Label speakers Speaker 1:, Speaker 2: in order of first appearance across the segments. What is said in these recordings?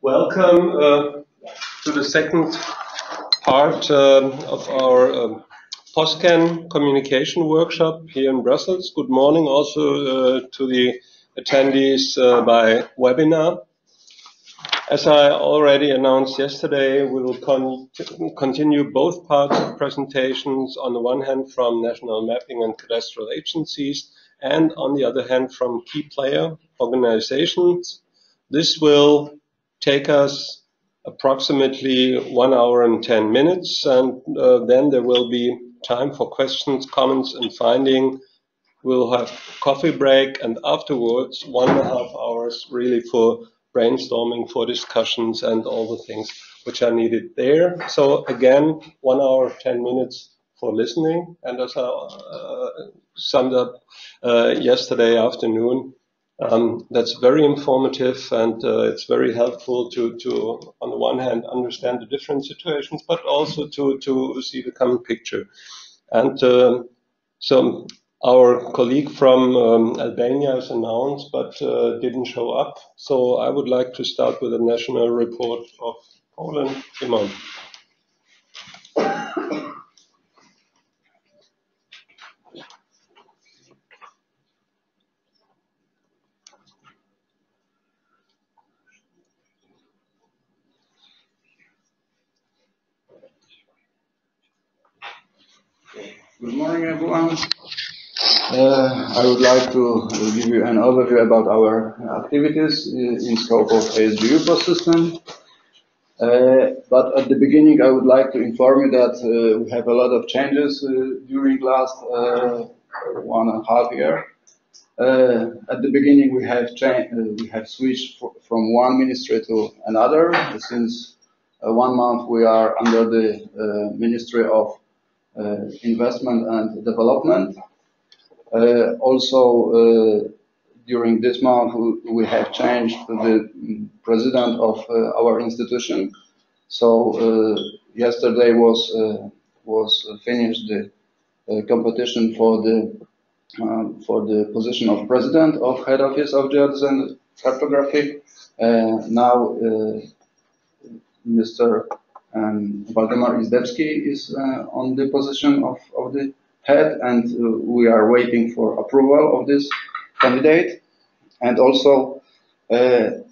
Speaker 1: Welcome to the second part of our PosKEN Communication workshop here in Brussels. Good morning also to the attendees by webinar. As I already announced yesterday, we will continue both parts of presentations, on the one hand from national mapping and cadastral agencies, and on the other hand from key player organizations. This will take us approximately 1 hour and 10 minutes, and then there will be time for questions, comments, and finding. We'll have coffee break, and afterwards 1.5 hours really for brainstorming, for discussions, and all the things which are needed there. So again, 1 hour, 10 minutes for listening, and as I summed up yesterday afternoon, that's very informative, and it's very helpful to, on the one hand, understand the different situations, but also to see the common picture. And so our colleague from Albania is announced, but didn't show up. So I would like to start with a national report of Poland. Simon.
Speaker 2: Good morning, everyone. I would like to give you an overview about our activities in scope of ASGU ecosystem. But at the beginning, I would like to inform you that we have a lot of changes during last 1.5 years. At the beginning, we have switched from one ministry to another. Since 1 month, we are under the Ministry of Investment and Development. Also, during this month, we have changed the president of our institution. So yesterday was finished the competition for the position of president of head office of Geodesy and Cartography. Now Mr. Waldemar Izdebski is on the position of the head, and we are waiting for approval of this candidate. And also there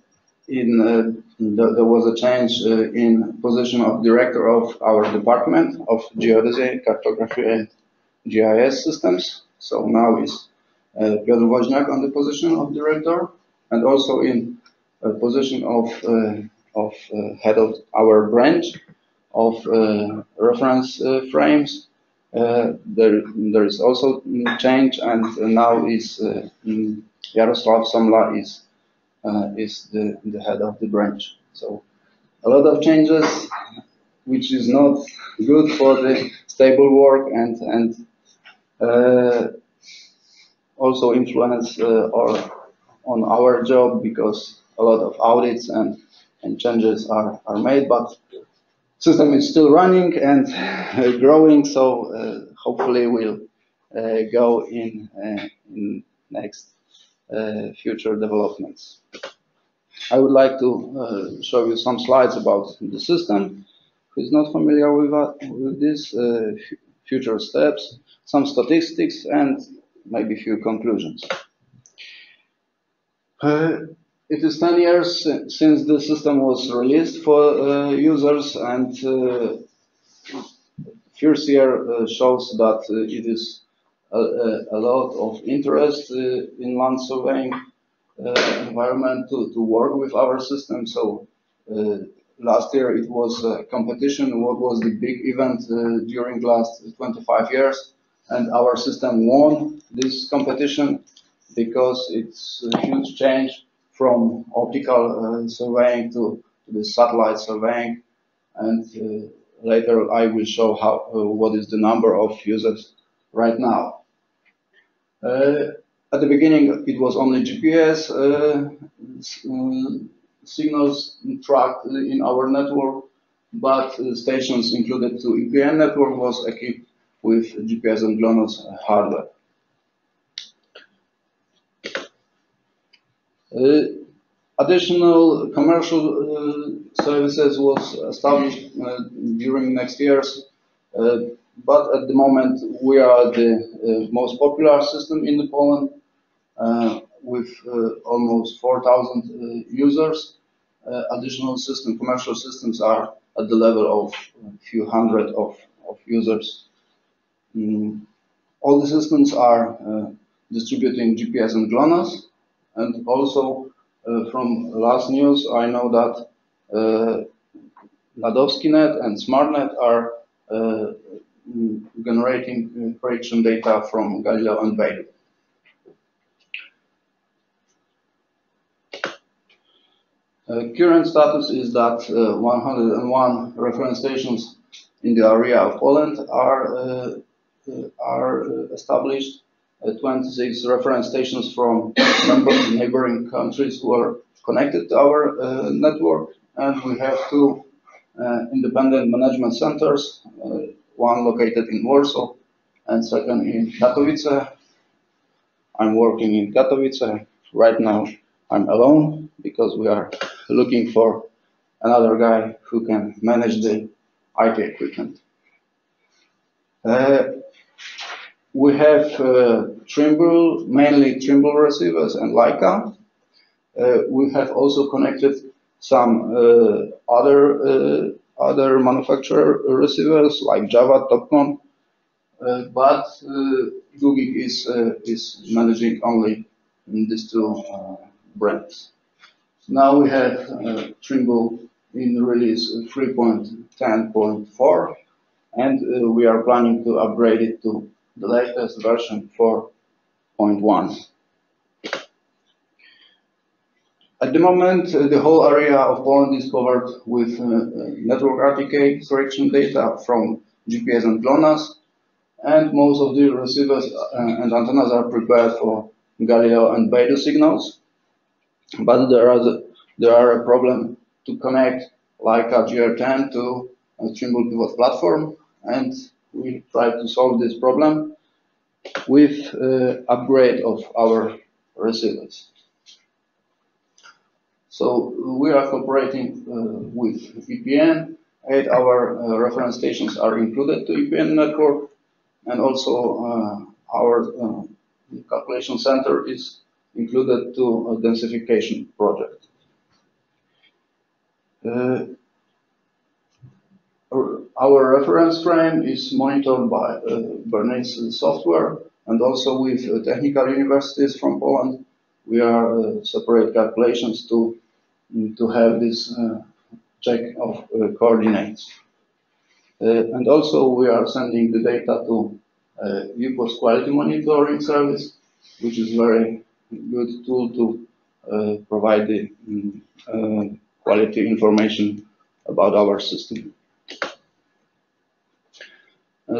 Speaker 2: was a change in position of director of our department of Geodesy, Cartography and GIS systems. So now is Piotr Woźniak on the position of director, and also in a position of head of our branch of reference frames. There is also change, and now is Jaroslav Somla is the head of the branch. So a lot of changes, which is not good for the stable work, and also influence on our job, because a lot of audits and changes are made, but system is still running and growing, so hopefully we'll go in next future developments. I would like to show you some slides about the system. Who is not familiar with this, future steps, some statistics, and maybe a few conclusions. It is 10 years since the system was released for users, and first year shows that it is a lot of interest in land surveying environment to work with our system. So last year it was a competition, what was the big event during last 25 years, and our system won this competition because it's a huge change from optical surveying to the satellite surveying, and later I will show what is the number of users right now. At the beginning it was only GPS signals tracked in our network, but stations included to EPN network was equipped with GPS and GLONASS hardware. Additional commercial services was established during next years, but at the moment we are the most popular system in Poland with almost 4,000 users. Additional commercial systems are at the level of a few hundred of users. All the systems are distributing GPS and GLONASS, and also from last news I know that Ladowski.net and SmartNet are generating correction data from Galileo and Beidou. Current status is that 101 reference stations in the area of Poland are established. 26 reference stations from neighboring countries who are connected to our network, and we have 2 independent management centers, one located in Warsaw and second in Katowice. I'm working in Katowice. Right now I'm alone because we are looking for another guy who can manage the IT equipment. We have Trimble, mainly Trimble receivers and Leica. We have also connected some other manufacturer receivers like Java, Topcon, but Google is managing only these 2 brands. Now we have Trimble in release 3.10.4, and we are planning to upgrade it to the latest version 4.1. At the moment, the whole area of Poland is covered with network RTK correction data from GPS and GLONASS, and most of the receivers and antennas are prepared for Galileo and Beidou signals. But there are a problem to connect Leica GR10 to a Trimble Pivot platform, and we try to solve this problem with upgrade of our receivers. So we are cooperating with EPN. 8 our reference stations are included to EPN network, and also our calculation center is included to a densification project. Our reference frame is monitored by Bernays software, and also with technical universities from Poland. We are separate calculations to have this check of coordinates. And also we are sending the data to UPOS quality monitoring service, which is very good tool to provide the quality information about our system.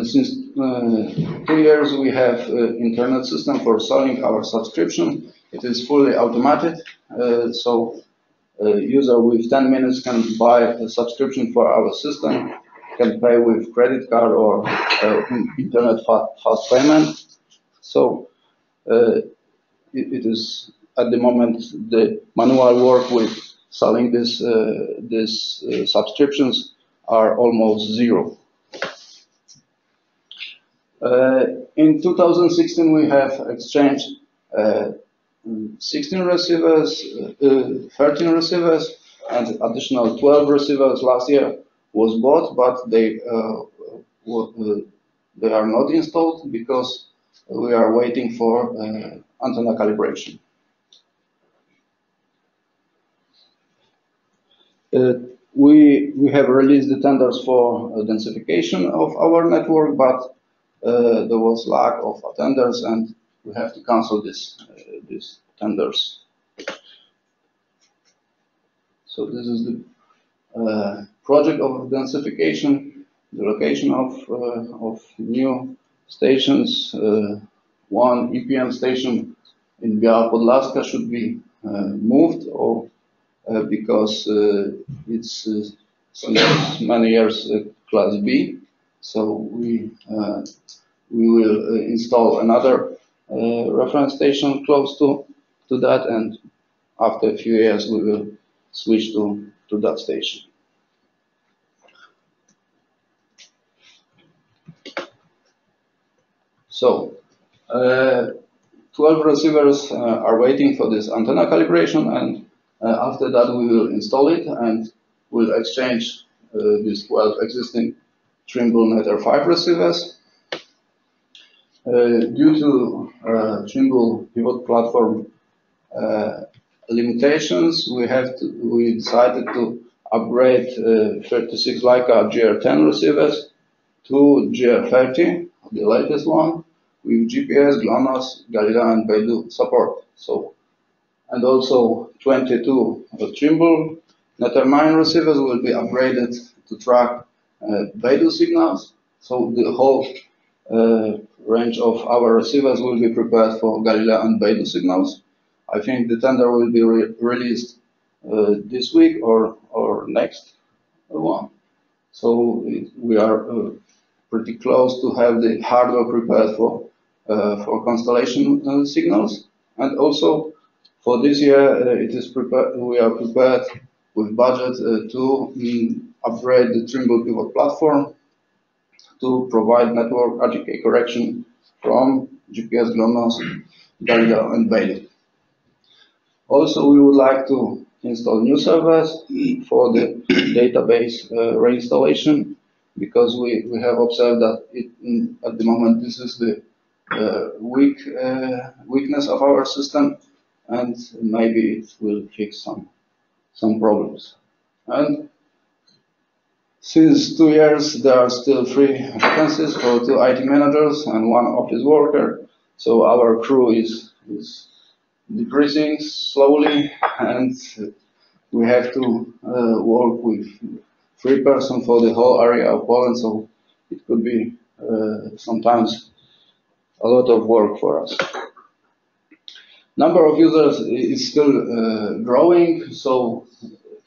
Speaker 2: Since 2 years we have internet system for selling our subscription. It is fully automated, so a user with 10 minutes can buy a subscription for our system, can pay with credit card or internet fast payment. So it is at the moment the manual work with selling these subscriptions are almost zero. In 2016 we have exchanged 16 receivers, 13 receivers, and additional 12 receivers last year was bought, but they are not installed because we are waiting for antenna calibration. We have released the tenders for densification of our network, but there was lack of attenders, and we have to cancel these tenders. So this is the project of densification, the location of new stations. One EPM station in Biała Podlaska should be moved, or because it's since many years class B. So we will install another reference station close to that, and after a few years we will switch to that station. So 12 receivers are waiting for this antenna calibration, and after that we will install it and we'll exchange these 12 existing Trimble Net R5 receivers. Due to Trimble pivot platform limitations, we decided to upgrade 36 Leica GR10 receivers to GR30, the latest one, with GPS, GLONASS, Galileo, and Beidou support. So, and also 22 Trimble Net R9 receivers will be upgraded to track Beidou signals. So the whole range of our receivers will be prepared for Galileo and Beidou signals. I think the tender will be released this week or next one. So we are pretty close to have the hardware prepared for constellation signals, and also for this year it is prepared. We are prepared with budget to upgrade the Trimble pivot platform to provide network RTK correction from GPS, GLONASS, Galileo, and Beidou. Also, we would like to install new servers for the database reinstallation, because we have observed that at the moment this is the weakness of our system, and maybe it will fix some problems. And since 2 years, there are still 3 vacancies for 2 IT managers and 1 office worker. So our crew is decreasing slowly, and we have to work with 3 persons for the whole area of Poland. So it could be sometimes a lot of work for us. Number of users is still growing. So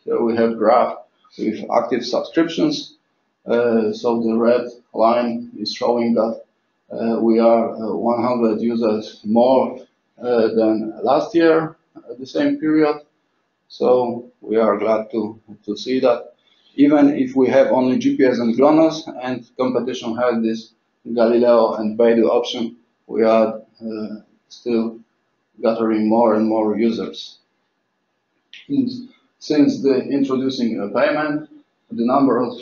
Speaker 2: here we have graph with active subscriptions. So the red line is showing that we are 100 users more than last year at the same period. So we are glad to see that even if we have only GPS and GLONASS and competition has this Galileo and Beidou option, we are still gathering more and more users. Since the introducing a payment, the number of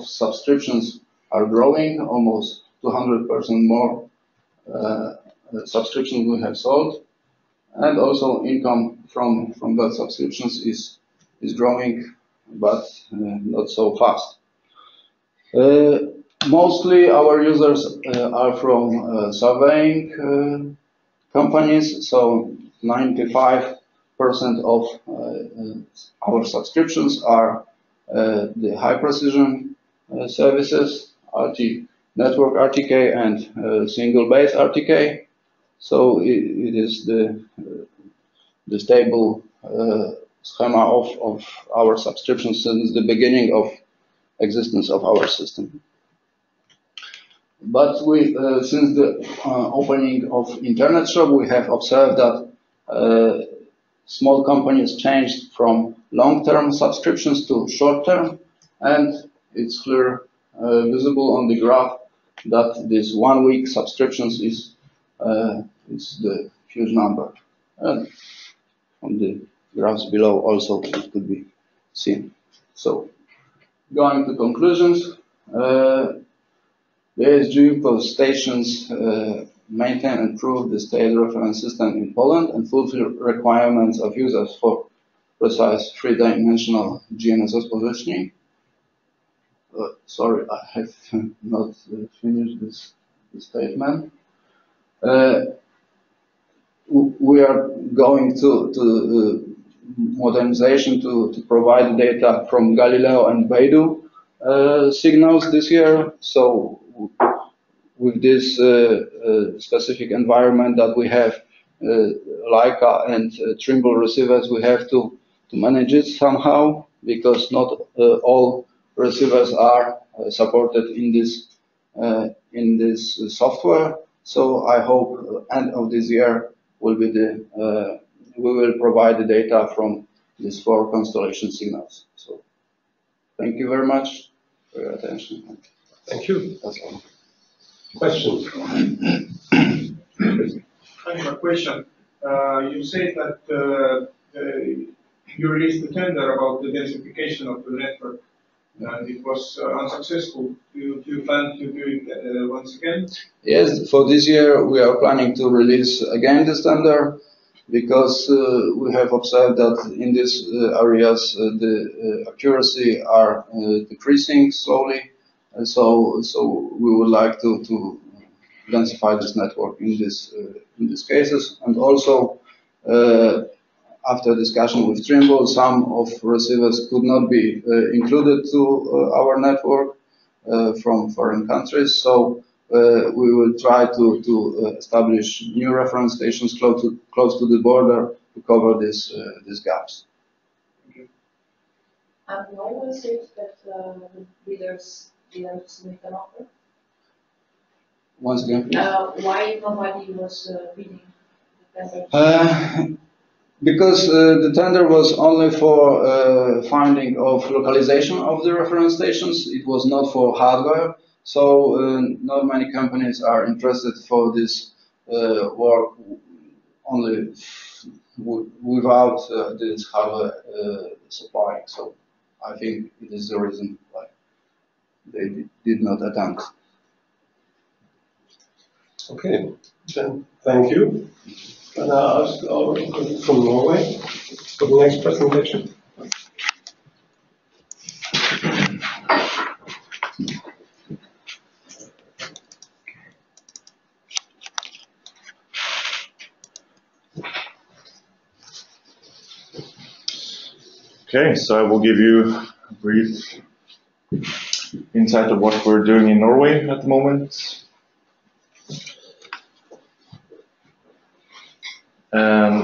Speaker 2: subscriptions are growing, almost 200% more subscriptions we have sold, and also income from that subscriptions is growing, but not so fast. Mostly our users are from surveying companies, so 95% of our subscriptions are the high precision services, network RTK and single base RTK. So it is the stable schema of our subscriptions since the beginning of existence of our system. But since the opening of internet shop, we have observed that small companies changed from long-term subscriptions to short-term, and it's clear visible on the graph that this 1 week subscriptions is the huge number. And on the graphs below also it could be seen. So, going to conclusions, the ESG post stations maintain and improve the state reference system in Poland and fulfill requirements of users for precise 3-dimensional GNSS positioning. Sorry, I have not finished this statement. We are going to modernization to provide data from Galileo and Beidou signals this year. So with this specific environment that we have, Leica and Trimble receivers, we have to manage it somehow, because not all receivers are supported in this software. So I hope end of this year will be we will provide the data from these 4 constellation signals. So thank you very much for your attention.
Speaker 1: Thank you.
Speaker 2: That's all.
Speaker 1: Questions?
Speaker 3: I have a question. You said that you released the tender about the densification of the network, and it was unsuccessful. Do you plan to do it once again?
Speaker 2: Yes, for this year we are planning to release again this tender, because we have observed that in these areas the accuracy are decreasing slowly, so we would like to densify this network in these cases. And also after discussion with Trimble, some of receivers could not be included to our network from foreign countries, so we will try to establish new reference stations close to the border to cover these gaps.
Speaker 4: And why was it that the bidders didn't submit an offer?
Speaker 2: Once again, please.
Speaker 4: Why nobody was bidding the tender?
Speaker 2: Because the tender was only for finding of localization of the reference stations. It was not for hardware. So not many companies are interested for this work only without this hardware supply. So I think it is the reason why they did not attempt.
Speaker 1: Okay, then thank you. Can I ask our colleague from Norway for the next presentation?
Speaker 5: Okay, so I will give you a brief insight of what we're doing in Norway at the moment. And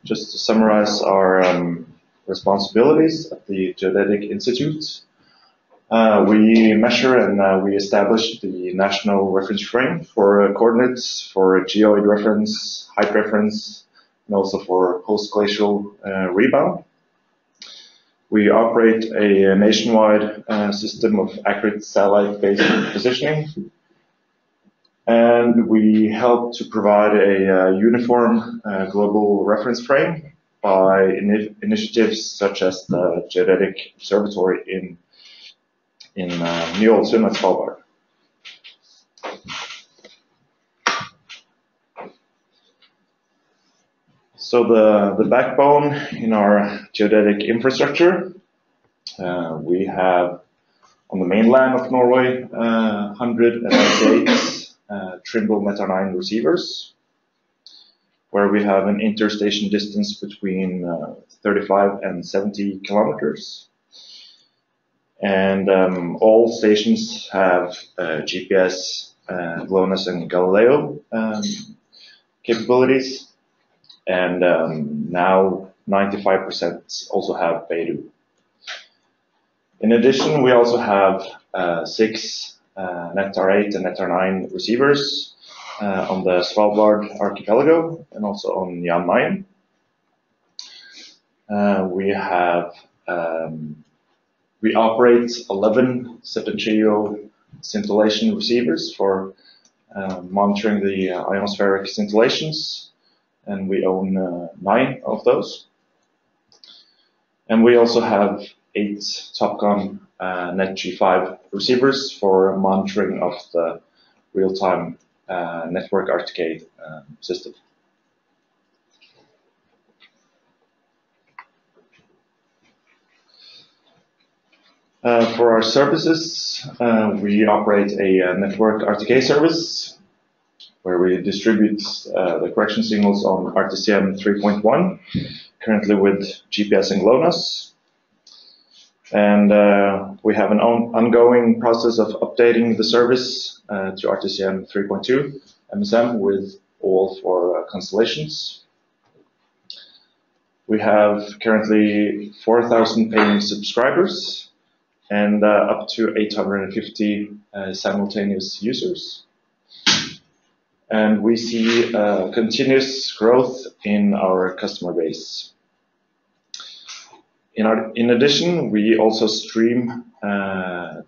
Speaker 5: just to summarize our responsibilities at the Geodetic Institute, we measure and we establish the national reference frame for coordinates, for geoid reference, height reference, and also for post-glacial rebound. We operate a nationwide system of accurate satellite-based positioning, and we help to provide a uniform global reference frame by initiatives such as the Geodetic Observatory in Ny-Ålesund at Svalbard. So the backbone in our geodetic infrastructure, we have on the mainland of Norway 198 Trimble Meta 9 receivers, where we have an interstation distance between 35 and 70 kilometers. And all stations have GPS, GLONASS, and Galileo capabilities. And now 95% also have Beidou. In addition, we also have 6 Netar 8 and Netar 9 receivers on the Svalbard archipelago and also on Jan Mayen. We operate 11 septentrion scintillation receivers for monitoring the ionospheric scintillations, and we own 9 of those. And we also have 8 Topcon Net G5 receivers for monitoring of the real-time network RTK system. For our services, we operate a network RTK service where we distribute the correction signals on RTCM 3.1, currently with GPS and GLONASS. And we have an ongoing process of updating the service to RTCM 3.2 MSM with all 4 constellations. We have currently 4,000 paying subscribers and up to 850 simultaneous users. and we see continuous growth in our customer base. In addition, we also stream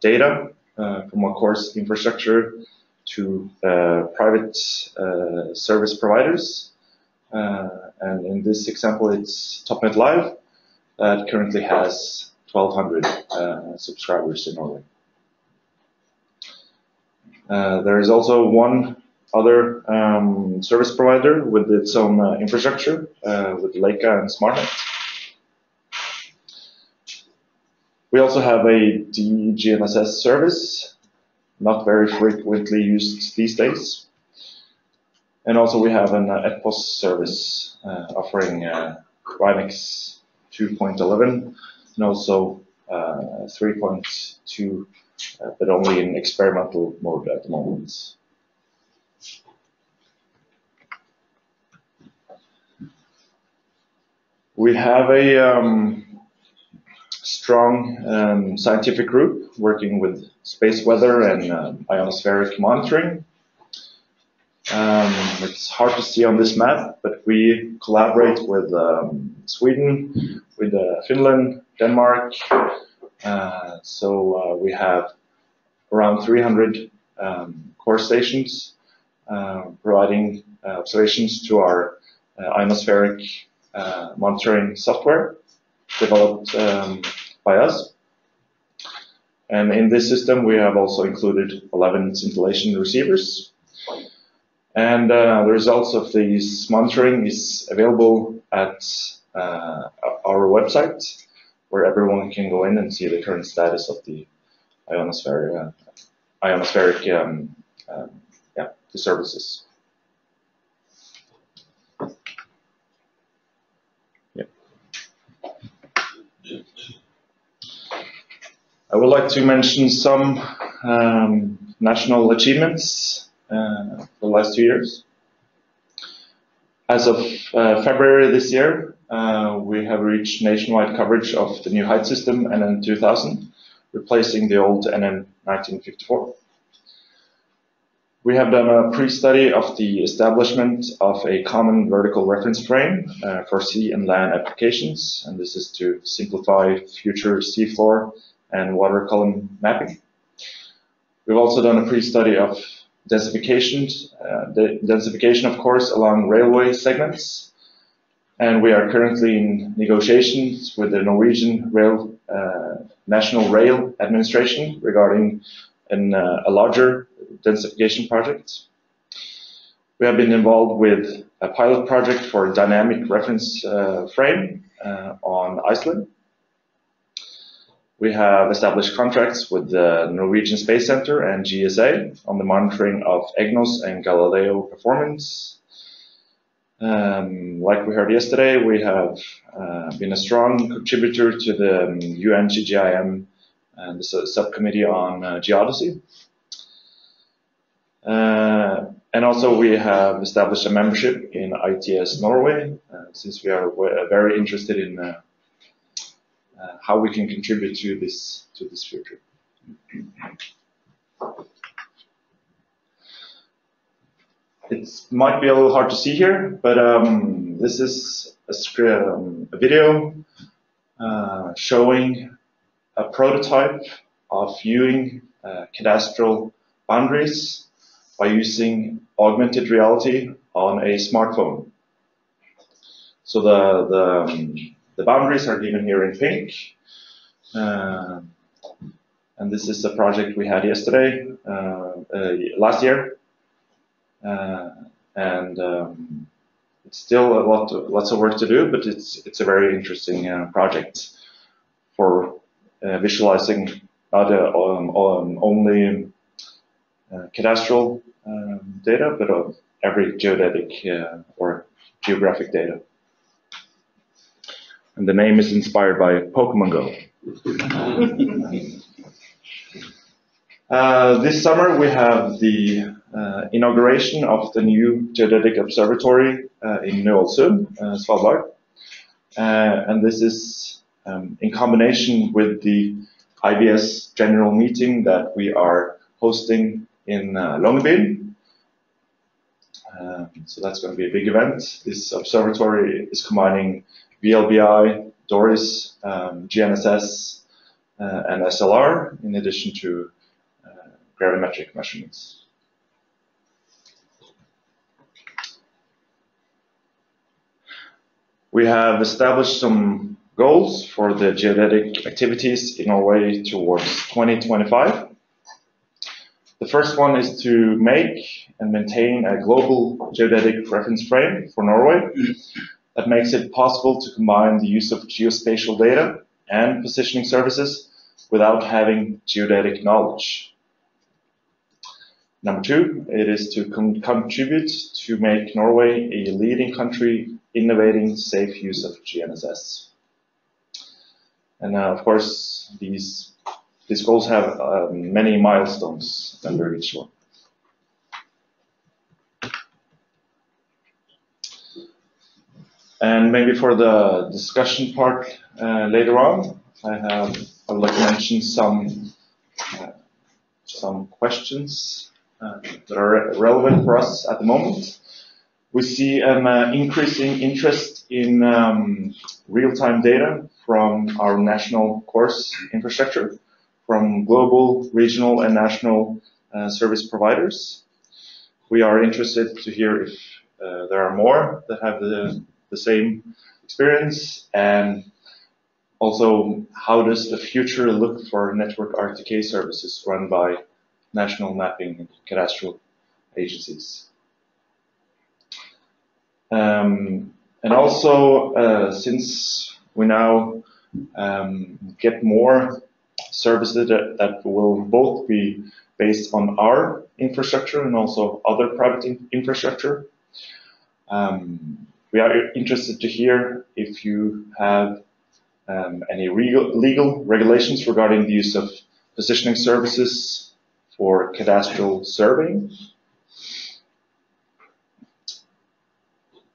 Speaker 5: data from our course infrastructure to private service providers. And in this example, it's TopNet Live that currently has 1,200 subscribers in Norway. There is also one other service provider with its own infrastructure, with Leica and SmartNet. We also have a DGNSS service, not very frequently used these days. And also we have an EPOS service offering WiMAX 2.11 and also 3.2, but only in experimental mode at the moment. We have a strong scientific group working with space weather and ionospheric monitoring. It's hard to see on this map, but we collaborate with Sweden, with Finland, Denmark. So we have around 300 core stations providing observations to our ionospheric monitoring software developed by us. And in this system, we have also included 11 scintillation receivers. And the results of this monitoring is available at our website, where everyone can go in and see the current status of the ionospheric the services. Yeah. I would like to mention some national achievements for the last 2 years. As of February this year, we have reached nationwide coverage of the new height system NN 2000, replacing the old NN 1954. We have done a pre-study of the establishment of a common vertical reference frame for sea and land applications, and this is to simplify future seafloor and water column mapping. We've also done a pre-study of densification, of course, along railway segments, and we are currently in negotiations with the Norwegian National Rail Administration regarding a larger densification project. We have been involved with a pilot project for a dynamic reference frame on Iceland. We have established contracts with the Norwegian Space Center and GSA on the monitoring of EGNOS and Galileo performance. Like we heard yesterday, we have been a strong contributor to the UN GGIM and the subcommittee on geodesy. And also we have established a membership in ITS Norway, since we are very interested in how we can contribute to this future. It might be a little hard to see here, but this is a video showing a prototype of viewing cadastral boundaries by using augmented reality on a smartphone. So the boundaries are given here in pink, and this is a project we had last year, and it's still lots of work to do, but it's a very interesting project for visualizing not only cadastral data, but of every geodetic or geographic data. And the name is inspired by Pokemon Go. This summer we have the inauguration of the new geodetic observatory in Ny-Ålesund, Svalbard. And this is in combination with the IBS general meeting that we are hosting in Longyearbyen. So that's going to be a big event. This observatory is combining VLBI, DORIS, GNSS, and SLR, in addition to gravimetric measurements. We have established some goals for the geodetic activities in Norway towards 2025. The first one is to make and maintain a global geodetic reference frame for Norway that makes it possible to combine the use of geospatial data and positioning services without having geodetic knowledge. Number two, it is to contribute to make Norway a leading country innovating safe use of GNSS. And of course, these goals have many milestones under each one. And maybe for the discussion part later on, I would like to mention some questions that are relevant for us at the moment. We see an increasing interest in real-time data from our national course infrastructure, from global, regional, and national service providers. We are interested to hear if there are more that have the same experience, and also how does the future look for network RTK services run by national mapping and cadastral agencies. And also, since we now get more services that will both be based on our infrastructure and also other private infrastructure, we are interested to hear if you have any legal regulations regarding the use of positioning services for cadastral surveying.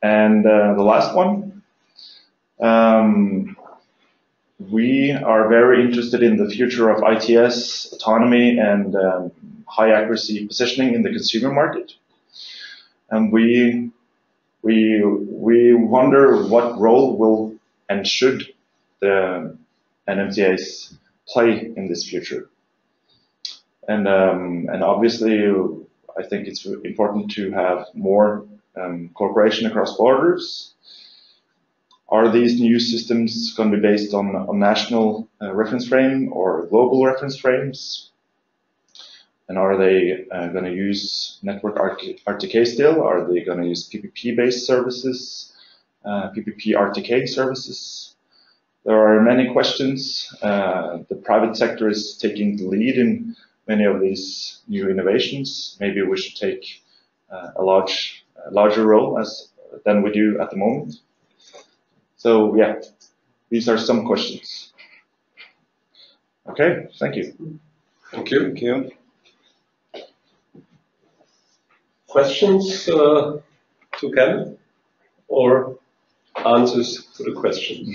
Speaker 5: And the last one, we are very interested in the future of ITS, autonomy, and high accuracy positioning in the consumer market. And we wonder what role will and should the NMTAs play in this future. And obviously, I think it's important to have more cooperation across borders. Are these new systems going to be based on national reference frame or global reference frames? And are they going to use network RTK still? Are they going to use PPP-based services, PPP RTK services? There are many questions. The private sector is taking the lead in many of these new innovations. Maybe we should take a larger role than we do at the moment. So yeah, these are some questions. Okay, thank you.
Speaker 1: Thank you. Thank you. Questions to Ken or answers to the question?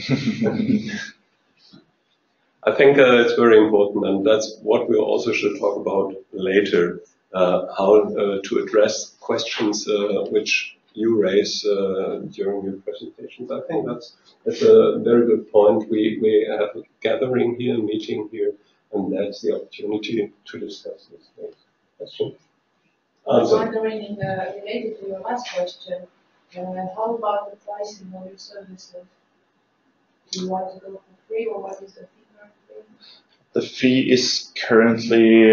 Speaker 1: I think it's very important, and that's what we also should talk about later, how to address questions which you raise during your presentations. I think that's a very good point. We have a gathering here, a meeting here, and that's the opportunity to discuss this question.
Speaker 4: I'm wondering, related to your last question, how about the pricing of your services? Do you want to go for free, or what is the fee currently?
Speaker 5: The fee is currently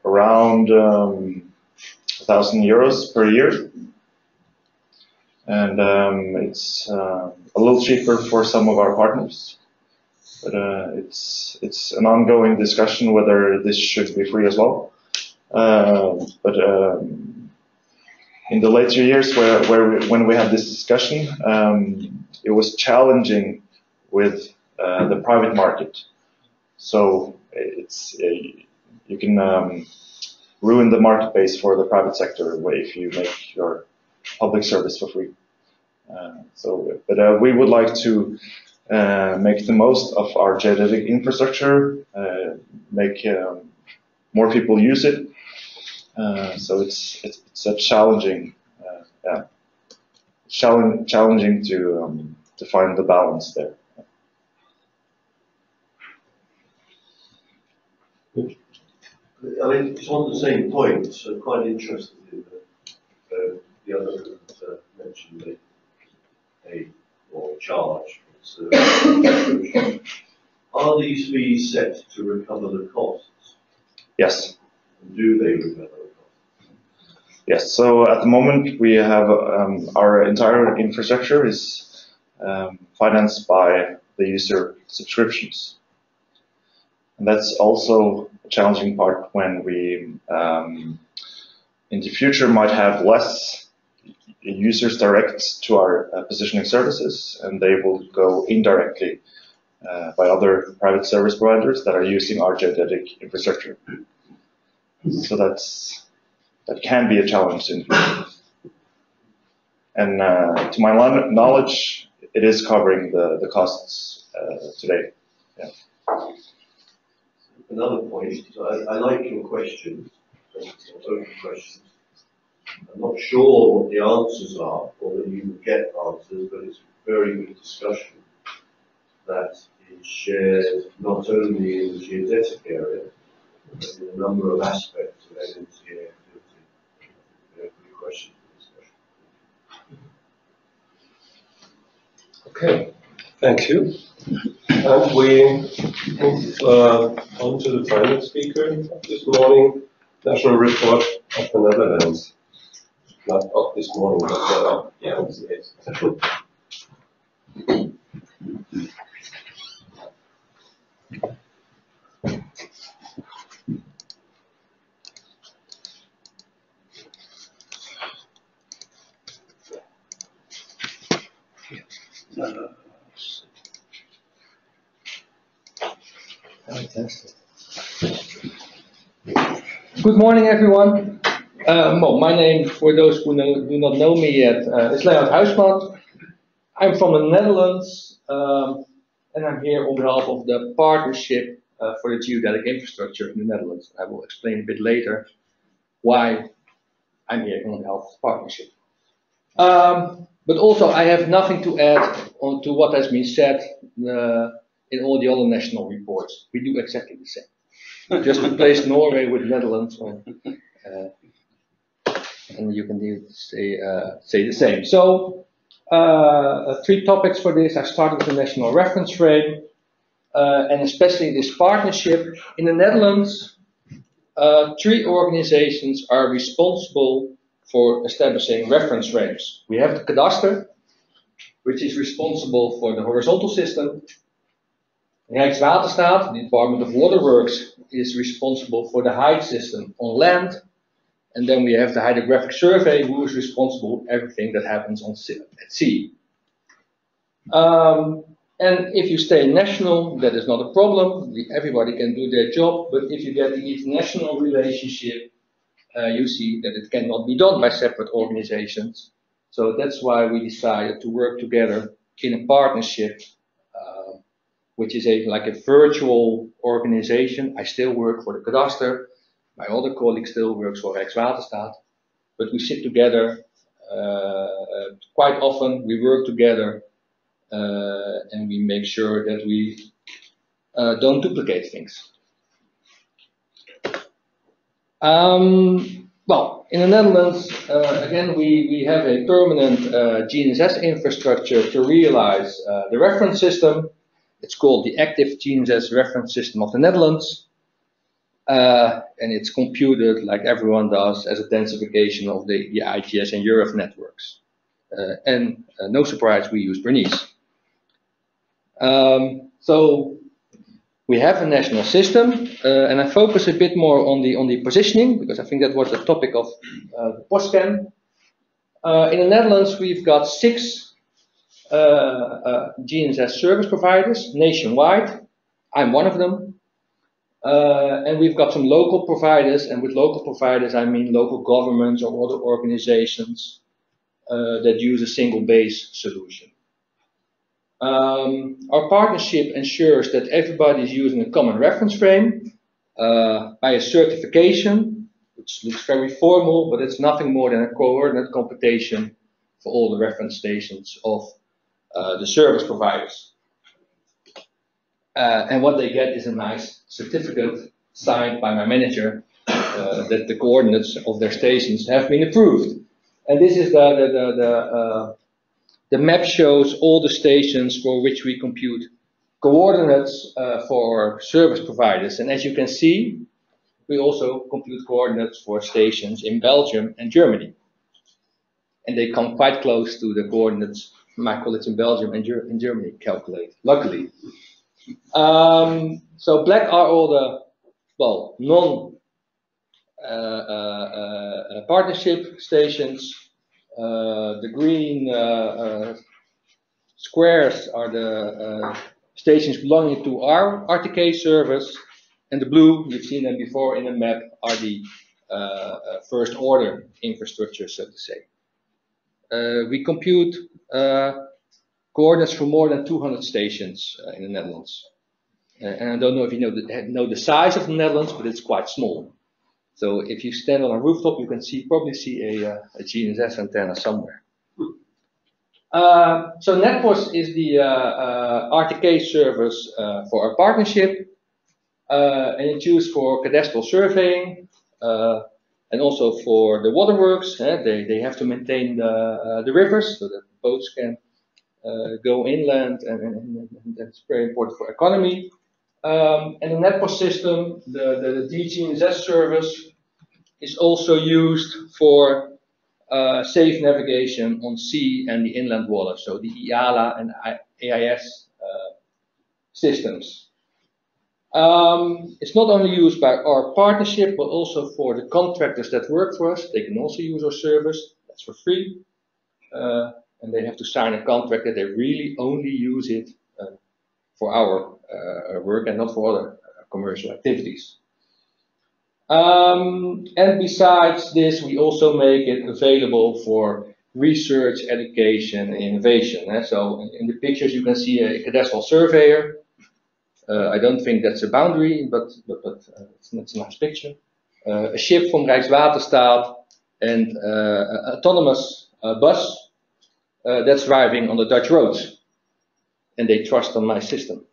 Speaker 5: around €1,000 per year, and it's a little cheaper for some of our partners. But it's an ongoing discussion whether this should be free as well. But in the later years, when we had this discussion, it was challenging with the private market. So you can ruin the market base for the private sector if you make your public service for free. But we would like to make the most of our geodetic infrastructure, make more people use it, So it's a challenging, challenging to find the balance there.
Speaker 6: I mean, it's on the same point, so quite interested in the other that mentioned the pay or charge. Are these fees set to recover the costs?
Speaker 5: Yes.
Speaker 6: And do they recover the costs?
Speaker 5: Yes. So at the moment we have our entire infrastructure is financed by the user subscriptions. And that's also a challenging part when we, in the future, might have less users direct to our positioning services, and they will go indirectly by other private service providers that are using our geodetic infrastructure. So that can be a challenge in the future. And to my knowledge, it is covering the costs today. Yeah.
Speaker 6: Another point, so I like your questions, open questions. I'm not sure what the answers are, or that you will get answers, but it's a very good discussion that is shared not only in the geodetic area, but in a number of aspects of NNCA activity. Good question for discussion.
Speaker 1: Okay, thank you. And we move on to the final speaker this morning, National Report of the Netherlands. Not of this morning, but yes.
Speaker 7: Fantastic. Good morning, everyone. Well, my name, for those who do not know me yet, is Leonard Huisman. I'm from the Netherlands, and I'm here on behalf of the Partnership for the Geodetic Infrastructure in the Netherlands. I will explain a bit later why I'm here on behalf of the Partnership. But also, I have nothing to add on to what has been said in all the other national reports. We do exactly the same. Just replace Norway with Netherlands, and you can say the same. So, 3 topics for this. I started with the national reference frame, and especially this partnership. In the Netherlands, 3 organizations are responsible for establishing reference frames. We have the Kadaster, which is responsible for the horizontal system. Rijkswaterstaat, the Department of Waterworks, is responsible for the height system on land. And then we have the Hydrographic Survey, who is responsible for everything that happens at sea. And if you stay national, that is not a problem. Everybody can do their job. But if you get the international relationship, you see that it cannot be done by separate organizations. So that's why we decided to work together in a partnership, which is like a virtual organization. I still work for the Kadaster. My other colleague still works for Rijkswaterstaat. But we sit together quite often. We work together, and we make sure that we don't duplicate things. Well, in the Netherlands, again, we have a permanent GNSS infrastructure to realize the reference system. It's called the Active GNSS Reference System of the Netherlands. And it's computed, like everyone does, as a densification of the IGS and EuroGeographics networks. And no surprise, we use Bernice. So we have a national system, and I focus a bit more on the positioning, because I think that was the topic of the PosKEN. In the Netherlands, we've got 6 GNSS service providers nationwide. I'm one of them. And we've got some local providers, and with local providers I mean local governments or other organizations that use a single base solution. Our partnership ensures that everybody is using a common reference frame by a certification, which looks very formal, but it's nothing more than a coordinate computation for all the reference stations of the service providers. And what they get is a nice certificate signed by my manager that the coordinates of their stations have been approved. And this is the map shows all the stations for which we compute coordinates for service providers. And as you can see, we also compute coordinates for stations in Belgium and Germany. And they come quite close to the coordinates my colleagues in Belgium and in Germany calculate, luckily. So black are all the, well, non-partnership stations. The green squares are the stations belonging to our RTK service, and the blue, you've seen them before in the map, are the first order infrastructure, so to say. We compute coordinates for more than 200 stations in the Netherlands. And I don't know if you know the size of the Netherlands, but it's quite small. So if you stand on a rooftop, you can probably see a GNSS antenna somewhere. So Netpos is the RTK service for our partnership, and it's used for cadastral surveying and also for the waterworks. They have to maintain the rivers so that boats can go inland, and that's very important for economy. And the Netpos system, the DGNSS service, is also used for safe navigation on sea and the inland water, so the IALA and AIS systems. It's not only used by our partnership, but also for the contractors that work for us. They can also use our service. That's for free. And they have to sign a contract that they really only use it for our work and not for other commercial activities. And besides this, we also make it available for research, education, and innovation. So in the pictures you can see a cadastral surveyor. I don't think that's a boundary, but it's a nice picture. A ship from Rijkswaterstaat and an autonomous bus that's driving on the Dutch roads. And they trust on my system.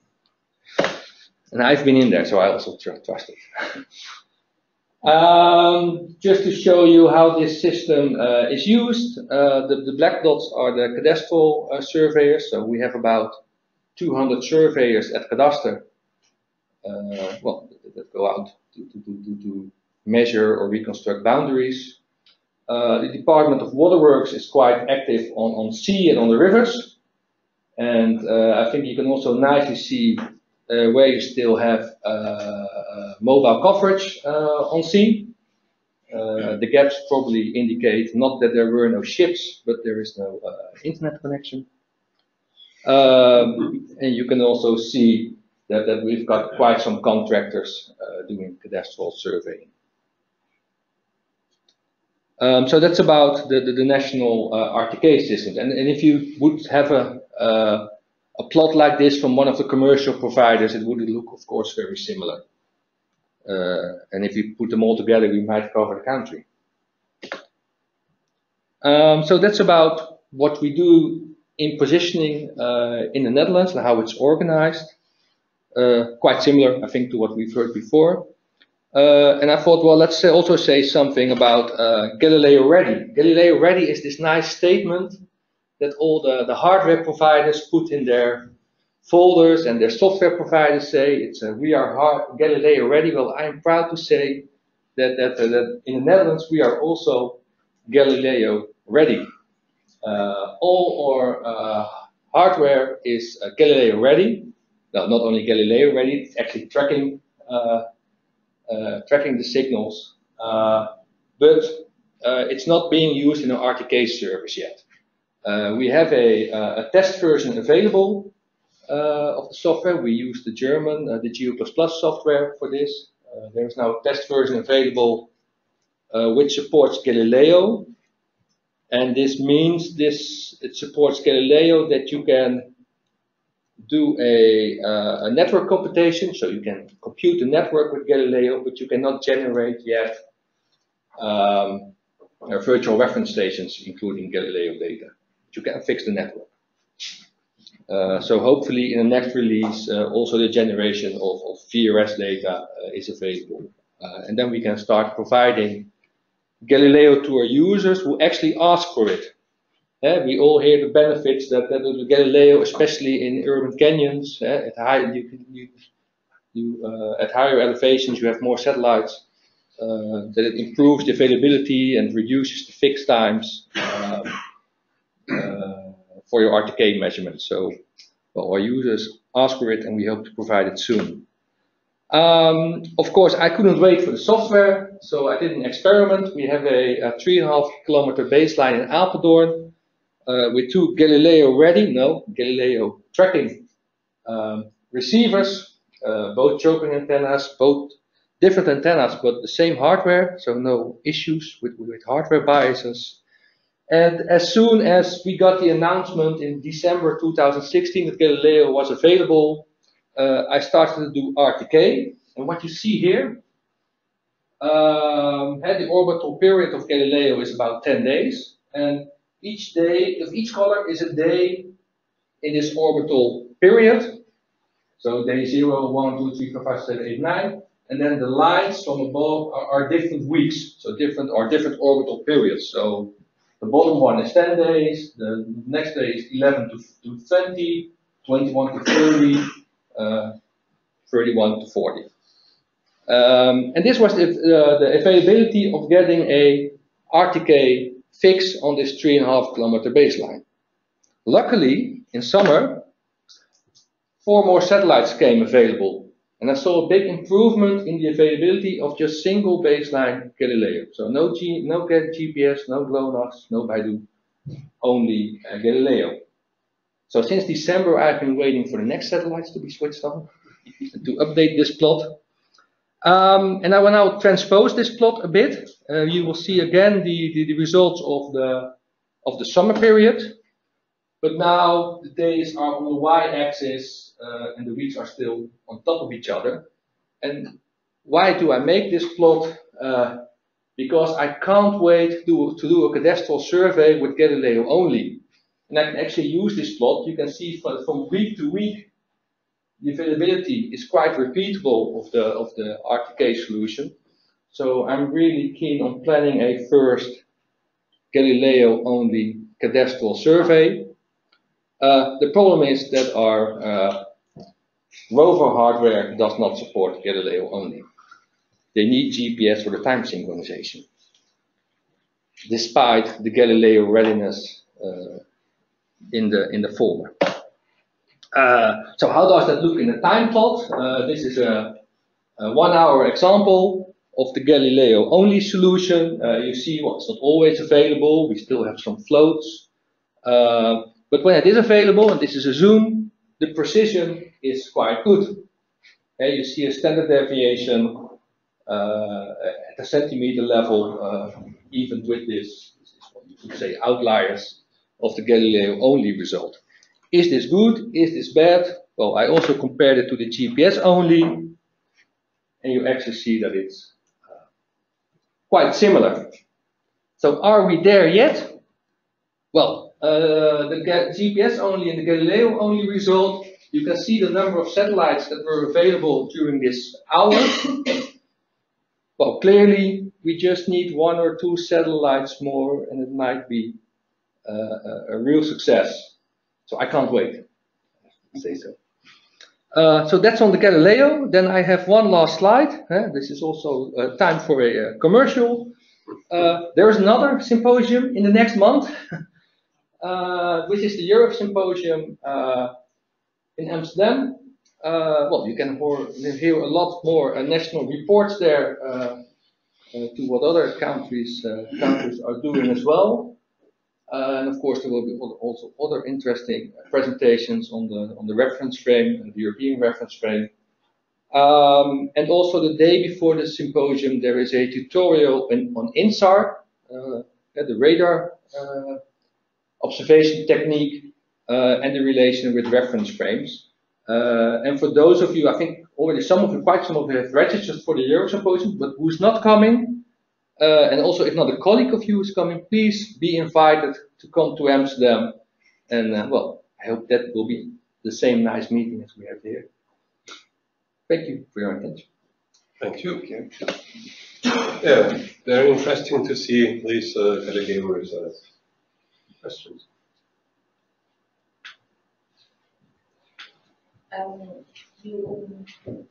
Speaker 7: And I've been in there, so I also trust it. Just to show you how this system is used, the black dots are the cadastral surveyors. So we have about 200 surveyors at Cadastre, that go out to measure or reconstruct boundaries. The Department of Waterworks is quite active on sea and on the rivers. And I think you can also nicely see where you still have mobile coverage on sea. The gaps probably indicate not that there were no ships, but there is no internet connection. And you can also see that we've got quite some contractors doing cadastral surveying. So that's about the national RTK systems. And if you would have a plot like this from one of the commercial providers, it would look, of course, very similar. And if you put them all together, we might cover the country. So that's about what we do in positioning in the Netherlands and how it's organized. Quite similar, I think, to what we've heard before. And I thought, well, let's also say something about Galileo Ready. Galileo Ready is this nice statement that all the hardware providers put in their folders, and their software providers say it's we are Galileo Ready. Well, I'm proud to say that in the Netherlands we are also Galileo Ready. All our hardware is Galileo Ready. No, not only Galileo Ready, it's actually tracking the signals, but it's not being used in an RTK service yet. We have a test version available of the software. We use the German, the Geo++ software for this. There's now a test version available which supports Galileo, and this means it supports Galileo that you can do a network computation, so you can compute the network with Galileo, but you cannot generate yet virtual reference stations, including Galileo data. You can fix the network. So hopefully in the next release, also the generation of VRS data is available. And then we can start providing Galileo to our users who actually ask for it. We all hear the benefits that with Galileo, especially in urban canyons, at higher elevations, you have more satellites. That it improves the availability and reduces the fix times for your RTK measurements. So, well, our users ask for it, and we hope to provide it soon. Of course, I couldn't wait for the software, so I did an experiment. We have a 3.5 kilometer baseline in Apeldoorn with 2 Galileo Galileo tracking receivers, both choking antennas, both different antennas, but the same hardware, so no issues with hardware biases. And as soon as we got the announcement in December 2016 that Galileo was available, I started to do RTK. And what you see here, the orbital period of Galileo is about 10 days. And each color is a day in this orbital period. So day 0, 1, 2, 3, 4, 5, 7, 8, 9. And then the lines from above are different weeks, so different orbital periods. So the bottom one is 10 days, the next day is 11 to 20, 21 to 30, 31 to 40. And this was the availability of getting a RTK fix on this 3.5 kilometer baseline. Luckily, in summer, 4 more satellites came available. And I saw a big improvement in the availability of just single baseline Galileo. So no GPS, no GLONASS, no Baidu, only Galileo. So since December, I've been waiting for the next satellites to be switched on to update this plot. And I will now transpose this plot a bit. You will see again the results of the summer period. But now the days are on the y-axis and the weeks are still on top of each other. And why do I make this plot? Because I can't wait to do a cadastral survey with Galileo only. And I can actually use this plot. You can see from week to week, the availability is quite repeatable of the RTK solution. So I'm really keen on planning a first Galileo only cadastral survey. The problem is that our rover hardware does not support Galileo only. They need GPS for the time synchronization, despite the Galileo readiness in the folder. So how does that look in a time plot? This is a 1 hour example of the Galileo only solution. You see what's not always available. We still have some floats. But when it is available, and this is a zoom, the precision is quite good. You see a standard deviation at the centimeter level, even with this is what you could say outliers of the Galileo only result. Is this good? Is this bad? Well, I also compared it to the GPS only, and you actually see that it's quite similar. So are we there yet? Well, the GPS only and the Galileo only result, you can see the number of satellites that were available during this hour. Well, clearly we just need 1 or 2 satellites more and it might be a real success. So I can't wait, to say so. So that's on the Galileo. Then I have one last slide. This is also time for a commercial. There is another symposium in the next month, which is the Europe Symposium in Amsterdam. Well, you can hear a lot more national reports there to what other countries are doing as well. And of course, there will be also other interesting presentations on the reference frame, the European reference frame. And also the day before the symposium, there is a tutorial on INSAR, the radar observation technique, and the relation with reference frames. And for those of you, I think already quite some of you have registered for the Euro Symposium, but who's not coming, and also if not a colleague of you is coming, please be invited to come to Amsterdam. And well, I hope that will be the same nice meeting as we have here. Thank you for your attention.
Speaker 1: Thank you. Yeah, very interesting to see these Galileo results. Questions?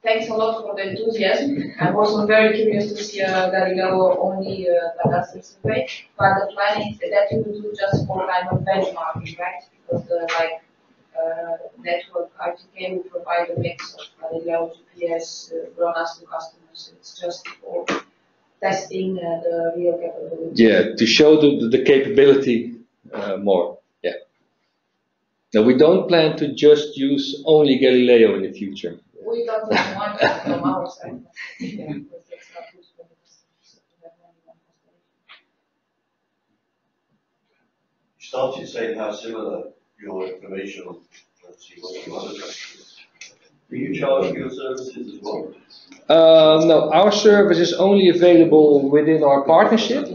Speaker 4: Thanks a lot for the enthusiasm. I was very curious to see Galileo only cadastral survey, but the plan is that you will do just for kind of benchmarking, right? Because the network RTK will provide a mix of Galileo, GPS, GLONASS to customers. It's just for testing the real capability.
Speaker 7: Yeah, to show the capability more. Yeah. Now we don't plan to just use only Galileo in the future.
Speaker 4: We don't want that from our side. Yeah, because that's not good for
Speaker 6: You started saying how similar your information on other countries. Do you charge for your services as well?
Speaker 7: No, our service is only available within our partnership,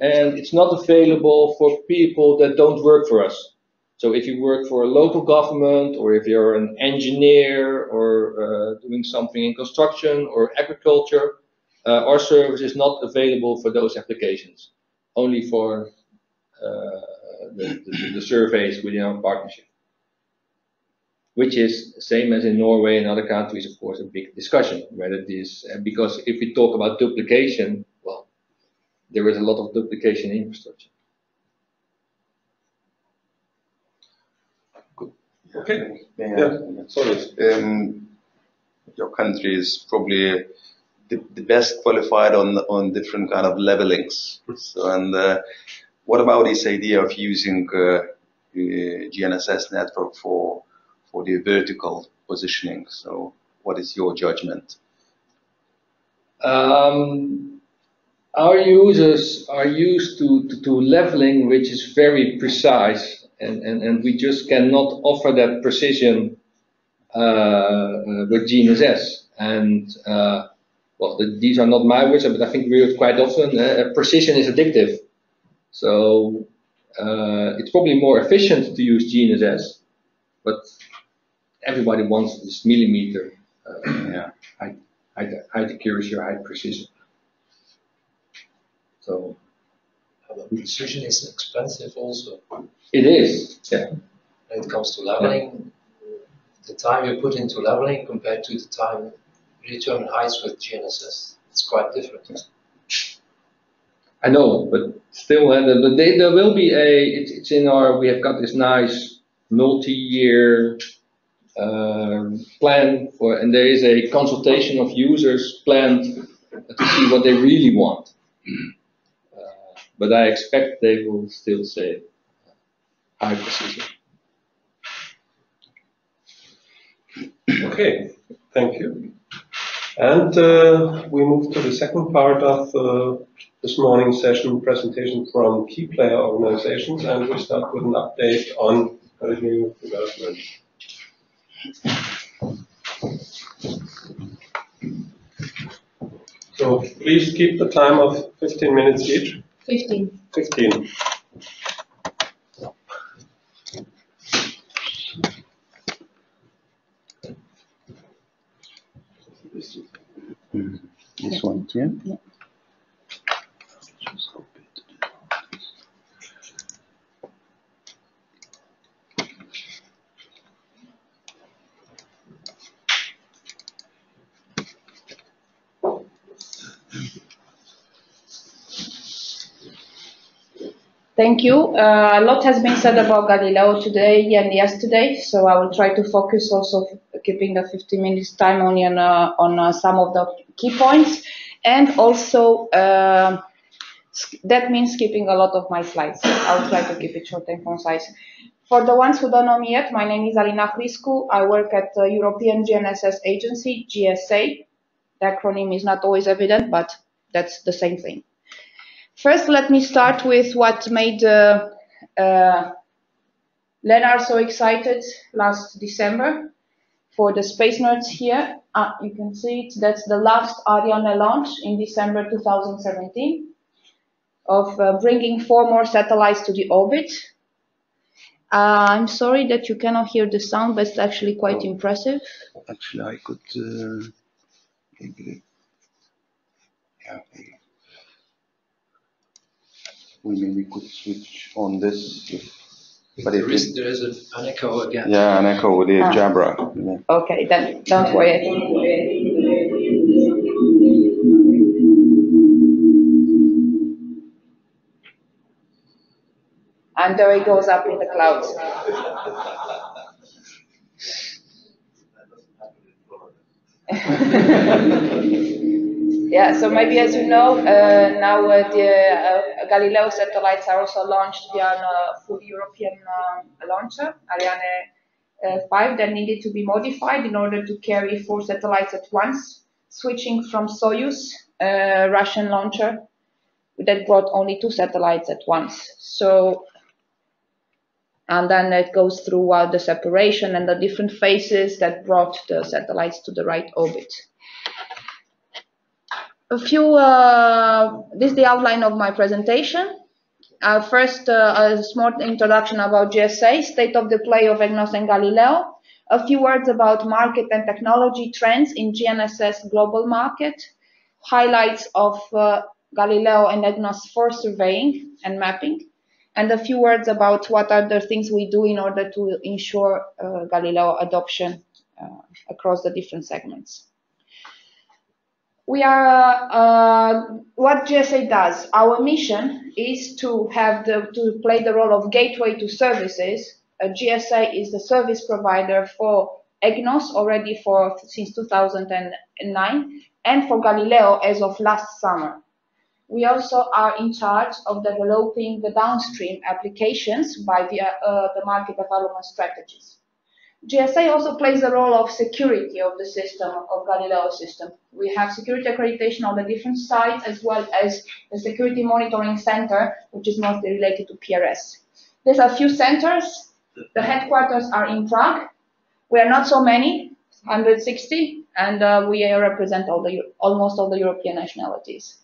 Speaker 7: and it's not available for people that don't work for us. So if you work for a local government, or if you're an engineer, or doing something in construction or agriculture, our service is not available for those applications, only for the surveys within our partnership. Which is the same as in Norway and other countries, of course, a big discussion whether this, because if we talk about duplication, well, there is a lot of duplication in infrastructure.
Speaker 1: Okay.
Speaker 8: Yeah.
Speaker 1: Sorry.
Speaker 8: Your country is probably the best qualified on different kind of levelings. So, and what about this idea of using GNSS network for the vertical positioning? So, what is your judgment?
Speaker 7: Our users are used to leveling, which is very precise, and we just cannot offer that precision with GNSS. And well, these are not my words, but I think we hear it quite often. Precision is addictive, so it's probably more efficient to use GNSS, but everybody wants this millimeter high accuracy or high precision. So
Speaker 9: precision is expensive also.
Speaker 7: It is, yeah.
Speaker 9: When it comes to leveling, the time you put into leveling compared to the time you determine heights with GNSS, it's quite different.
Speaker 7: I know, but still, there will be it's in our, we have got this nice multi-year plan for, and there is a consultation of users planned to see what they really want. But I expect they will still say high precision.
Speaker 1: Okay, thank you. And we move to the second part of this morning's session, presentation from key player organizations, and we start with an update on new development. So please keep the time of 15 minutes each.
Speaker 4: 15.
Speaker 1: 15.
Speaker 2: This one, yeah?
Speaker 4: Yeah. Thank you. A lot has been said about Galileo today and yesterday, so I will try to focus also keeping the 15 minutes time only on some of the key points, and also that means skipping a lot of my slides. I'll try to keep it short and concise. For the ones who don't know me yet, my name is Alina Hriscu. I work at the European GNSS Agency, GSA. The acronym is not always evident, but that's the same thing. First, let me start with what made Lennart so excited last December for the space nerds here. You can see it. That's the last Ariane launch in December 2017. of bringing 4 more satellites to the orbit. I'm sorry that you cannot hear the sound, but it's actually quite impressive.
Speaker 2: Actually, I could maybe, yeah, we maybe could switch on this. But
Speaker 9: there is an echo again.
Speaker 2: Yeah, an echo with the Jabra. Yeah.
Speaker 4: Okay, then don't worry. And there it goes up in the clouds. Yeah, so maybe as you know, now the Galileo satellites are also launched via a full European launcher, Ariane 5, that needed to be modified in order to carry 4 satellites at once, switching from Soyuz, Russian launcher, that brought only 2 satellites at once. So, and then it goes through the separation and the different phases that brought the satellites to the right orbit. This is the outline of my presentation. First, a small introduction about GSA, state of the play of EGNOS and Galileo, a few words about market and technology trends in GNSS global market, highlights of Galileo and EGNOS for surveying and mapping, and a few words about what are the things we do in order to ensure Galileo adoption across the different segments. We are what GSA does. Our mission is to have to play the role of gateway to services. GSA is the service provider for EGNOS already since 2009, and for Galileo as of last summer. We also are in charge of developing the downstream applications by the market development strategies. GSA also plays the role of security of the system, of Galileo system. We have security accreditation on the different sites, as well as the Security Monitoring Center, which is mostly related to PRS. There's a few centers. The headquarters are in Prague. We are not so many, 160, and we represent almost all the European nationalities.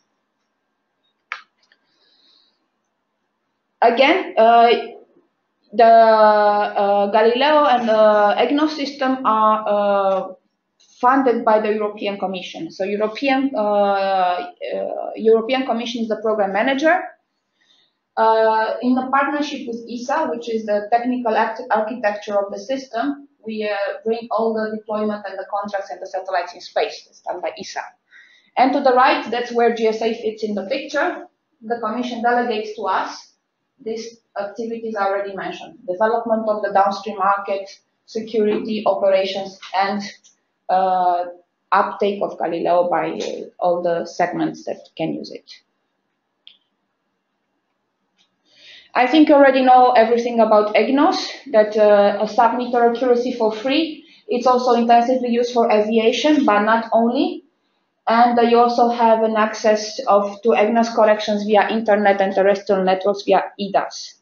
Speaker 4: Again, the Galileo and the EGNOS system are funded by the European Commission. So European Commission is the program manager. In a partnership with ESA, which is the technical architecture of the system, we bring all the deployment and the contracts and the satellites in space. It's done by ESA. And to the right, that's where GSA fits in the picture. The Commission delegates to us these activities I already mentioned: development of the downstream market, security, operations, and uptake of Galileo by all the segments that can use it. I think you already know everything about EGNOS, that a sub-meter accuracy for free. It's also intensively used for aviation, but not only. And you also have an access to EGNOS collections via internet and terrestrial networks via EDAS.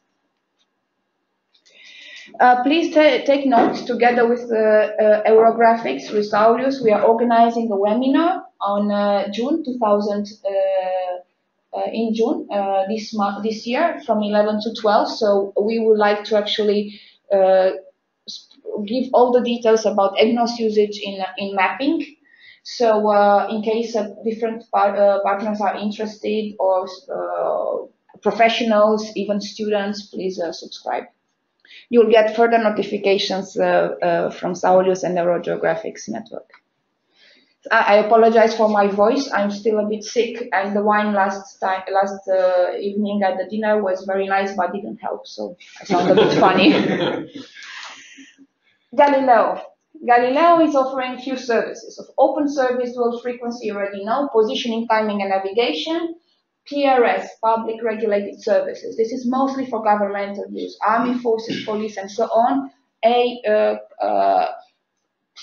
Speaker 4: Please take note, together with EuroGeographics, with Saulius, we are organizing a webinar on June this year from 11 to 12. So we would like to actually give all the details about EGNOS usage in mapping. So in case different partners are interested, or professionals, even students, please subscribe. You'll get further notifications from Saulius and the EuroGeographics network. I apologize for my voice. I'm still a bit sick, and the wine last evening at the dinner was very nice, but didn't help, so I sound a bit funny. Galileo is offering few services. Of open service, dual frequency, you already know, positioning, timing, and navigation. PRS, public regulated services. This is mostly for governmental use, army forces, police, and so on.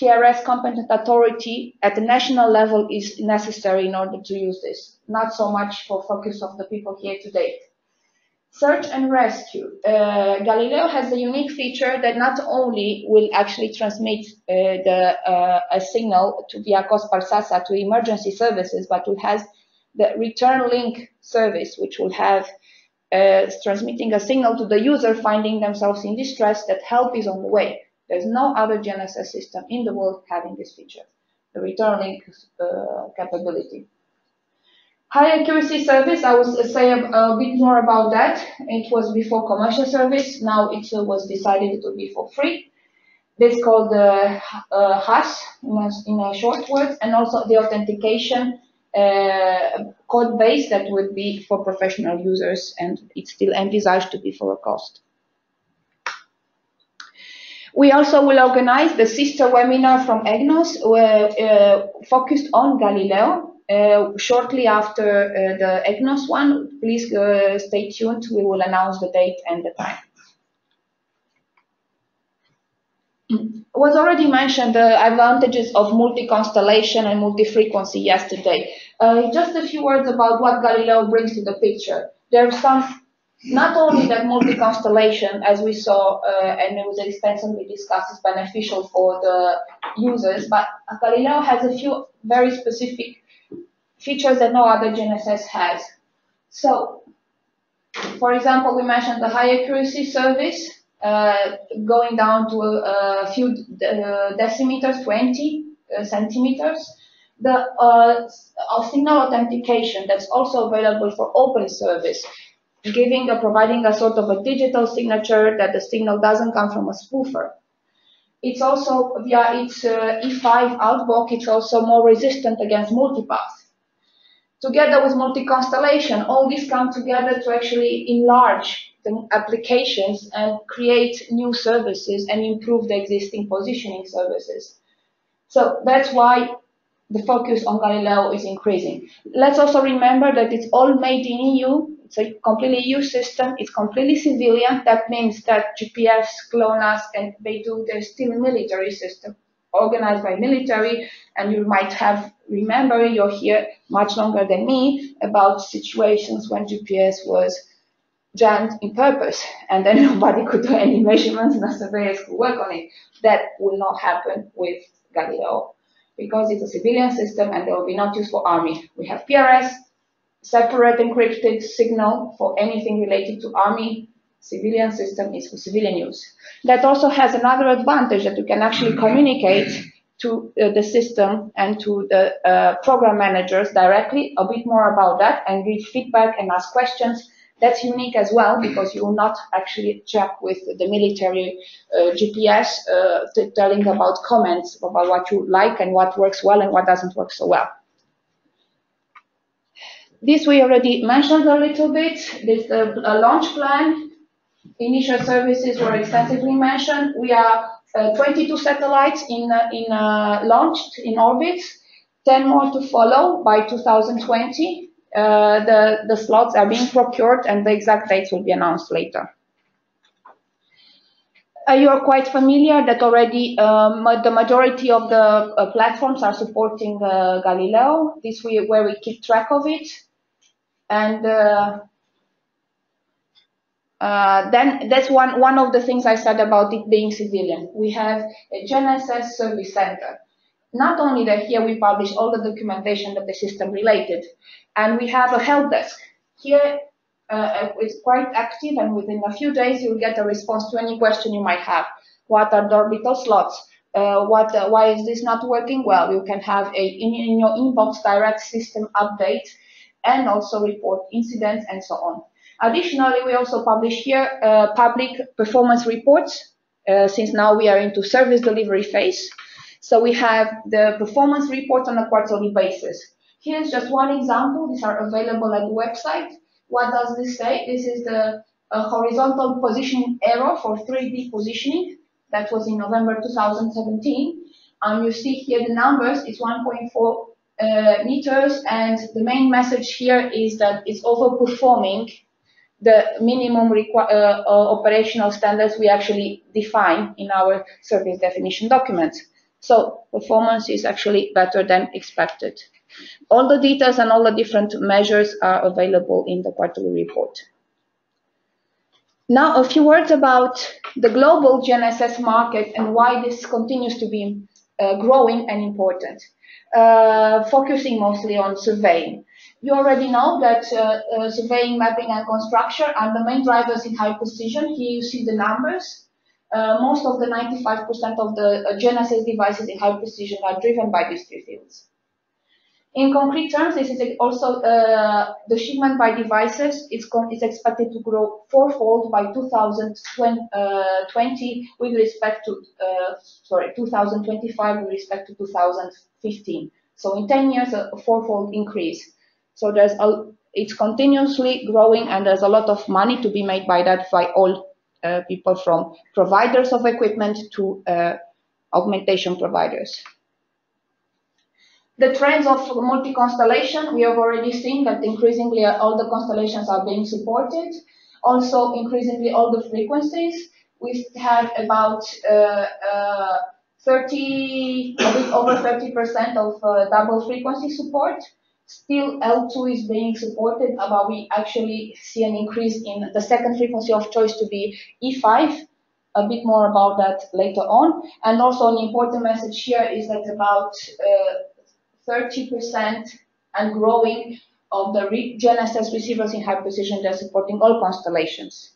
Speaker 4: PRS competent authority at the national level is necessary in order to use this, not so much for focus of the people here today. Search and rescue. Galileo has the unique feature that not only will actually transmit a signal via COSPAR-SASA to emergency services, but it has the return link service, which will have transmitting a signal to the user finding themselves in distress that help is on the way. There's no other GNSS system in the world having this feature, the return link capability. High accuracy service, I will say a bit more about that. It was before commercial service. Now it was decided it will be for free. This is called HAS in a short word, and also the authentication code base that would be for professional users, and it's still envisaged to be for a cost. We also will organize the sister webinar from EGNOS focused on Galileo shortly after the EGNOS one. Please stay tuned. We will announce the date and the time. Was already mentioned the advantages of multi-constellation and multi-frequency yesterday. Just a few words about what Galileo brings to the picture. There are some, not only that multi-constellation, as we saw and it was extensively discussed, is beneficial for the users, but Galileo has a few very specific features that no other GNSS has. So, for example, we mentioned the high accuracy service, going down to a few decimeters, 20 centimeters. The signal authentication that's also available for open service, providing a sort of a digital signature that the signal doesn't come from a spoofer. It's also, via its E5 outbox, it's also more resistant against multipath. Together with multi-constellation, all these come together to actually enlarge the applications and create new services and improve the existing positioning services. So that's why the focus on Galileo is increasing. Let's also remember that it's all made in EU. It's a completely EU system. It's completely civilian. That means that GPS, GLONASS, and Beidou, they're still a military system organized by military. And you might have remember, you're here much longer than me, about situations when GPS was jammed in purpose and then nobody could do any measurements and the surveyors could work on it. That will not happen with Galileo because it's a civilian system and they will be not used for army. We have PRS, separate encrypted signal for anything related to army. Civilian system is for civilian use. That also has another advantage that you can actually communicate to the system and to the program managers directly, a bit more about that, and give feedback and ask questions. That's unique as well because you will not actually check with the military GPS telling about comments about what you like and what works well and what doesn't work so well. This we already mentioned a little bit. This a launch plan. Initial services were extensively mentioned. We are 22 satellites launched in orbit, 10 more to follow by 2020. The slots are being procured and the exact dates will be announced later. You are quite familiar that already the majority of the platforms are supporting Galileo. This where we keep track of it. And then that's one of the things I said about it being civilian. We have a GNSS service center. Not only that, here we publish all the documentation that the system related, and we have a help desk. Here it's quite active, and within a few days you'll get a response to any question you might have. What are the orbital slots? Why is this not working well? You can have in your inbox direct system update, and also report incidents and so on. Additionally, we also publish here public performance reports, since now we are into service delivery phase. So we have the performance report on a quarterly basis. Here's just one example. These are available at the website. What does this say? This is the horizontal positioning error for 3D positioning. That was in November 2017. You see here the numbers. It's 1.4 meters, and the main message here is that it's overperforming the minimum operational standards we actually define in our service definition documents. So performance is actually better than expected. All the details and all the different measures are available in the quarterly report. Now a few words about the global GNSS market and why this continues to be growing and important, focusing mostly on surveying. You already know that surveying, mapping, and construction are the main drivers in high precision. Here you see the numbers. Most of the 95% of the GNSS devices in high precision are driven by these three fields. In concrete terms, this is also the shipment by devices is expected to grow fourfold by 2020 with respect to 2025 with respect to 2015. So in 10 years, a fourfold increase. So it's continuously growing, and there's a lot of money to be made by that by all people, from providers of equipment to augmentation providers. The trends of multi-constellation, we have already seen that increasingly all the constellations are being supported. Also, increasingly all the frequencies. We've had about a bit over 30% of double frequency support. Still, L2 is being supported, but we actually see an increase in the second frequency of choice to be E5. A bit more about that later on. And also an important message here is that about 30% and growing of the GNSS receivers in high precision, they're supporting all constellations.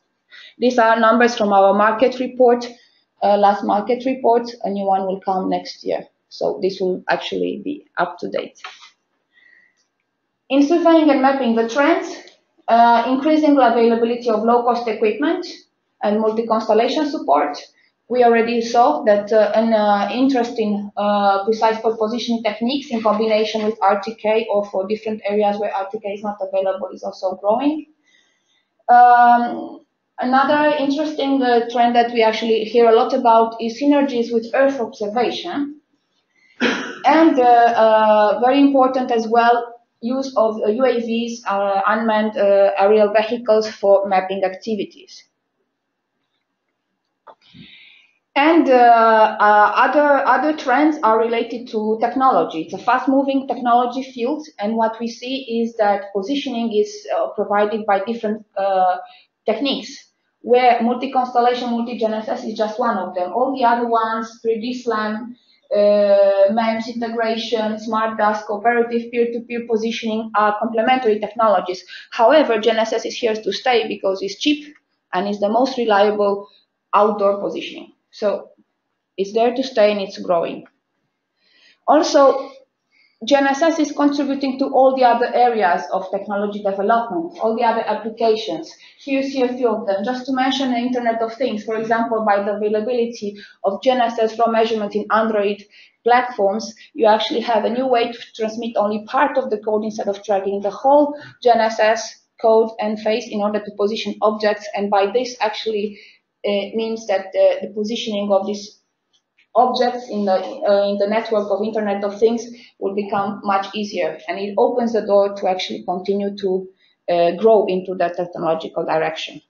Speaker 4: These are numbers from our market report, last market report. A new one will come next year. So this will actually be up to date. In surveying and mapping the trends, increasing availability of low-cost equipment and multi-constellation support. We already saw that an interest in precise point positioning techniques in combination with RTK or for different areas where RTK is not available is also growing. Another interesting trend that we actually hear a lot about is synergies with Earth observation. And very important as well, use of UAVs, unmanned aerial vehicles for mapping activities. And other trends are related to technology. It's a fast-moving technology field, and what we see is that positioning is provided by different techniques, where multi-constellation, multi-GNSS is just one of them. All the other ones, 3D SLAM, MEMS integration, smart DAS, cooperative peer-to-peer positioning are complementary technologies. However, GNSS is here to stay because it's cheap and is the most reliable outdoor positioning. So it's there to stay and it's growing. Also, GNSS is contributing to all the other areas of technology development, all the other applications. Here you see a few of them. Just to mention the Internet of Things, for example, by the availability of GNSS raw measurement in Android platforms, you actually have a new way to transmit only part of the code instead of tracking the whole GNSS code and phase in order to position objects. And by this actually means that the positioning of these objects in the network of Internet of Things will become much easier, and it opens the door to actually continue to grow into that technological direction.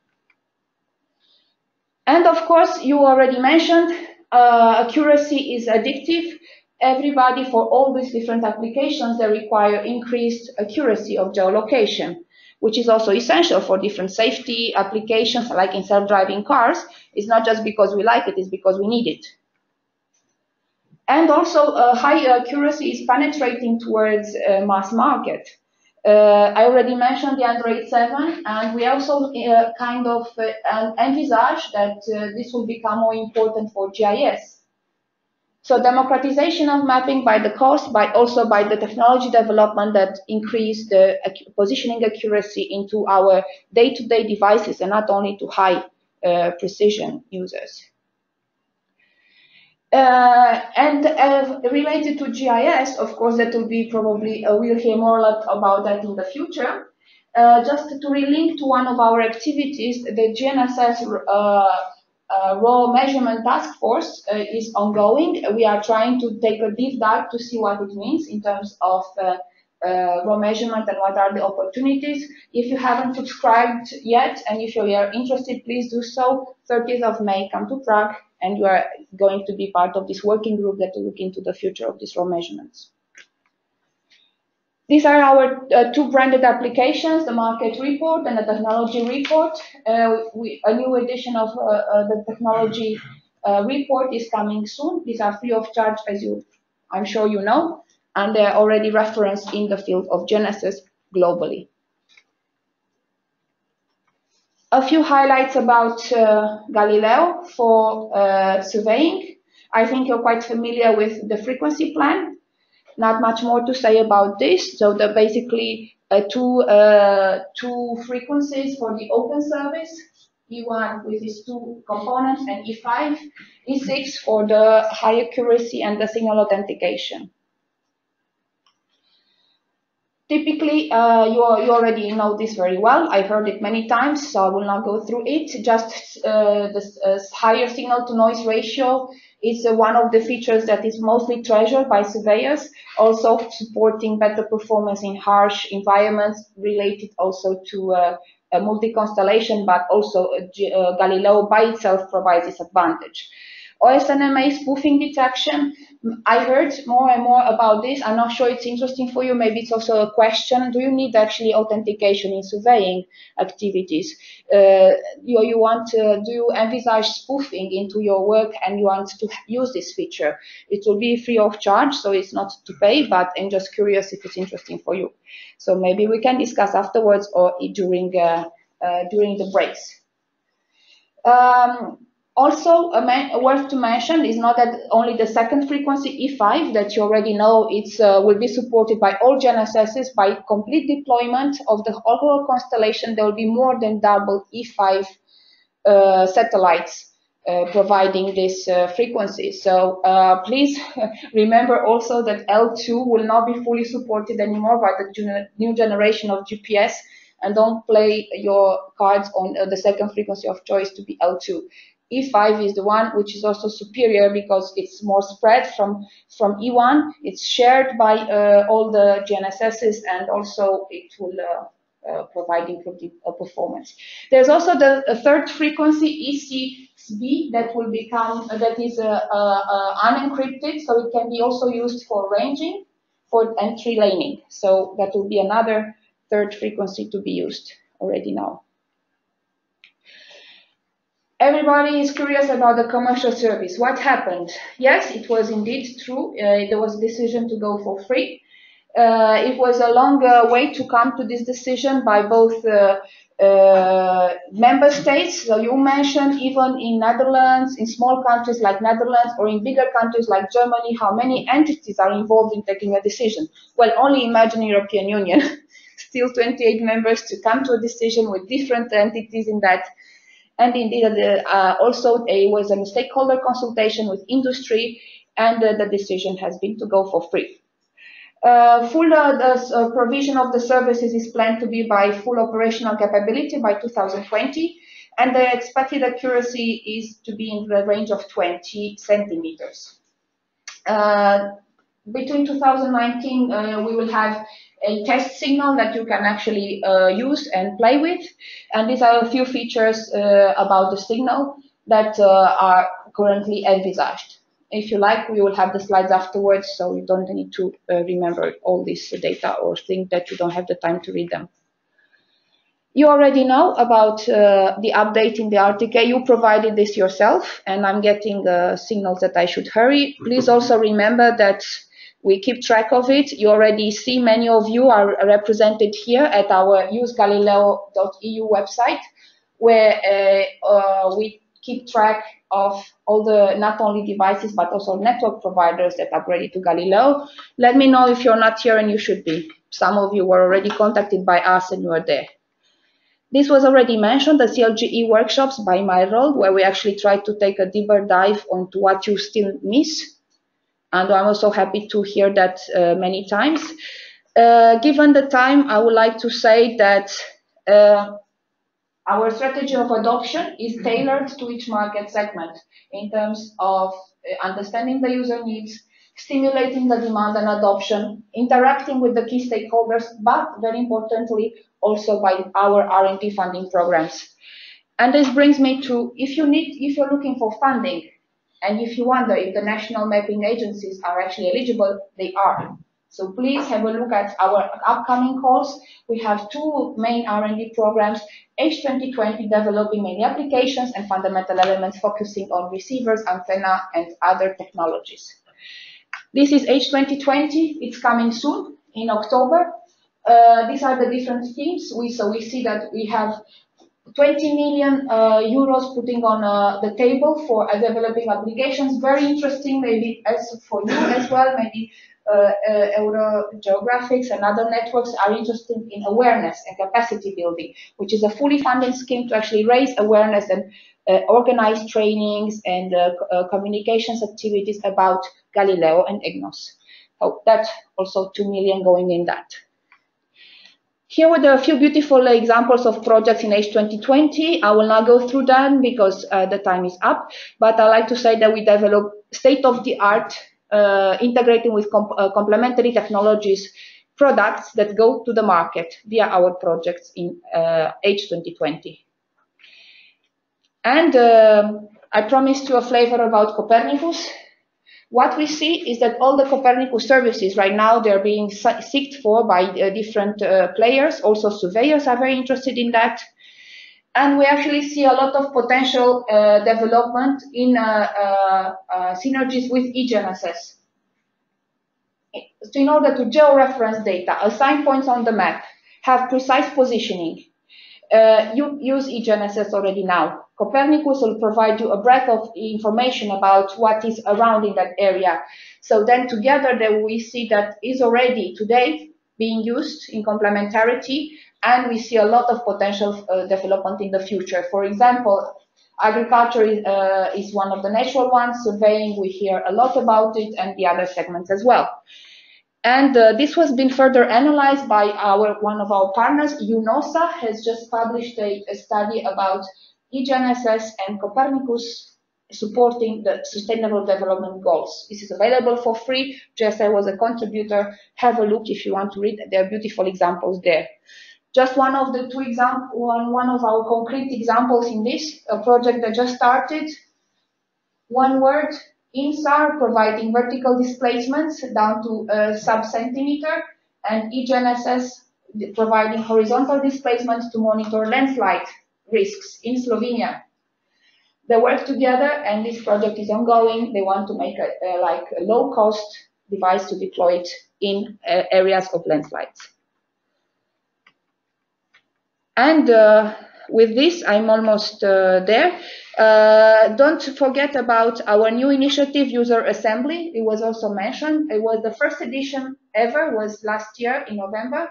Speaker 4: And of course, you already mentioned accuracy is addictive. Everybody, for all these different applications, they require increased accuracy of geolocation, which is also essential for different safety applications, like in self-driving cars. It's not just because we like it, it's because we need it. And also, high accuracy is penetrating towards mass market. I already mentioned the Android 7, and we also kind of envisage that this will become more important for GIS. So democratization of mapping by the cost, also by the technology development that increase the positioning accuracy into our day-to-day devices and not only to high precision users. And related to GIS, of course, that will be probably, we'll hear more about that in the future. Just to relink to one of our activities, the GNSS raw measurement task force is ongoing. We are trying to take a deep dive to see what it means in terms of raw measurement and what are the opportunities. If you haven't subscribed yet and if you are interested, please do so. 30th of May, come to Prague, and you are going to be part of this working group that will look into the future of these raw measurements. These are our two branded applications, the market report and the technology report. A new edition of the technology report is coming soon. These are free of charge, as I'm sure you know, and they're already referenced in the field of GNSS globally. A few highlights about Galileo for surveying. I think you're quite familiar with the frequency plan. Not much more to say about this. So there are basically two frequencies for the open service. E1 with its 2 components and E5, E6 for the high accuracy and the signal authentication. Typically, you already know this very well. I've heard it many times, so I will not go through it. Just the higher signal-to-noise ratio is one of the features that is mostly treasured by surveyors, also supporting better performance in harsh environments related also to a multi-constellation, but also Galileo by itself provides this advantage. OSNMA spoofing detection, I heard more and more about this. I'm not sure it's interesting for you. Maybe it's also a question. Do you need actually authentication in surveying activities? Do you envisage spoofing into your work and you want to use this feature? It will be free of charge, so it's not to pay, but I'm just curious if it's interesting for you. So maybe we can discuss afterwards or during the breaks. Also, worth to mention is not that only the second frequency E5 that you already know will be supported by all GNSSs. By complete deployment of the overall constellation, there will be more than double E5 satellites providing this frequency. So please remember also that L2 will not be fully supported anymore by the new generation of GPS, and don't play your cards on the second frequency of choice to be L2. E5 is the one which is also superior because it's more spread from E1. It's shared by all the GNSSs, and also it will provide improved performance. There's also the third frequency, ECB, that will become that is unencrypted, so it can be also used for ranging, and tree laning. So that will be another third frequency to be used already now. Everybody is curious about the commercial service. What happened? Yes, it was indeed true. There was a decision to go for free. It was a long way to come to this decision by both member states. So you mentioned even in Netherlands, in small countries like Netherlands, or in bigger countries like Germany, how many entities are involved in taking a decision. Well, only imagine European Union. Still 28 members to come to a decision with different entities in that. And indeed, also there was a stakeholder consultation with industry, and the decision has been to go for free. Full provision of the services is planned to be by full operational capability by 2020, and the expected accuracy is to be in the range of 20 centimeters. Between 2019, we will have a test signal that you can actually use and play with. And these are a few features about the signal that are currently envisaged. If you like, we will have the slides afterwards, so you don't need to remember all this data or think that you don't have the time to read them. You already know about the update in the RTK. You provided this yourself, and I'm getting signals that I should hurry. Please also remember that we keep track of it. You already see many of you are represented here at our usegalileo.eu website, where we keep track of all the not only devices but also network providers that upgraded to Galileo. Let me know if you're not here, and you should be. Some of you were already contacted by us and you are there. This was already mentioned, the CLGE workshops by my role, where we actually try to take a deeper dive onto what you still miss. And I'm also happy to hear that many times. Given the time, I would like to say that our strategy of adoption is tailored to each market segment in terms of understanding the user needs, stimulating the demand and adoption, interacting with the key stakeholders, but very importantly, also by our R&D funding programs. And this brings me to, if you're looking for funding, and if you wonder if the national mapping agencies are actually eligible, they are. So please have a look at our upcoming calls. We have two main R&D programs, H2020 developing mainly applications and fundamental elements focusing on receivers, antenna, and other technologies. This is H2020. It's coming soon in October. These are the different schemes. So we see that we have 20 million euros putting on the table for developing applications. Very interesting, maybe as for you as well. Maybe EuroGeographics and other networks are interested in awareness and capacity building, which is a fully funded scheme to actually raise awareness and organize trainings and communications activities about Galileo and EGNOS. So that's also 2 million going in that. Here were a few beautiful examples of projects in H2020. I will not go through them because the time is up, but I like to say that we develop state-of-the-art, integrating with complementary technologies, products that go to the market via our projects in H2020. And I promised you a flavor about Copernicus. What we see is that all the Copernicus services right now, they're being sought for by different players. Also surveyors are very interested in that. And we actually see a lot of potential development in synergies with eGNSS. So in order to georeference data, assign points on the map, have precise positioning, you use eGNSS already now. Copernicus will provide you a breadth of information about what is around in that area. So then together there we see that is already today being used in complementarity, and we see a lot of potential development in the future. For example, agriculture is one of the natural ones, surveying, we hear a lot about it, and the other segments as well. And this has been further analyzed by one of our partners. UNOSA has just published a study about eGNSS and Copernicus supporting the Sustainable Development Goals. This is available for free. JSA was a contributor. Have a look if you want to read. There are beautiful examples there. Just one of the two examples, one of our concrete examples in this, a project that just started. One word, INSAR, providing vertical displacements down to sub-centimeter, and eGNSS providing horizontal displacements to monitor landslide risks in Slovenia. They work together, and this project is ongoing. They want to make a low-cost device to deploy it in areas of landslides. And with this, I'm almost there. Don't forget about our new initiative, User Assembly. It was also mentioned. It was the first edition ever, was last year in November.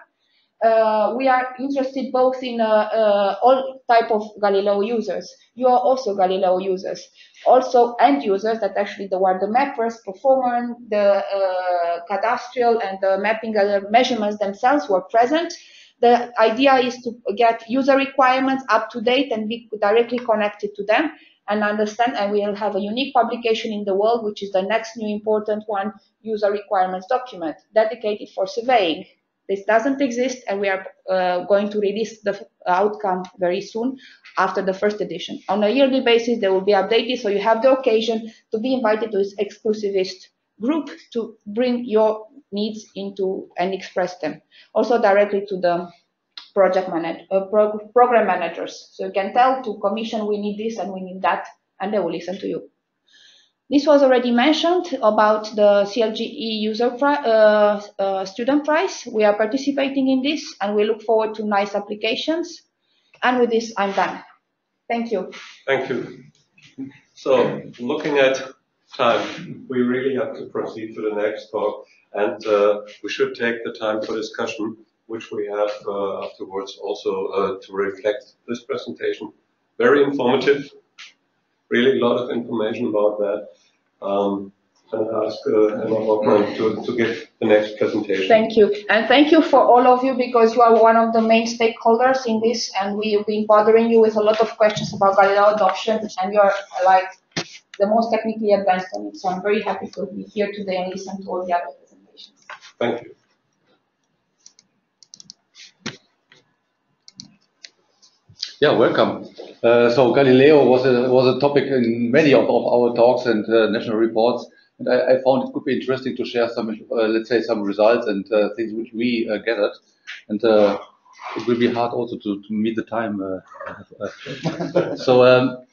Speaker 4: We are interested both in all type of Galileo users. You are also Galileo users. Also end users that actually were the mappers, performers, the cadastral and the mapping measurements themselves were present. The idea is to get user requirements up to date and be directly connected to them and understand, and we will have a unique publication in the world, which is the next new important one, user requirements document dedicated for surveying. This doesn't exist, and we are going to release the outcome very soon after the first edition. On a yearly basis, they will be updated, so you have the occasion to be invited to this exclusivist group to bring your needs into and express them. Also directly to the program managers. So you can tell to commission, we need this and we need that, and they will listen to you. This was already mentioned about the CLGE user student prize. We are participating in this, and we look forward to nice applications. And with this, I'm done. Thank you.
Speaker 1: Thank you. So, looking at time, we really have to proceed to the next talk, and we should take the time for discussion, which we have afterwards also to reflect this presentation. Very informative. Really a lot of information about that. And ask Emma Hoffman to give the next presentation.
Speaker 4: Thank you. And thank you for all of you, because you are one of the main stakeholders in this, and we've been bothering you with a lot of questions about Galileo adoption, and you're like the most technically advanced on it. So I'm very happy to be here today and listen to all the other presentations.
Speaker 1: Thank you.
Speaker 10: Yeah, welcome. So Galileo was a topic in many of our talks and national reports, and I found it could be interesting to share some, let's say, some results and things which we gathered, and it will be hard also to meet the time. So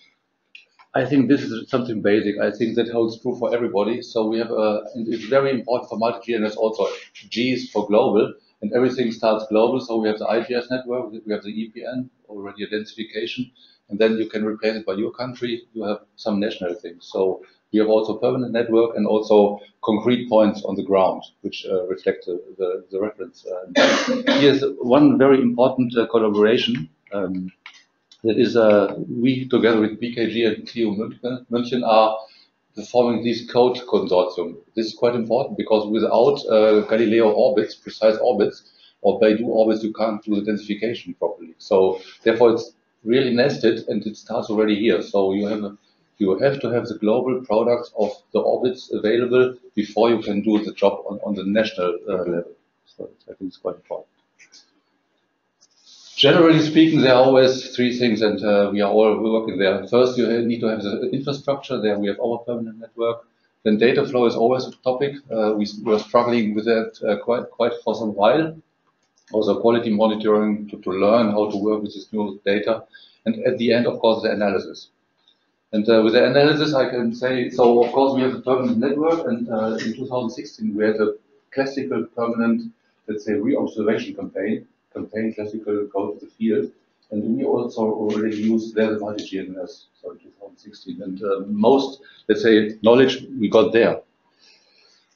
Speaker 10: I think this is something basic. I think that holds true for everybody. So we have, and it's very important for multi-GNS also. G is for global, And everything starts global, so we have the IGS network, we have the EPN, already identification, and then you can replace it by your country, you have some national things. So we have also permanent network and also concrete points on the ground, which reflect the reference. Here's one very important collaboration. That is, we together with BKG and TU München are forming this code consortium. This is quite important because without Galileo orbits, precise orbits, or Beidou orbits, you can't do identification properly. So therefore, it's really nested and it starts already here. So you have to have the global products of the orbits available before you can do the job on the national level. So I think it's quite important. Generally speaking, there are always three things, and we are all working there. First, you need to have the infrastructure. There we have our permanent network. Then data flow is always a topic. We were struggling with that quite for some while. Also quality monitoring to learn how to work with this new data. And at the end, of course, the analysis. And with the analysis, I can say, so of course we have the permanent network, and in 2016 we had a classical permanent, let's say, re-observation campaign classical go to the field, and we also already used there the multi-GNS, so in 2016, and most, let's say, knowledge we got there.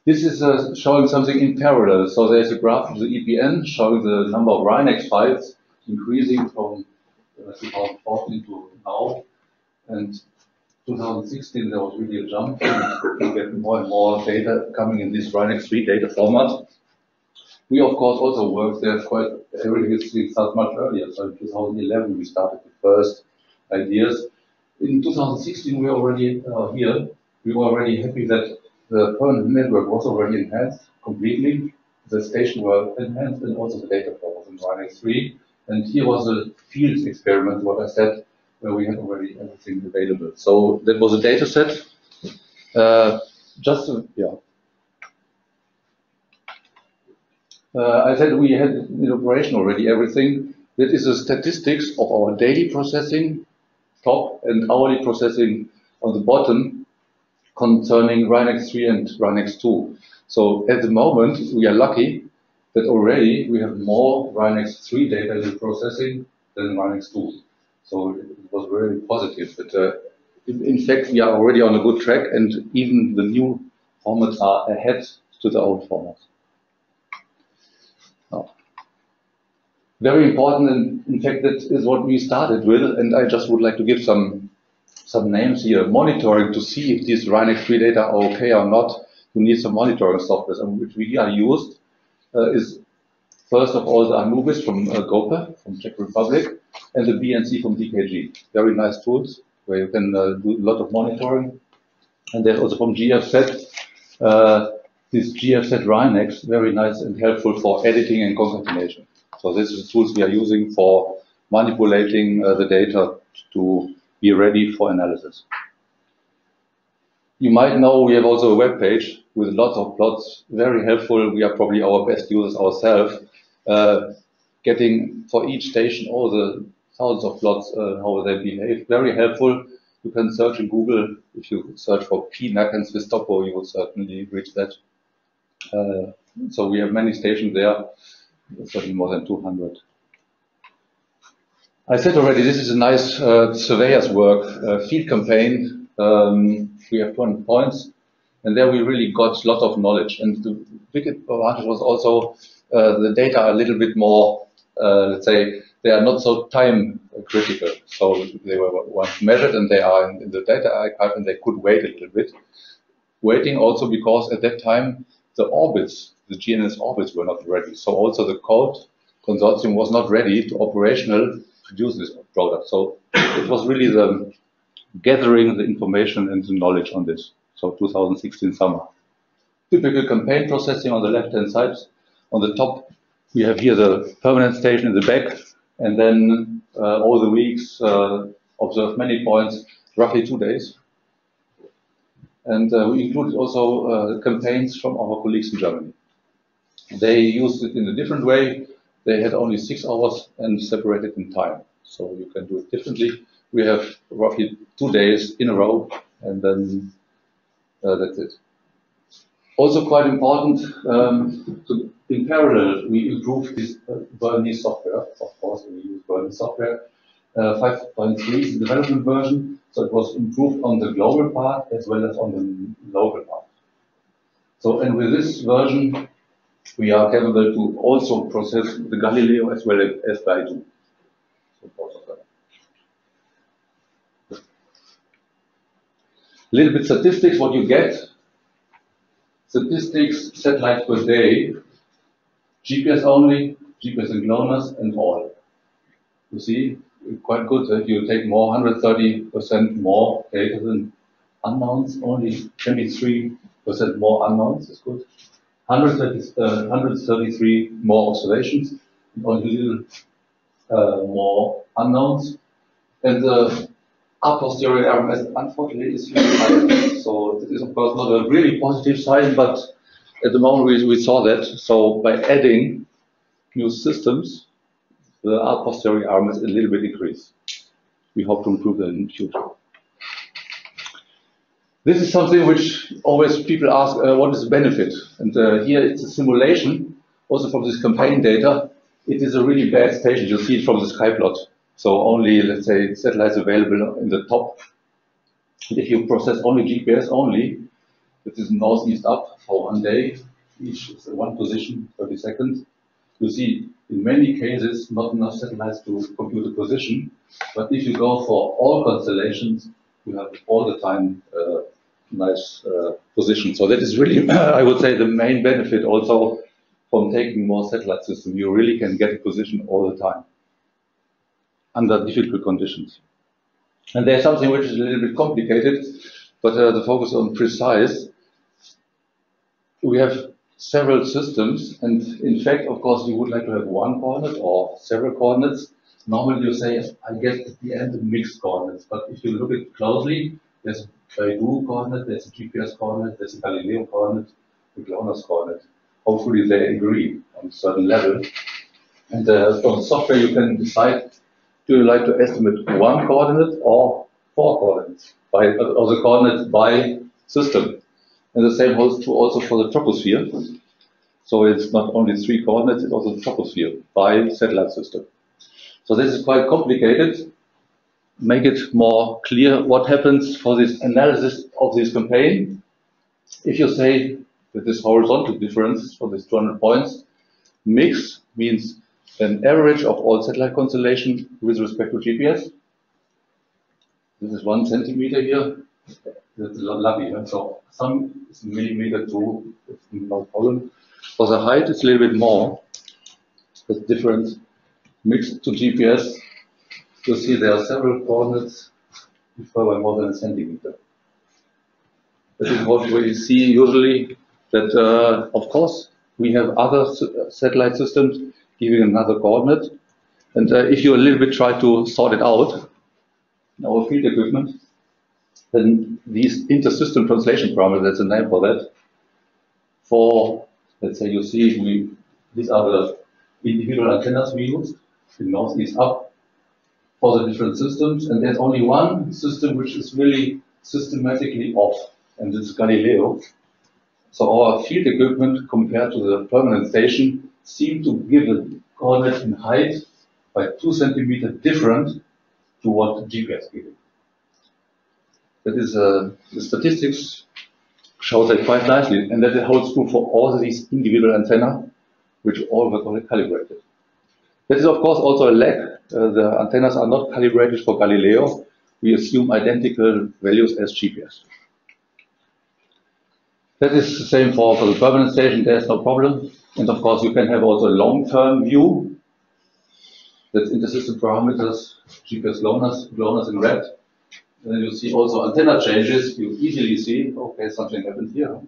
Speaker 10: This is showing something in parallel, so there's a graph of the EPN showing the number of RINEX files increasing from 2014 to now, and 2016 there was really a jump, and we get more and more data coming in this RINEX 3 data format. We, of course, also worked there quite, everything started much earlier. So in 2011, we started the first ideas. In 2016, we were already here. We were already happy that the permanent network was already enhanced completely. The station were enhanced, and also the data flow was in RINEX 3. And here was a field experiment, what I said, where we had already everything available. So that was a data set. I said we had in operation already everything. That is the statistics of our daily processing, top, and hourly processing on the bottom concerning RINEX 3 and RINEX 2. So at the moment, we are lucky that already we have more RINEX 3 data processing than RINEX 2. So it was very positive. But in fact, we are already on a good track, and even the new formats are ahead to the old formats. Very important, and in fact that is what we started with, and I just would like to give some names here. Monitoring to see if these RINEX 3 data are okay or not. You need some monitoring software, and which we are used is first of all the Anubis from GOPE, from Czech Republic, and the BNC from DKG. Very nice tools where you can do a lot of monitoring. And there's also from GFZ, this GFZ RINEX, very nice and helpful for editing and concatenation. So this is the tools we are using for manipulating the data to be ready for analysis. You might know we have also a web page with lots of plots, very helpful. We are probably our best users ourselves, getting for each station all the thousands of plots, how they behave. Very helpful. You can search in Google. If you search for P-NAC Swiss Topo, you will certainly reach that. So we have many stations there. Certainly more than 200. I said already, this is a nice surveyor's work, field campaign. We have 200 points, and there we really got a lot of knowledge. And the big advantage was also the data are a little bit more, let's say, they are not so time critical. So they were once measured, and they are in the data archive, and they could wait a little bit. Waiting also because at that time the orbits, the GNS orbits were not ready. So also the code consortium was not ready to operational produce this product. So it was really the gathering the information and the knowledge on this. So 2016 summer. Typical campaign processing on the left-hand side. On the top, we have here the permanent station in the back, and then all the weeks observed many points, roughly 2 days. And we included also campaigns from our colleagues in Germany. They used it in a different way. They had only 6 hours and separated in time. So you can do it differently. We have roughly 2 days in a row, and then that's it. Also quite important, in parallel, we improved this Bernese software. Of course, we use Bernese software. 5.3 is the development version, so it was improved on the global part as well as on the local part. So, and with this version, we are capable to also process the Galileo as well as Baidu. Little bit statistics, what you get. Statistics, satellites per day, GPS only, GPS and GLONASS, and all. You see, quite good that you take more, 130% more data than unknowns, only 23% more unknowns is good. 133 more observations, and only a little more unknowns. And the a posteriori error, unfortunately, is really high. So it is, of course, not a really positive sign, but at the moment we saw that. So by adding new systems, the a posteriori arm is a little bit increased. We hope to improve that in the future. This is something which always people ask, what is the benefit? And here it's a simulation, also from this campaign data. It is a really bad station. You see it from the sky plot. So only, let's say, satellites available in the top. And if you process only GPS only, it is northeast up for 1 day. Each is one position, 30 seconds. You see, in many cases, not enough satellites to compute the position. But if you go for all constellations, you have all the time nice position. So that is really, I would say, the main benefit also from taking more satellite systems. You really can get a position all the time under difficult conditions. And there's something which is a little bit complicated, but the focus on precise. We have several systems, and in fact, of course, you would like to have one coordinate or several coordinates. Normally you say, I get at the end mixed coordinates, but if you look at it closely, there's a Baidu coordinate, there's a GPS coordinate, there's a Galileo coordinate, a GLONASS coordinate. Hopefully they agree on a certain level. And from the software you can decide, do you like to estimate one coordinate or 4 coordinates, or the coordinates by system. And the same holds true also for the troposphere. So it's not only 3 coordinates, it's also the troposphere by satellite system. So this is quite complicated. Make it more clear what happens for this analysis of this campaign. If you say that this horizontal difference for these 200 points, mix means an average of all satellite constellations with respect to GPS. This is 1 centimeter here. That's lucky. So some is millimeter too, it's no problem. For the height, it's a little bit more. It's different. Mixed to GPS, you see there are several coordinates differ by more than a centimeter. That is what we see usually. That of course we have other satellite systems giving another coordinate, and if you a little bit try to sort it out in our field equipment, then these inter-system translation parameters, that's the name for that. For, let's say you see, these are the individual antennas we used, in northeast up, for the different systems, and there's only one system which is really systematically off, and this is Galileo. So our field equipment compared to the permanent station seem to give a coordinate in height by 2 centimeters different to what GPS gives. That is, the statistics show that quite nicely, and that it holds true for all these individual antennas, which all were calibrated. That is, of course, also a lack. The antennas are not calibrated for Galileo. We assume identical values as GPS. That is the same for the permanent station. There's no problem. And of course, you can have also a long-term view. That's inter-system parameters, GPS GLONASS in red. Then you see also antenna changes. You easily see, okay, something happened here,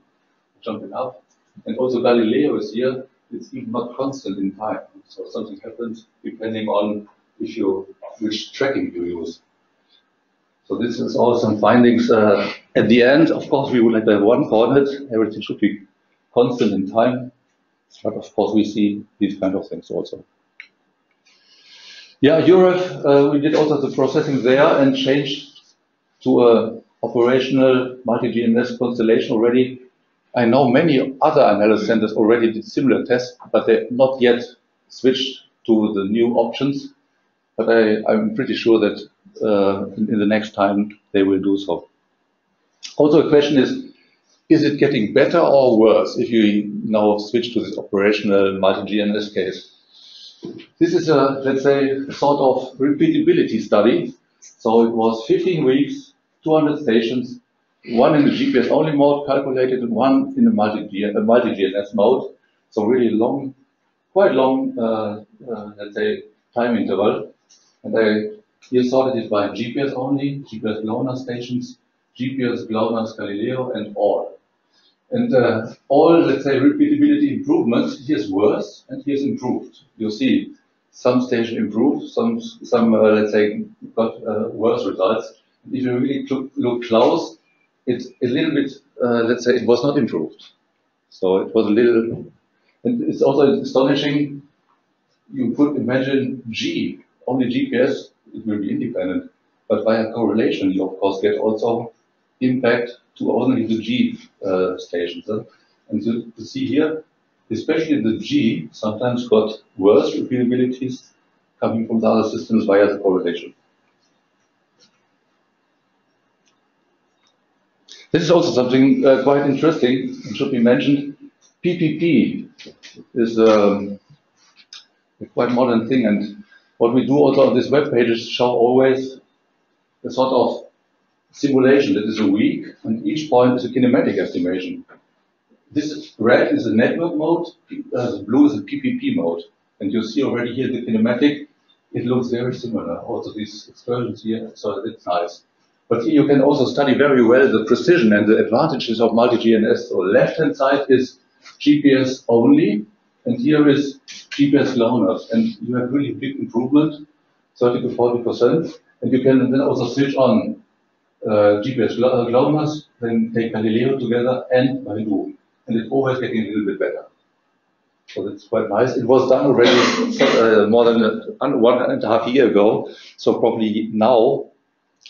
Speaker 10: jumping up. And also Galileo is here. It's even not constant in time. So something happens depending on which tracking you use. So this is all some findings. At the end, of course, we would like to have one coordinate. Everything should be constant in time. But of course, we see these kind of things also. Yeah, Europe, we did also the processing there and changed to a operational multi-GNSS constellation already I know many other analysis centers already did similar tests, but they not yet switched to the new options. But I'm pretty sure that in the next time they will do so. Also, the question is it getting better or worse if you now switch to this operational multi-GNS case? This is a, let's say, a sort of repeatability study. So it was 15 weeks, 200 stations, one in the GPS-only mode calculated and one in the multi-GNS mode. So really long, quite long, let's say, time interval. And I here sorted it by GPS-only, GPS GLONASS stations, GPS GLONASS Galileo, and all. And all, let's say, repeatability improvements, here's worse and here's improved. You see, some station improved, some let's say, got worse results. If you really look close, it's a little bit, let's say, it was not improved. So it was a little, and it's also astonishing. You could imagine only GPS, it will be independent. But via correlation, you of course get also impact to only the G stations. And to see here, especially the G sometimes got worse repeatabilities coming from the other systems via the correlation. This is also something quite interesting and should be mentioned. PPP is a quite modern thing, and what we do also on this web page is show always a sort of simulation that is a week, and each point is a kinematic estimation. This red is a network mode, the blue is a PPP mode, and you see already here the kinematic, it looks very similar. Also these excursions here, so it's nice. But here you can also study very well the precision and the advantages of multi-GNS. So left-hand side is GPS only, and here is GPS GLONASS, and you have really big improvement, 30 to 40%, and you can then also switch on GPS GLONASS, then take Galileo together and Baidu, and it's always getting a little bit better. So that's quite nice. It was done already more than 1.5 years ago, so probably now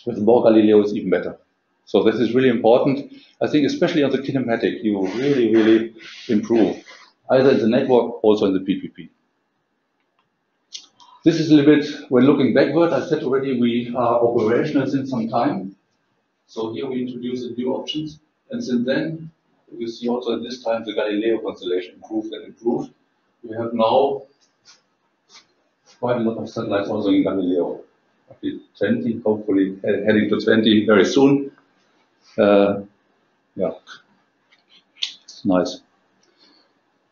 Speaker 10: with more Galileo it's even better. So this is really important. I think especially on the kinematic, you really, really improve, either in the network, also in the PPP. This is a little bit, when looking backward, I said already we are operational since some time. So here we introduced the new options, and since then, you see also at this time the Galileo constellation improved and improved. We have now quite a lot of satellites also in Galileo. 20, hopefully heading to 20 very soon. Yeah, it's nice.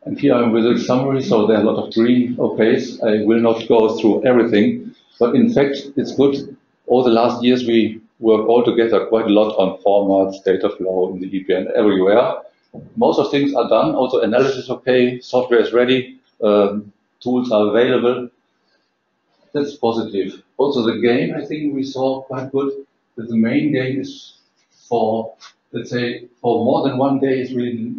Speaker 10: And here I'm with a summary, so there are a lot of green okays. I will not go through everything, but in fact, it's good. All the last years we worked all together quite a lot on formats, data flow in the EPN everywhere. Most of things are done, also analysis okay, software is ready, tools are available. That's positive. Also the gain, I think we saw quite good, that the main gain is for, let's say, for more than one day is really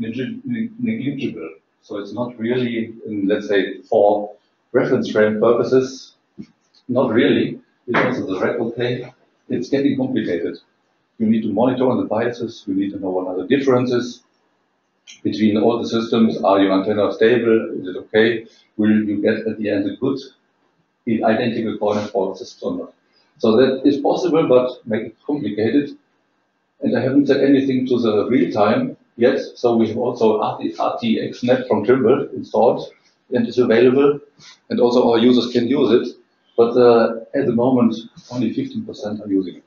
Speaker 10: negligible. So it's not really, let's say, for reference frame purposes, not really. It's also the record okay. It's getting complicated. You need to monitor on the biases. You need to know what are the differences between all the systems. Are your antenna stable? Is it okay? Will you get at the end a good identical coordinate for the system or not? So that is possible, but make it complicated. And I haven't said anything to the real time yet. So we have also RTXNet from Trimble installed and it's available, and also our users can use it. But at the moment, only 15% are using it.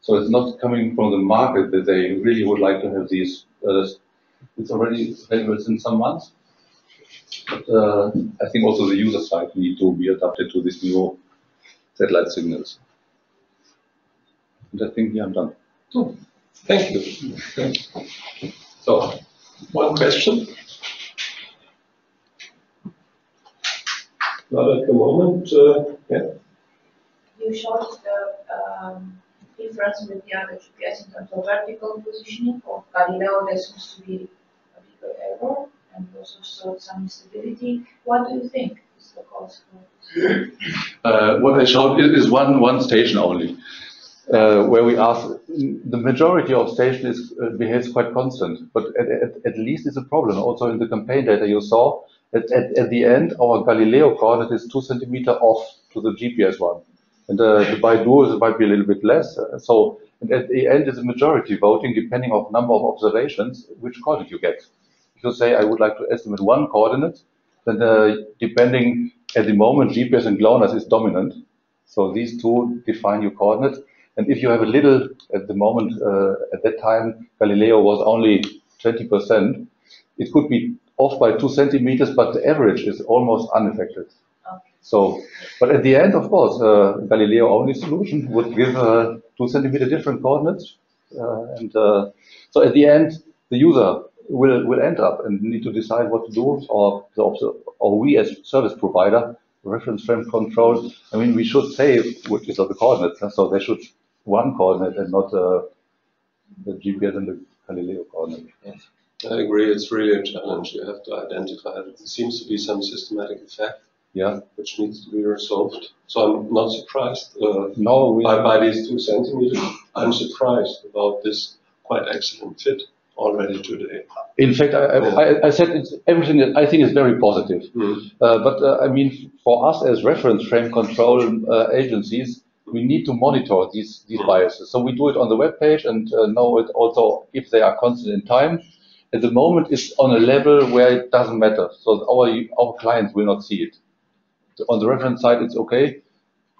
Speaker 10: So it's not coming from the market that they really would like to have these. It's already available since some months. But I think also the user side need to be adapted to these new satellite signals. And I think here I'm done.
Speaker 1: Oh, thank you. So, one question. Not at the moment. Yeah.
Speaker 4: You showed the difference with the other GPS in terms of vertical positioning. For Galileo, there seems to be a bigger error and also showed some instability. What do you think is the cause for this?
Speaker 10: What I showed is one station only. where we ask, the majority of stations behaves quite constant, but at least it's a problem. Also in the campaign data you saw, at the end, our Galileo coordinate is 2 centimeters off to the GPS one. And the Baidu might be a little bit less. So at the end, it's a majority voting, depending on number of observations, which coordinate you get. If you say, I would like to estimate one coordinate, then depending at the moment, GPS and GLONASS is dominant. So these two define your coordinate. And if you have a little, at the moment, at that time, Galileo was only 20%, it could be off by 2 centimeters, but the average is almost unaffected. So, but at the end, of course, Galileo only solution would give 2 centimeter different coordinates. So at the end, the user will end up and need to decide what to do, or we as service provider, reference frame control, I mean, we should say which is of the coordinates, so they should one coordinate and not the GPS and the Galileo coordinate.
Speaker 1: Yes. I agree, it's really a challenge. You have to identify it. There seems to be some systematic effect, which needs to be resolved. So I'm not surprised by these 2 centimeters. I'm surprised about this quite excellent fit already today.
Speaker 10: In fact, I said everything that I think is very positive. But I mean, for us as reference frame control agencies, we need to monitor these biases. So we do it on the web page and know it also if they are constant in time. At the moment, it's on a level where it doesn't matter. So our clients will not see it. On the reference side, it's okay.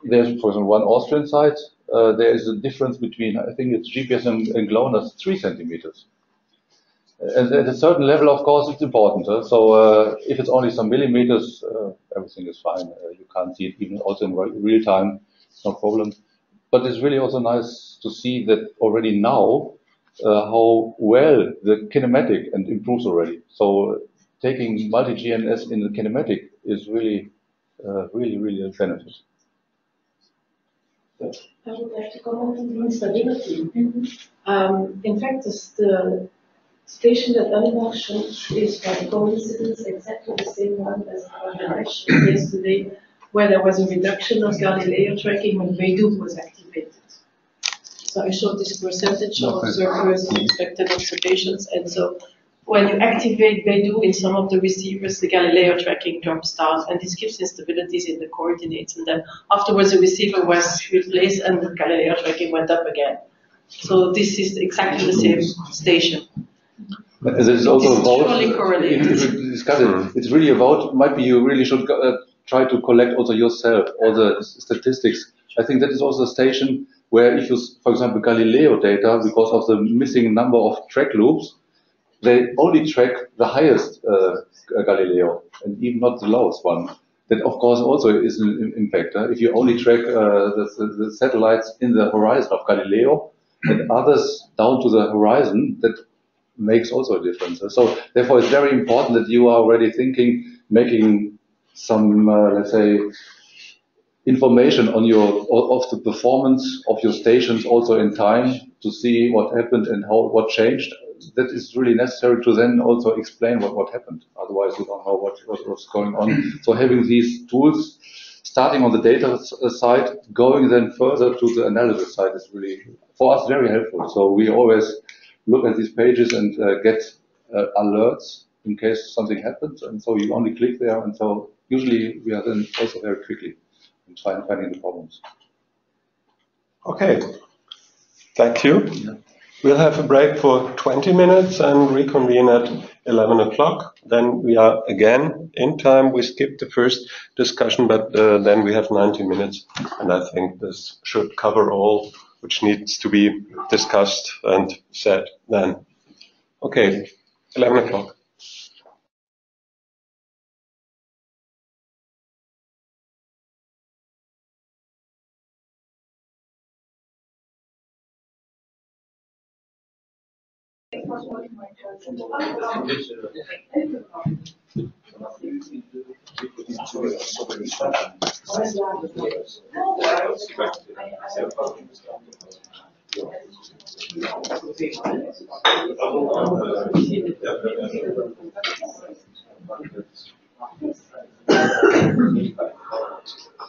Speaker 10: There's, for example, one Austrian site. There is a difference between, I think it's GPS and GLONASS, 3 centimeters. And at a certain level, of course, it's important. So if it's only some millimeters, everything is fine. You can't see it even also in real time, no problem. But it's really also nice to see that already now how well the kinematic and improves already. So taking multi-GNS in the kinematic is really, really a benefit.
Speaker 11: I would like to comment on the instability. In fact, the station that Anima showed is by coincidence exactly the same one as I mentioned yesterday, where there was a reduction of Galileo tracking when Baidu was activated. So I showed this percentage of observers and expected observations, and so when you activate Baidu in some of the receivers, the Galileo tracking drops down, and this gives instabilities in the coordinates, and then afterwards the receiver was replaced and the Galileo tracking went up again. So this is exactly the same station.
Speaker 10: This is also about,
Speaker 11: if
Speaker 10: we discuss it, it's really about, might be you really should try to collect also yourself all the statistics. I think that is also a station where if you, for example, Galileo data, because of the missing number of track loops, they only track the highest Galileo and even not the lowest one. That of course also is an impact. If you only track the satellites in the horizon of Galileo and others down to the horizon, that makes also a difference. So therefore it's very important that you are already thinking, making some, let's say, information on of the performance of your stations also in time to see what happened and what changed. That is really necessary to then also explain what happened. Otherwise you don't know what's going on. So having these tools, starting on the data side, going then further to the analysis side is really, for us, very helpful. So we always look at these pages and get alerts in case something happens. And so you only click there. And so usually we are then also very quickly in finding the problems.
Speaker 1: Okay. Thank you. Yeah. We'll have a break for 20 minutes and reconvene at 11 o'clock. Then we are again in time. We skipped the first discussion, but then we have 90 minutes. And I think this should cover all which needs to be discussed and said then. Okay, 11 o'clock.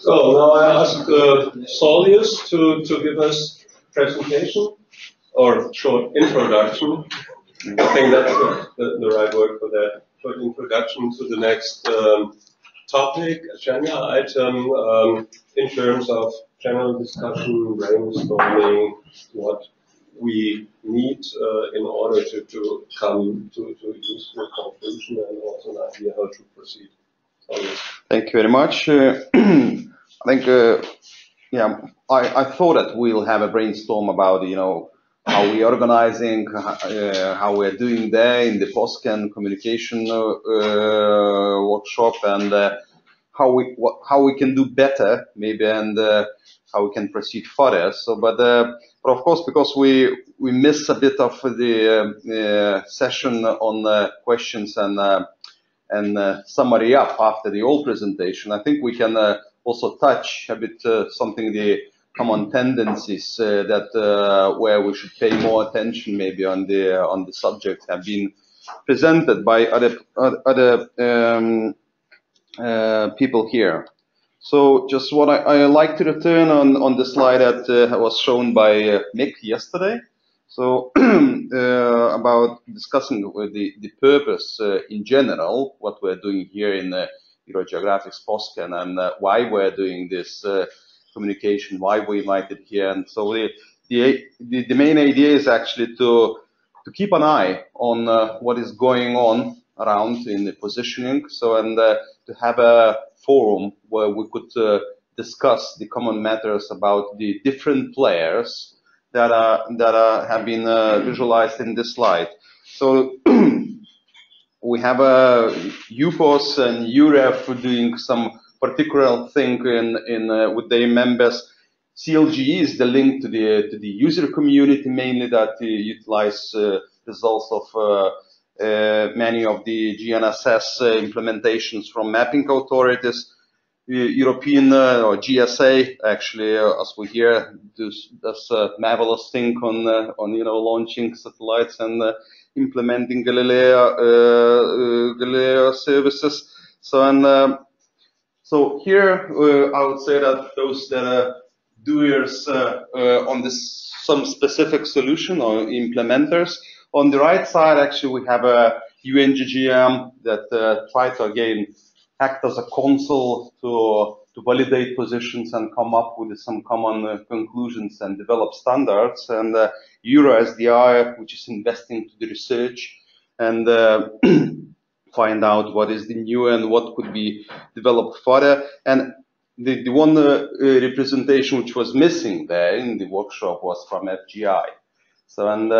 Speaker 1: So now I ask Saulius to give us presentation or short introduction. I think that's the right word for that. Short introduction to the next topic, agenda item, in terms of general discussion, brainstorming, what we need in order to come to a useful conclusion and also an idea how to proceed.
Speaker 8: Thank you very much. I think, yeah, I thought that we'll have a brainstorm about, you know, how we're organizing, how we're doing there in the PosKEN Communication workshop, and how we can do better, maybe, and how we can proceed further. So, but of course, because we missed a bit of the session on questions and summary up after the whole presentation, I think we can also touch a bit something the common tendencies that where we should pay more attention maybe on the subject have been presented by other people here. So just what I like to return on the slide that was shown by Mick yesterday. So about discussing the purpose in general, what we're doing here in EuroGeographics PosKEN, and why we're doing this communication, why we invited here. And so the main idea is actually to keep an eye on what is going on around in the positioning. So, and to have a forum where we could discuss the common matters about the different players that have been visualized in this slide. So we have UPOS and EUREF doing some particular thing with their members. CLG is the link to the user community, mainly that utilize results of many of the GNSS implementations from mapping authorities. European or GSA actually, as we hear, does a marvelous thing on you know, launching satellites and implementing Galileo services. So and so here I would say that those that are doers on this some specific solution or implementers. On the right side, actually, we have a UNGGM that try to again act as a console to validate positions and come up with some common conclusions and develop standards. And EuroSDI, which is investing to the research and find out what is the new and what could be developed further. And the one representation which was missing there in the workshop was from FGI. So, and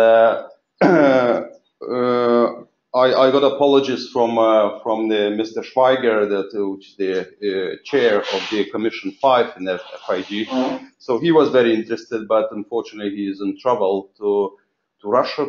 Speaker 8: I got apologies from the Mr. Schweiger, which is the chair of the Commission 5 in FIG. So he was very interested, but unfortunately he is in trouble to Russia,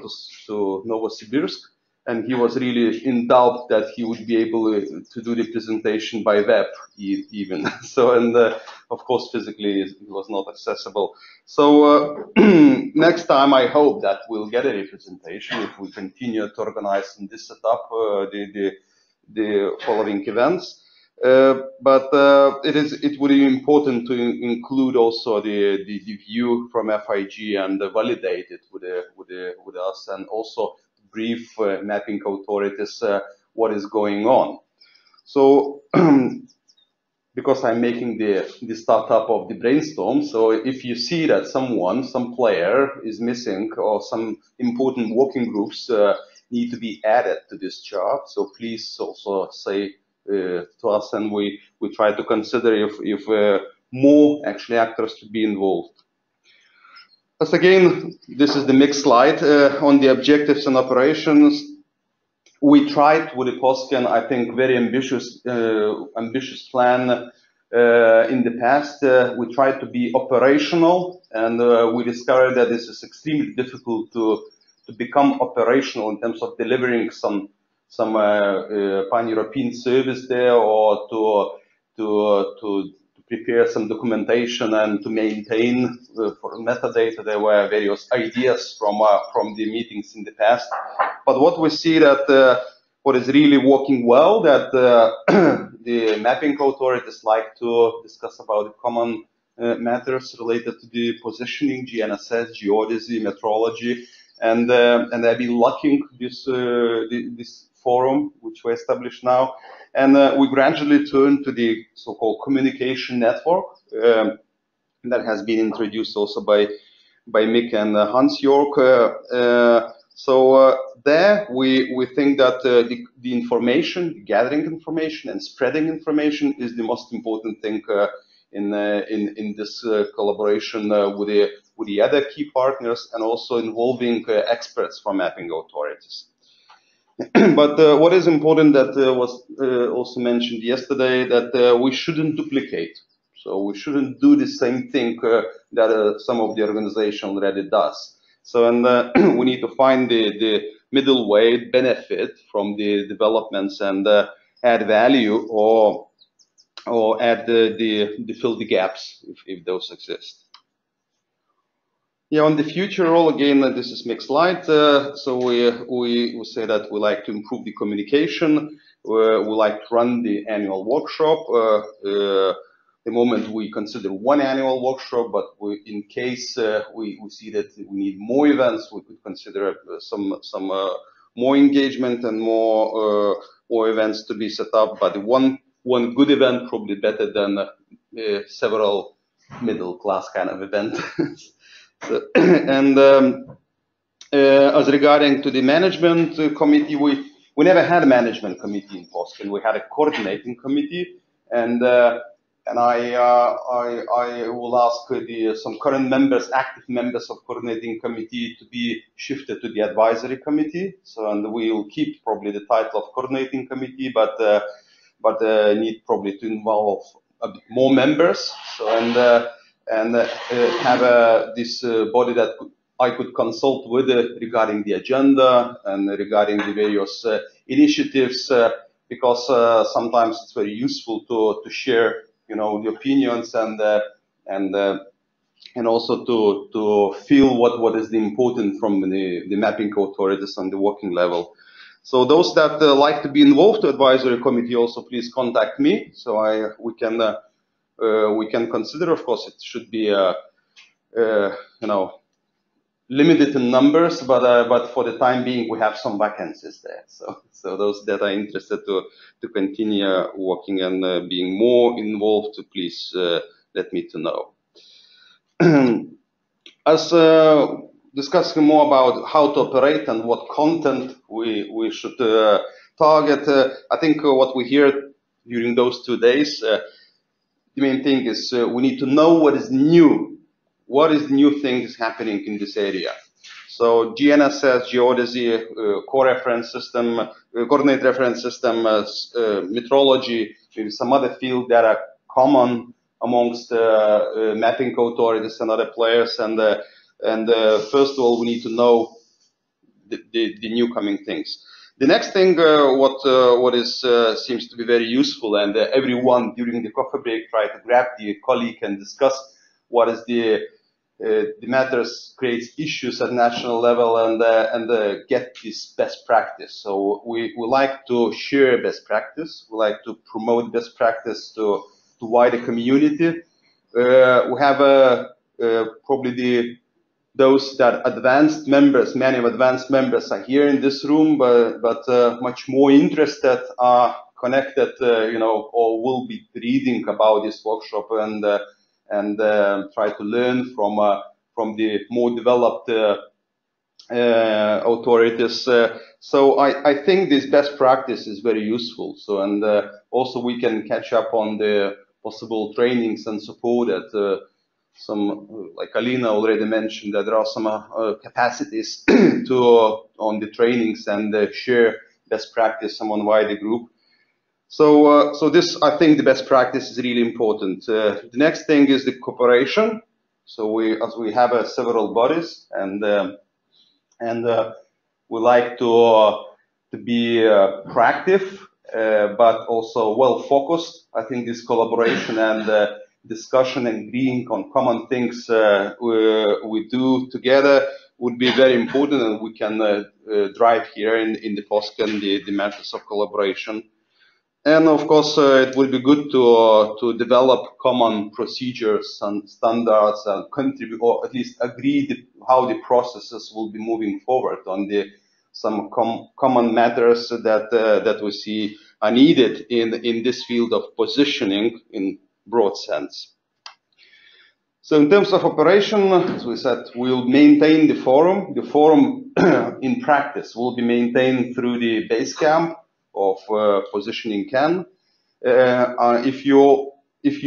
Speaker 8: to Novosibirsk, and he was really in doubt that he would be able to do the presentation by web even. So, and of course physically it was not accessible. So next time I hope that we'll get a representation if we continue to organize in this setup the following events. But it would be important to include also the view from FIG and validate it with us, and also brief mapping authorities what is going on. So because I'm making the startup of the brainstorm, so if you see that some player is missing or some important working groups need to be added to this chart, so please also say to us, and we try to consider if more actually actors to be involved. As again, this is the mixed slide on the objectives and operations. We tried with the PosKEN, I think, very ambitious plan in the past. We tried to be operational, and we discovered that this is extremely difficult to become operational in terms of delivering some pan-European service there, or to prepare some documentation and to maintain for metadata. There were various ideas from the meetings in the past. But what we see that what is really working well, that the mapping authorities like to discuss about the common matters related to the positioning, GNSS, geodesy, metrology, and I've been locking this this forum which we established now, and we gradually turn to the so-called communication network that has been introduced also by Mick and Hans York. There we think that the information, gathering information and spreading information is the most important thing in this collaboration with the other key partners, and also involving experts from mapping authorities. But what is important that was also mentioned yesterday, that we shouldn't duplicate. So we shouldn't do the same thing that some of the organization already does. So, and we need to find the middle way, benefit from the developments, and add value, or add fill the gaps if those exist. Yeah, on the future role, again, this is next slide. So we say that we like to improve the communication. We like to run the annual workshop. The moment we consider one annual workshop, but in case we see that we need more events, we could consider some more engagement and more events to be set up. But one good event probably better than several middle class kind of event. So, and as regarding to the management committee, we never had a management committee in PosKEN. We had a coordinating committee, and I will ask some current members, active members of coordinating committee, to be shifted to the advisory committee. So, and we will keep probably the title of coordinating committee, but need probably to involve a bit more members. So, and have this body that I could consult with regarding the agenda and regarding the various initiatives, because sometimes it's very useful to share, you know, the opinions, and also to feel what is the important from the mapping authorities on the working level. So those that like to be involved to advisory committee, also please contact me. So we can consider. Of course, it should be you know, limited in numbers, but for the time being we have some vacancies there. So those that are interested to continue working and being more involved, please let me to know. As discussing more about how to operate and what content we should target, I think what we hear during those 2 days, the main thing is we need to know what is new. What is new things happening in this area? So GNSS, geodesy, core reference system, coordinate reference system, metrology, maybe some other field that are common amongst mapping authorities and other players. And first of all, we need to know the new coming things. The next thing, what is seems to be very useful, and everyone during the coffee break try to grab the colleague and discuss what is the matters, creates issues at national level, and get this best practice. So we like to share best practice. We like to promote best practice to wider community. We have probably those that advanced members, many of advanced members are here in this room, but much more interested are connected, you know, or will be reading about this workshop and try to learn from the more developed authorities. So I think this best practice is very useful. So, and also we can catch up on the possible trainings and support that some, like Alina already mentioned, that there are some capacities on the trainings and share best practice among wider group. So this, I think the best practice is really important. The next thing is the cooperation. So as we have several bodies, and we like to be proactive, but also well focused. I think this collaboration and discussion and agreeing on common things we do together would be very important, and we can drive here in the PosKEN the matters of collaboration. And of course, it will be good to develop common procedures and standards and contribute, or at least agree how the processes will be moving forward on some common matters that we see are needed in this field of positioning in broad sense. So in terms of operation, as we said, we'll maintain the forum. The forum in practice will be maintained through the Basecamp of Positioning CAN. If you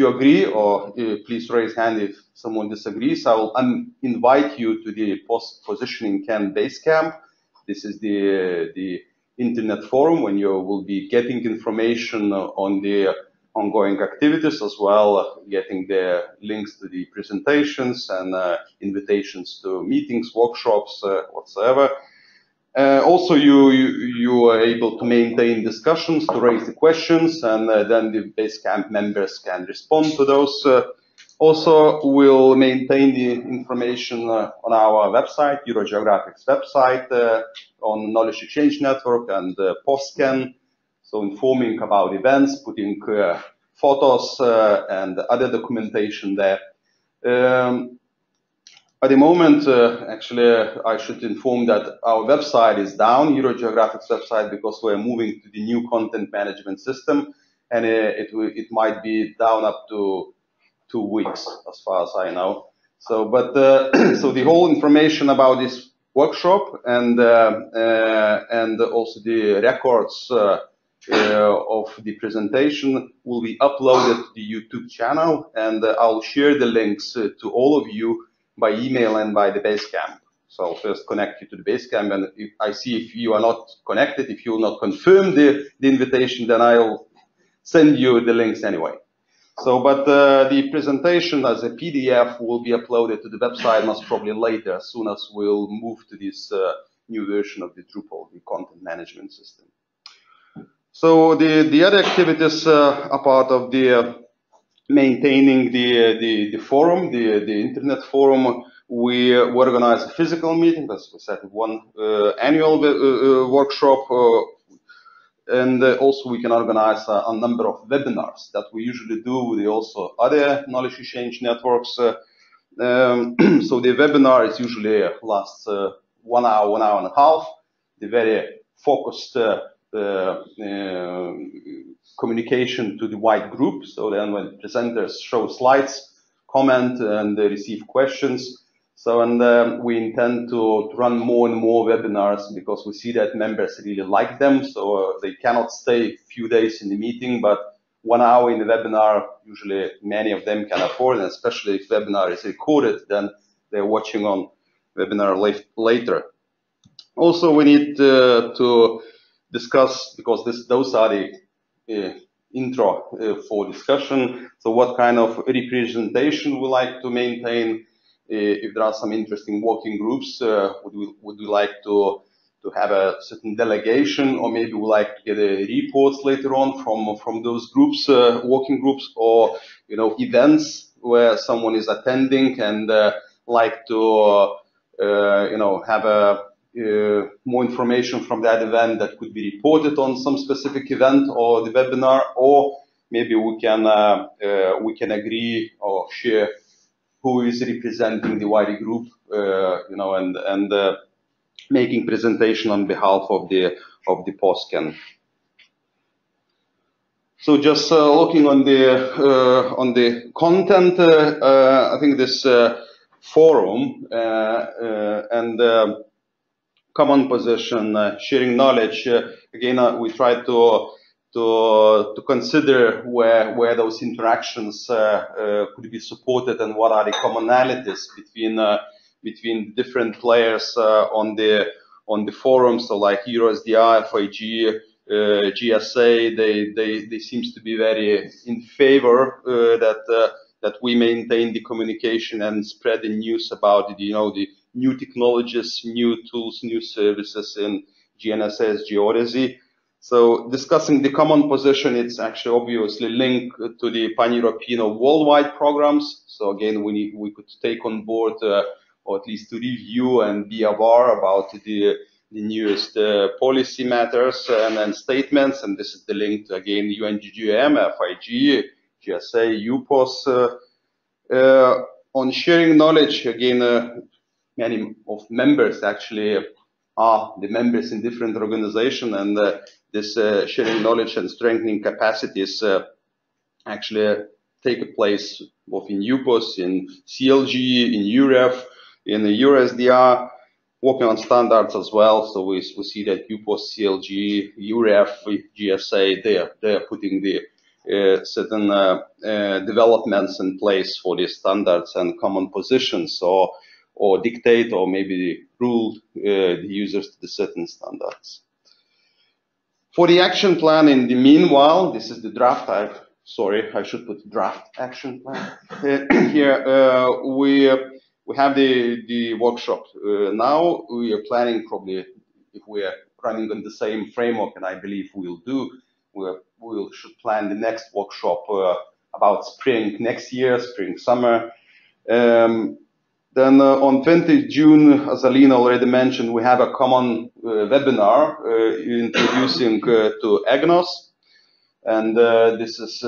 Speaker 8: agree, or please raise hand if someone disagrees, I will invite you to the Positioning CAN Basecamp. This is the internet forum when you will be getting information on the ongoing activities, as well getting the links to the presentations and invitations to meetings, workshops, whatsoever. Also, you are able to maintain discussions, to raise the questions, and then the Basecamp members can respond to those. Also, we'll maintain the information on our website, EuroGeographics website, on Knowledge Exchange Network and PosKEN. So informing about events, putting photos and other documentation there. At the moment, actually, I should inform that our website is down, EuroGeographics website, because we're moving to the new content management system, and it might be down up to 2 weeks, as far as I know. So, but so the whole information about this workshop and also the records of the presentation will be uploaded to the YouTube channel, and I'll share the links to all of you by email and by the Basecamp. So I'll first connect you to the Basecamp, and if I see if you are not connected, if you will not confirm the invitation, then I'll send you the links anyway. So, but the presentation as a PDF will be uploaded to the website most probably later, as soon as we'll move to this new version of the Drupal, the content management system. So the other activities are part of the maintaining the forum, the internet forum. We organize a physical meeting, as we said, one annual workshop, and also we can organize a number of webinars that we usually do with also other knowledge exchange networks. So the webinar is usually lasts 1 hour, 1 hour and a half. The very focused communication to the wide group. So then when presenters show slides, comment, and they receive questions. So, and we intend to run more and more webinars because we see that members really like them. So they cannot stay a few days in the meeting, but 1 hour in the webinar, usually many of them can afford, and especially if webinar is recorded, then they're watching on webinar later. Also, we need to discuss, because those are the intro for discussion. So what kind of representation we like to maintain? If there are some interesting working groups, would we like to have a certain delegation, or maybe we like to get reports later on from those groups, working groups, or events where someone is attending and like to have more information from that event that could be reported on some specific event or the webinar, or maybe we can agree or share who is representing the wider group, and making presentation on behalf of the PosKEN. So just looking on the content, I think this forum and common position, sharing knowledge. Again, we try to consider where those interactions could be supported, and what are the commonalities between different players on the forum. So like EuroSDI, FIG, GSA, they seems to be very in favor that we maintain the communication and spread the news about the new technologies, new tools, new services in GNSS, geodesy. So discussing the common position, it's actually obviously linked to the pan-European or worldwide programs. So again, we could take on board, or at least to review and be aware about the the newest policy matters and statements, and this is the link to, again, UNGGM, FIG, GSA, UPOS. On sharing knowledge, again, many of members actually are the members in different organizations, and this sharing knowledge and strengthening capacities actually take place both in UPOS, in CLG, in EUREF, in the EuroSDR, working on standards as well. So we see that UPOS, CLG, EUREF, GSA, they are putting the certain developments in place for these standards and common positions, or dictate, or maybe rule the users to the certain standards. For the action plan, in the meanwhile, this is the draft. Sorry, I should put draft action plan here. We have the workshop now. We are planning, probably, if we are running on the same framework, and I believe we'll do, we should plan the next workshop about spring next year, spring, summer. Then on 20th June, as Alina already mentioned, we have a common webinar introducing to EGNOS. And this is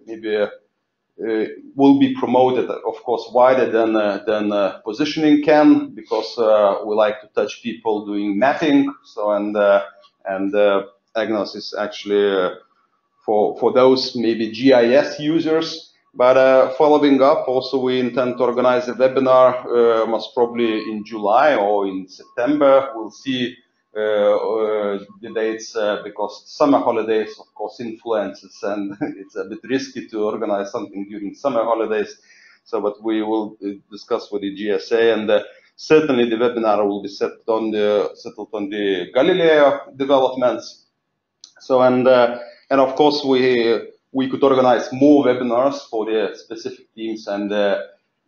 Speaker 8: maybe will be promoted, of course, wider than positioning can, because we like to touch people doing mapping. So and EGNOS is actually for those maybe GIS users. But following up, also we intend to organize a webinar, most probably in July or in September. We'll see the dates, because summer holidays, of course, influences, and it's a bit risky to organize something during summer holidays. So, but we will discuss with the GSA, and certainly the webinar will be settled on the Galileo developments. So, and of course we could organize more webinars for the specific teams, and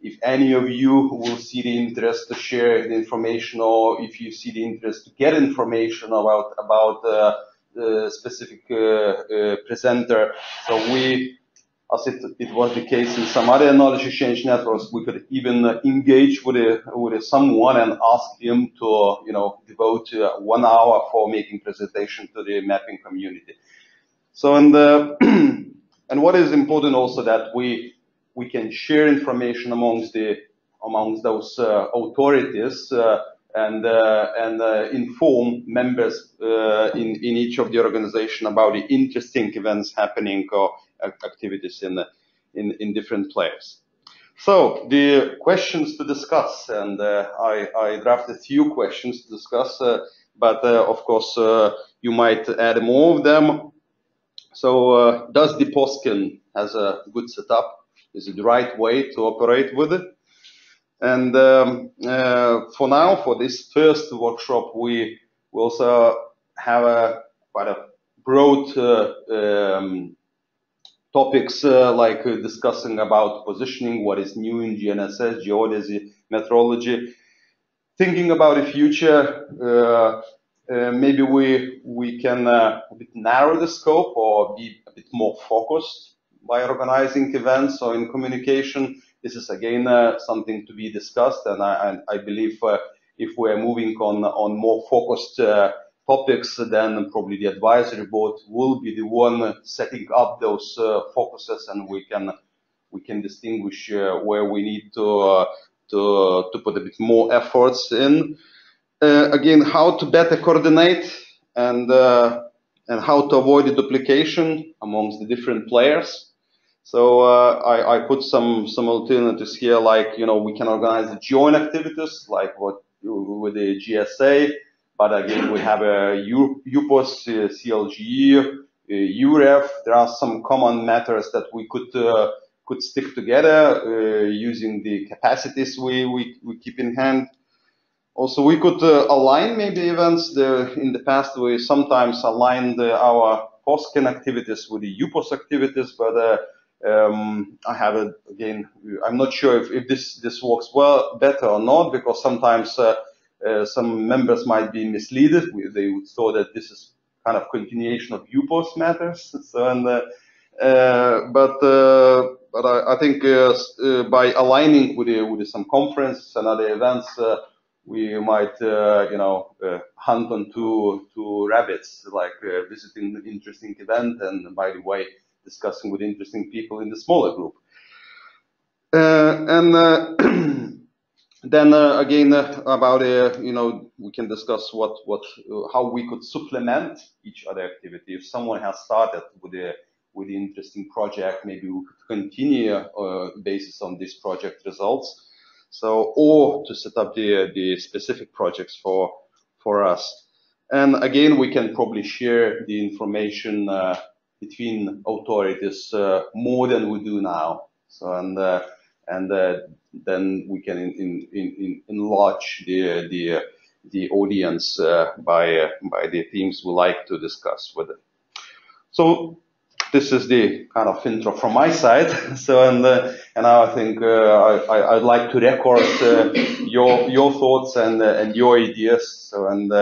Speaker 8: if any of you will see the interest to share the information, or if you see the interest to get information about the specific presenter, so we, as it was the case in some other knowledge exchange networks, we could even engage with someone and ask him to, devote 1 hour for making presentation to the mapping community. So, and what is important also, that we can share information amongst those authorities and inform members in each of the organization about the interesting events happening or activities in different players. So the questions to discuss, and I drafted a few questions to discuss, but of course you might add more of them. So does the PosKEN has a good setup? Is it the right way to operate with it? And for now, for this first workshop, we also have quite a broad topics like discussing about positioning, what is new in GNSS, geodesy, metrology, thinking about the future. Maybe we can a bit narrow the scope or be a bit more focused by organizing events or in communication. This is again something to be discussed, and I believe if we are moving on more focused topics, then probably the advisory board will be the one setting up those focuses, and we can distinguish where we need to put a bit more efforts in. Again, how to better coordinate and how to avoid the duplication amongst the different players. So I put some alternatives here, like we can organize the joint activities, like what with the GSA, but again we have a UPOS, CLG, EUREF. There are some common matters that we could stick together using the capacities we keep in hand. Also, we could align maybe events. In the past, we sometimes aligned our PosKEN activities with the UPOS activities, but I have again, I'm not sure if this works well, better or not, because sometimes some members might be misled. They would thought that this is kind of continuation of UPOS matters. So, and but I think by aligning with some conferences and other events, we might, hunt on two rabbits, like visiting an interesting event and, by the way, discussing with interesting people in the smaller group. Then again about we can discuss how we could supplement each other activity. If someone has started with an interesting project, maybe we could continue basis on this project results. So, or to set up the specific projects for us. And again, we can probably share the information between authorities more than we do now. So, and then we can enlarge the audience by the themes we like to discuss with it. So this is the kind of intro from my side. So and now I think I'd like to record your thoughts and your ideas. So and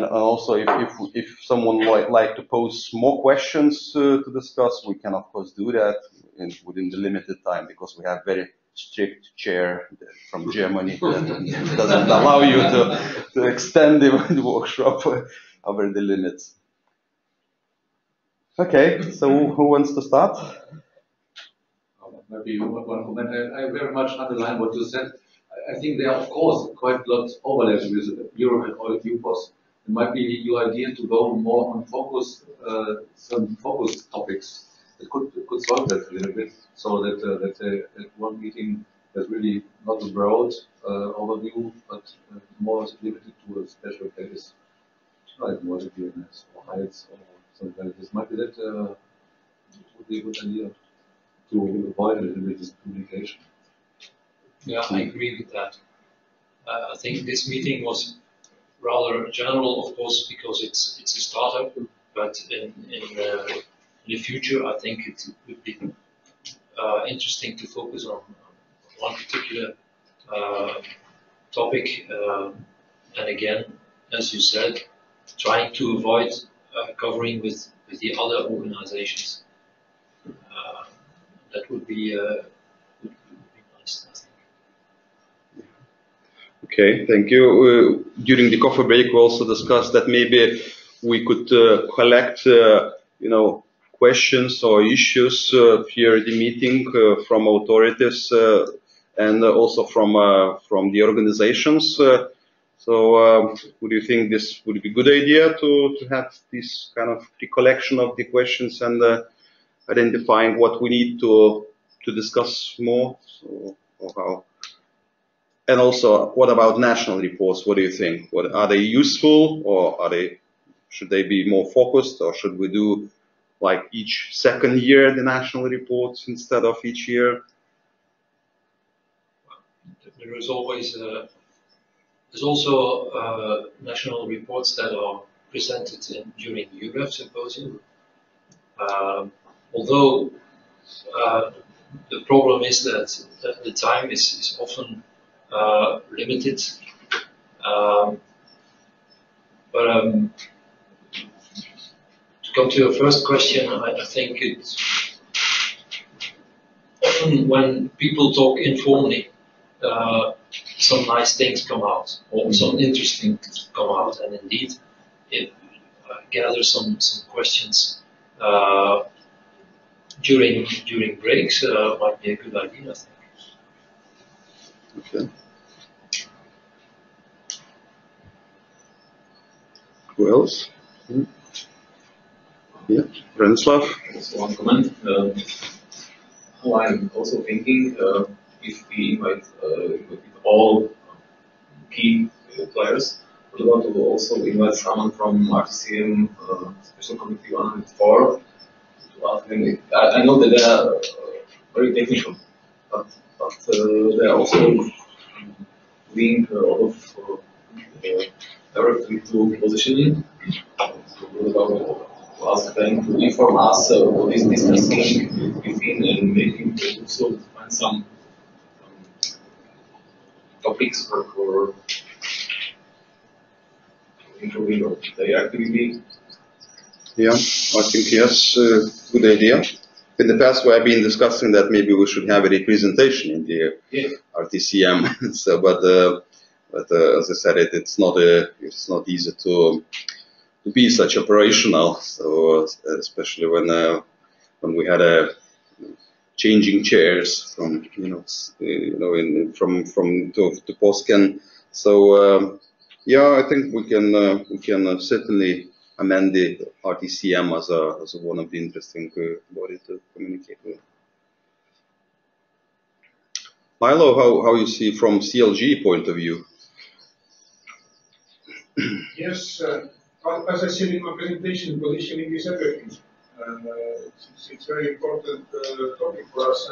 Speaker 8: also if someone like to pose more questions to discuss, we can of course do that within the limited time, because we have very strict chair from Germany that doesn't allow you to extend the workshop over the limits. Okay, so who wants to start?
Speaker 10: Maybe one comment. I very much underline what you said. I think there are, of course, quite a lot of overlaps with Euro and all EUPOS. It might be your idea to go more on focus, some focus topics that could solve that a little bit, so that let's say at one meeting there's really not a broad overview, but more limited to a special case, like multi-DNS or heights or something like this. Might be that would be a good idea to avoid a little bit this communication.
Speaker 9: Yeah, I agree with that. I think this meeting was rather general, of course, because it's a startup, but in the future, I think it would be interesting to focus on one particular topic, and again, as you said, trying to avoid covering with the other organizations. That would be nice, I think.
Speaker 8: Okay, thank you. During the coffee break, we also discussed that maybe we could collect, questions or issues here at the meeting from authorities and also from the organizations. So, would you think this would be a good idea to have this kind of recollection of the questions and identifying what we need to discuss more? So, or how? And also, what about national reports? What do you think? Are they useful, or should they be more focused, or should we do like each second year the national reports instead of each year?
Speaker 9: There is always there's also national reports that are presented during the EuroGeographics Symposium. Although the problem is that the time is often limited, but to come to your first question, I think it's often when people talk informally, some nice things come out, or some interesting things come out, and indeed, it gathers some questions during breaks might be a good idea, I think.
Speaker 8: Okay. Who else? Yeah, Branislav.
Speaker 12: Also one comment. I'm also thinking if we invite all key players, what about to also invite someone from RCM Special Committee 104 to ask them. I know that they are very technical, but they are also doing a lot of directly to positioning. So what about to ask them to inform us what is discussing within and making also find some topics for improving their activity.
Speaker 8: Yeah, I think yes, good idea. in the past we have been discussing that maybe we should have a representation in the RTCM. So, but as I said, it's not easy to be such operational. So especially when we had a changing chairs from from to PosKEN. So yeah, I think we can certainly amend the RTCM as one of the interesting body to communicate with. Milo, how you see from CLG point of view?
Speaker 3: Yes, as I said in my presentation, positioning is everything. It's very important topic for us,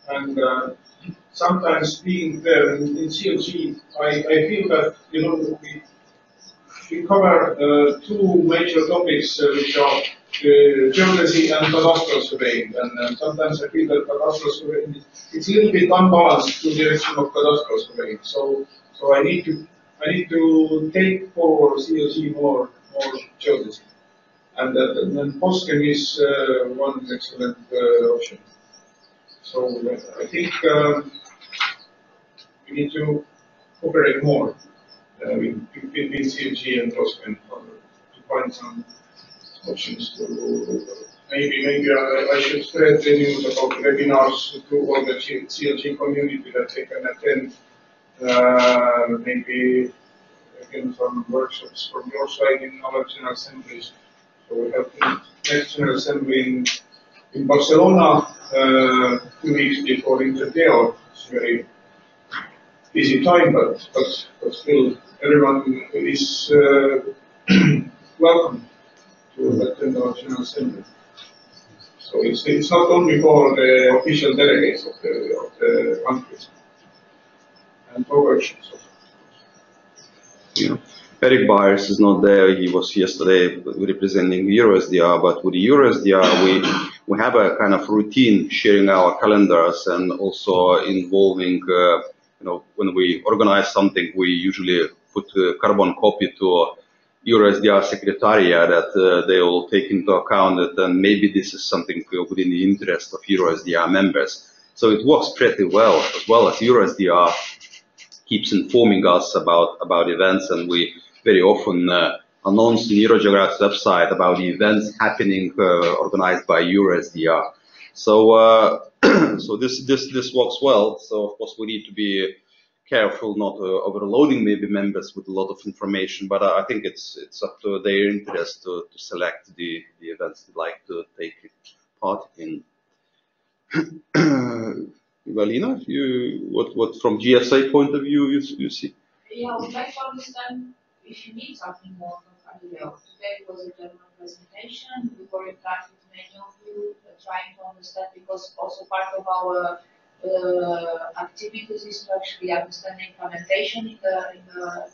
Speaker 3: and sometimes being there in CLG, I feel that we cover two major topics which are geodesy and cadastral surveying, and sometimes I feel that cadastral surveying it's a little bit unbalanced to the direction of cadastral surveying. So I need to take for CLG more geodesy. And then PosKEN is one excellent option. So I think we need to cooperate more between CLG and PosKEN to find some options. Maybe I should spread the news about webinars to all the CLG community that they can attend. Maybe again some workshops from your side in our general assemblies. So we have the next general assembly in Barcelona 2 weeks before Intergeo. It's a very busy time, but still everyone is welcome to attend our general assembly. So it's not only for the official delegates of the countries and for workshops.
Speaker 8: Yeah. Eric Byers is not there. He was yesterday representing EuroSDR, but with the EuroSDR we have a kind of routine sharing our calendars and also involving, when we organize something, we usually put a carbon copy to EuroSDR secretariat that they will take into account that and maybe this is something within the interest of EuroSDR members. So it works pretty well, as well as EuroSDR keeps informing us about events, and we very often announce in EuroGeographics website about the events happening organized by EuroSDR. So so this works well. So of course we need to be careful not overloading maybe members with a lot of information, but I think it's up to their interest to select the events they'd like to take part in. Valina, what from GSA point of view you see?
Speaker 4: Yeah, I would like to understand if you need something more from Galileo. Today was a general presentation. We were in touch with many of you, trying to understand, because also part of our activities is to actually understand the implementation in the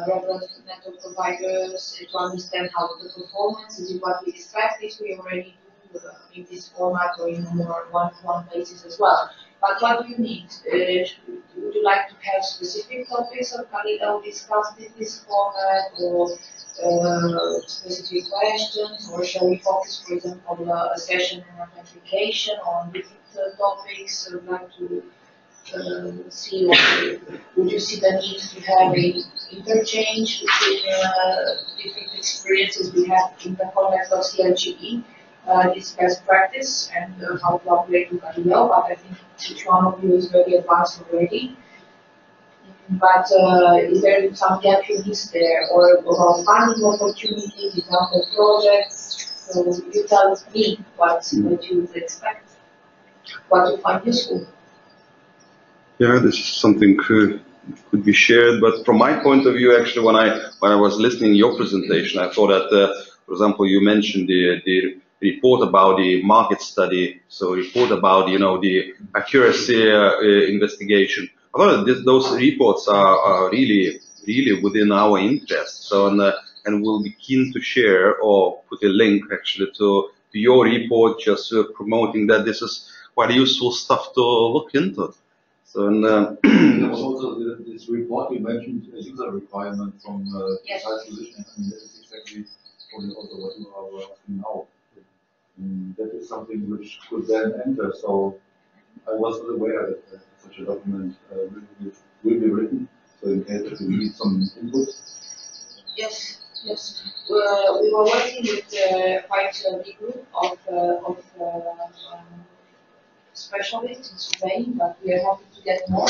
Speaker 4: relevant network providers, to understand how the performance is what we expect. This we already do in this format or in a more one-to-one basis as well. But what do you need? Would you like to have specific topics of Galileo discussed in this format, or specific questions, or shall we focus, for example, a session on authentication on different topics? I would like to see, would you see the need to have a interchange between different experiences we have in the context of CLGE? This best practice and how to operate with Galileo, but I think each one of you is very advanced already. But is there some gap you miss there, or about funding opportunities, example projects? So you tell me what you would expect, what you find useful.
Speaker 8: Yeah, this is something could be shared, but from my point of view, actually, when I was listening to your presentation, I thought that, for example, you mentioned the report about the market study, so report about the accuracy investigation. I thought that those reports are really within our interest. So and we'll be keen to share or put a link actually to your report, just promoting that this is quite useful stuff to look into. So
Speaker 10: there was also this report you mentioned, a user requirement from
Speaker 4: yes.
Speaker 10: precise position. I mean, that is exactly also what you are asking now. That is something which could then enter. So I was not aware that such a document will be written. So in case that you need some input.
Speaker 4: Yes, yes. We were working with quite a big group of specialists in surveying, but we are happy to get more.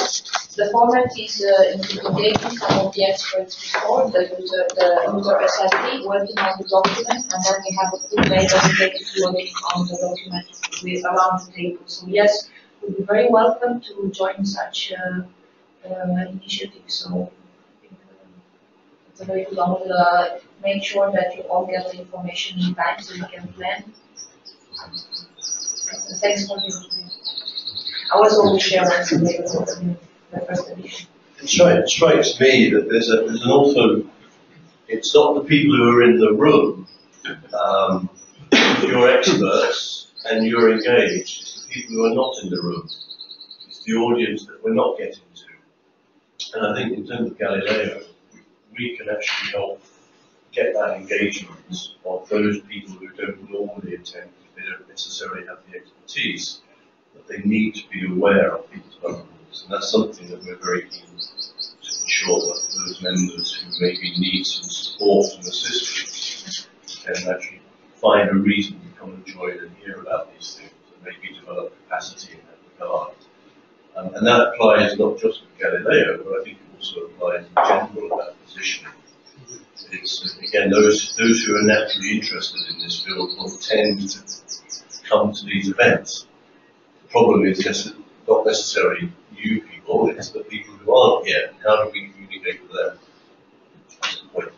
Speaker 4: The format is intimidating some of the experts before, the user SIP, working on the document, and then we have a full day dedicated to working on the document with around the table. So yes, we'll be very welcome to join such initiative. So I think it's a very good one. We'll make sure that you all get the information in time so you can plan. Thanks for the I was always share once a day with the first edition.
Speaker 6: It strikes me that there's an also, it's not the people who are in the room, you're experts and you're engaged, it's the people who are not in the room, it's the audience that we're not getting to. And I think in terms of Galileo, we can actually help get that engagement of those people who don't normally attend because they don't necessarily have the expertise. But they need to be aware of these developments, and that's something that we're very keen to ensure that those members who maybe need some support and assistance can actually find a reason to come and join and hear about these things and maybe develop capacity in that regard. And that applies not just with Galileo, but I think it also applies in general of that position. It's, again, those who are naturally interested in this field will tend to come to these events. The problem is not necessarily you people, it's the people who aren't here. How do we communicate with them? That's the point.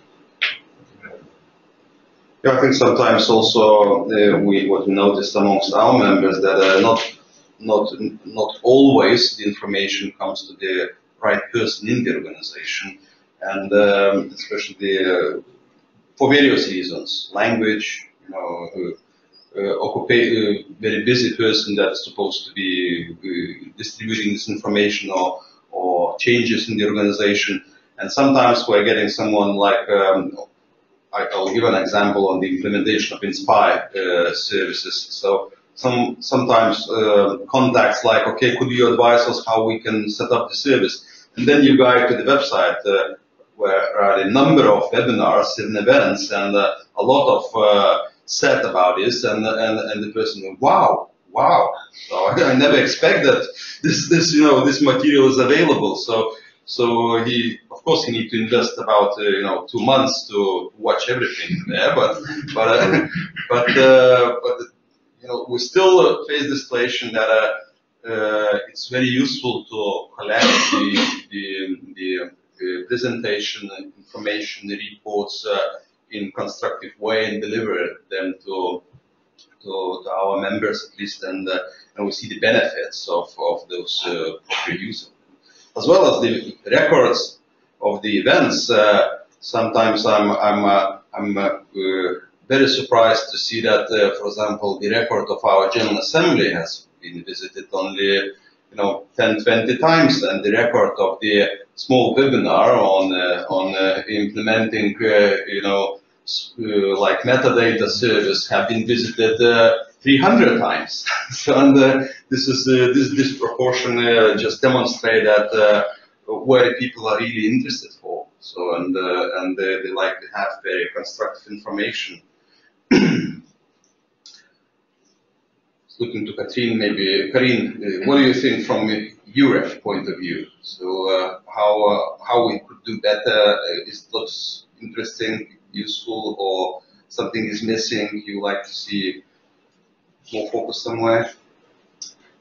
Speaker 8: Yeah, I think sometimes also what we noticed amongst our members that not always the information comes to the right person in the organization, and especially for various reasons, language, very busy person that's supposed to be distributing this information or changes in the organization. And sometimes we're getting someone like, I'll give an example on the implementation of Inspire services. So sometimes contacts like, okay, could you advise us how we can set up the service? And then you go to the website where are a number of webinars and events and a lot of said about this, and the person goes, wow. So I never expect that this material is available. So he, of course, he need to invest about 2 months to watch everything there. But we still face the situation that it's very useful to collect the presentation, information, the reports in constructive way and deliver them to our members at least, and we see the benefits of those proper use, as well as the records of the events. Sometimes I'm very surprised to see that, for example, the record of our General Assembly has been visited only 10-20 times, and the record of the small webinar on implementing like metadata service have been visited 300 times. So, and this disproportion just demonstrate that where people are really interested for. So, and they like to have very constructive information. Looking to Katrine, maybe Karin, what do you think from EuRef point of view? So, how we could do better? Is it looks interesting, useful, or something is missing? You like to see more focus somewhere?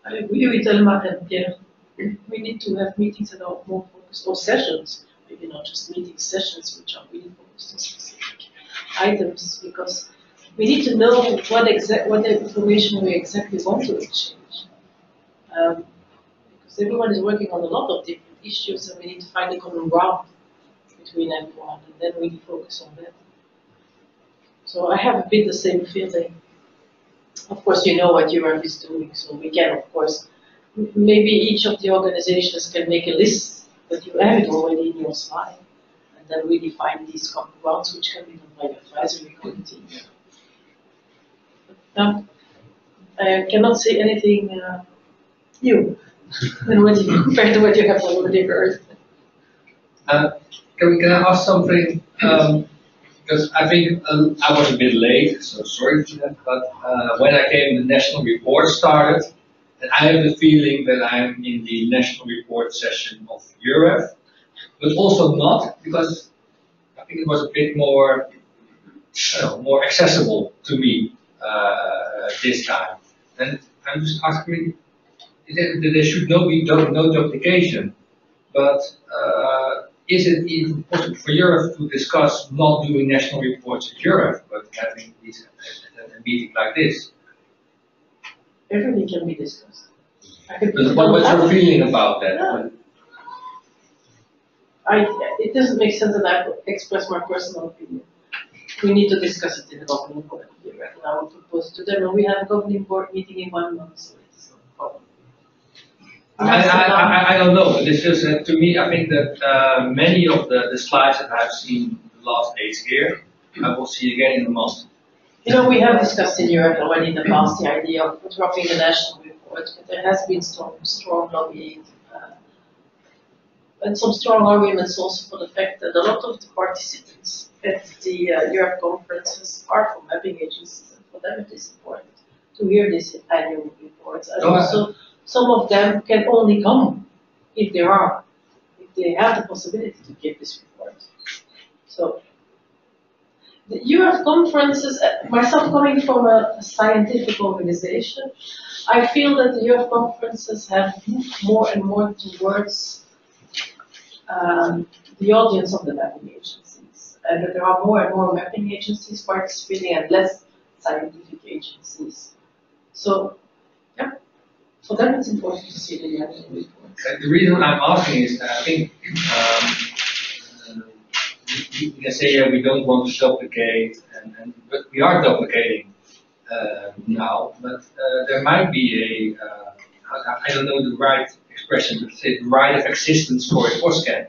Speaker 11: I agree with Elmar and Pierre. We need to have meetings that are more focused, or sessions, maybe not just meeting sessions, which are really focused on specific items, because we need to know what information we exactly want to exchange. Because everyone is working on a lot of different issues, and we need to find a common ground between everyone, and then really focus on that. So I have a bit the same feeling. Of course, you know what EuRef is doing, so we can, of course, maybe each of the organizations can make a list that you have it already in your slide, and then really find these common grounds, which can be done by the advisory committee. I I cannot say anything new compared to what you have already heard.
Speaker 7: Can I ask something? Because I think I was a bit late, so sorry for that. But when I came, the national report started, and I have the feeling that I'm in the national report session of EuroRef, but also not, because I think it was a bit more, more accessible to me this time. And I'm just asking, there should be no duplication, but is it even possible for Europe to discuss not doing national reports at Europe, but having these a meeting like this?
Speaker 11: Everything can be discussed.
Speaker 7: What's your feeling about that?
Speaker 11: Yeah. It doesn't make sense that I express my personal opinion. We need to discuss it in the governing board here, and I will propose to them. And we have a governing board meeting in 1 month, so it's not a problem.
Speaker 7: I don't know. This is to me. I think that many of the slides that I've seen the last 8 years, I will see again in a month.
Speaker 11: You know, we have discussed in Europe already in the past the idea of dropping the national report, but there has been strong lobbying and some strong arguments also for the fact that a lot of the participants at the Europe conferences are from mapping agencies, and for them it is important to hear this annual report. And also, some of them can only come if they have the possibility to give this report. So, the Europe conferences, myself coming from a scientific organization, I feel that the Europe conferences have moved more and more towards the audience of the mapping agencies, and that there are more and more mapping agencies participating and less scientific agencies. So, yeah, for them it's important to see the annual report.
Speaker 7: The reason I'm asking is that I think you can say we don't want to duplicate, but we are duplicating now. But there might be I don't know the right expression, but say the right of existence for a PosKEN.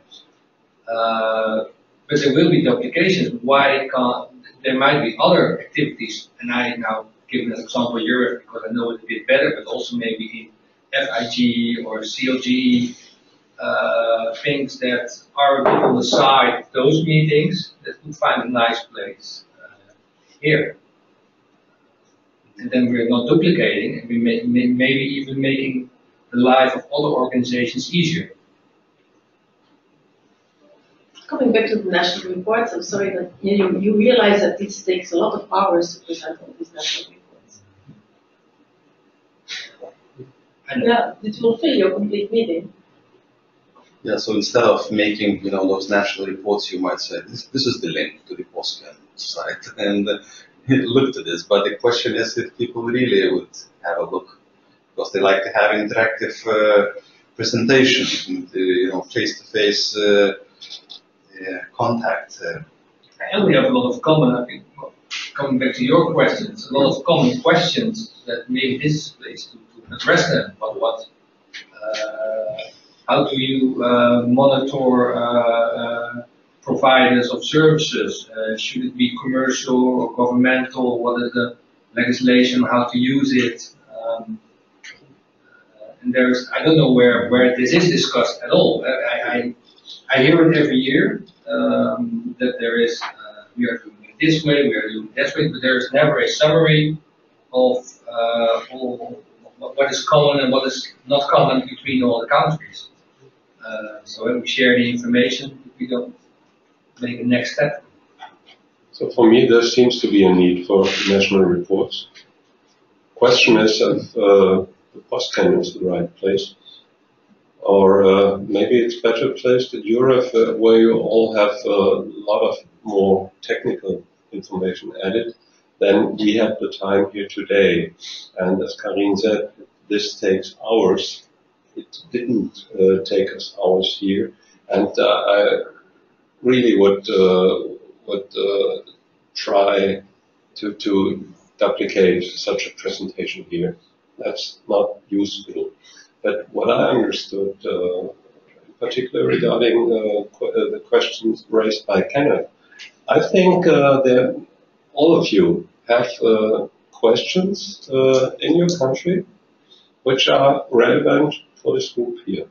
Speaker 7: But there will be duplications. Why can't there might be other activities? And I now give as example Europe because I know it a bit better, but also maybe in FIG or CLG. Things that are a bit on the side of those meetings that would find a nice place here. And then we're not duplicating, and we maybe even making the life of other organizations easier.
Speaker 11: Coming back to the national reports, I'm sorry that you realize that this takes a lot of hours to present all these national reports. Yeah, it will fill your complete meeting.
Speaker 8: Yeah, so instead of making, those national reports, you might say, this is the link to the PosKEN site, and look to this. But the question is if people really would have a look, because they like to have interactive presentation, face-to-face contact.
Speaker 7: And we have a lot of common, I think, coming back to your questions, a lot of common questions that maybe this is a place to address them. But what? How do you monitor providers of services? Should it be commercial or governmental? What is the legislation? How to use it? And I don't know where this is discussed at all. I hear it every year that there is we are doing it this way, we are doing it that way, but there is never a summary of what is common and what is not common between all the countries. So when we share the information, we don't make a next step.
Speaker 1: So for me, there seems to be a need for national reports. Question is if the PosKEN is the right place, or maybe it's better placed at Europe where you all have a lot of more technical information added than we have the time here today. And as Karin said, this takes hours. It didn't take us hours here, and I really would try to duplicate such a presentation here. That's not useful. But what I understood, in particular regarding the questions raised by Kenneth, I think that all of you have questions in your country which are relevant for this group here.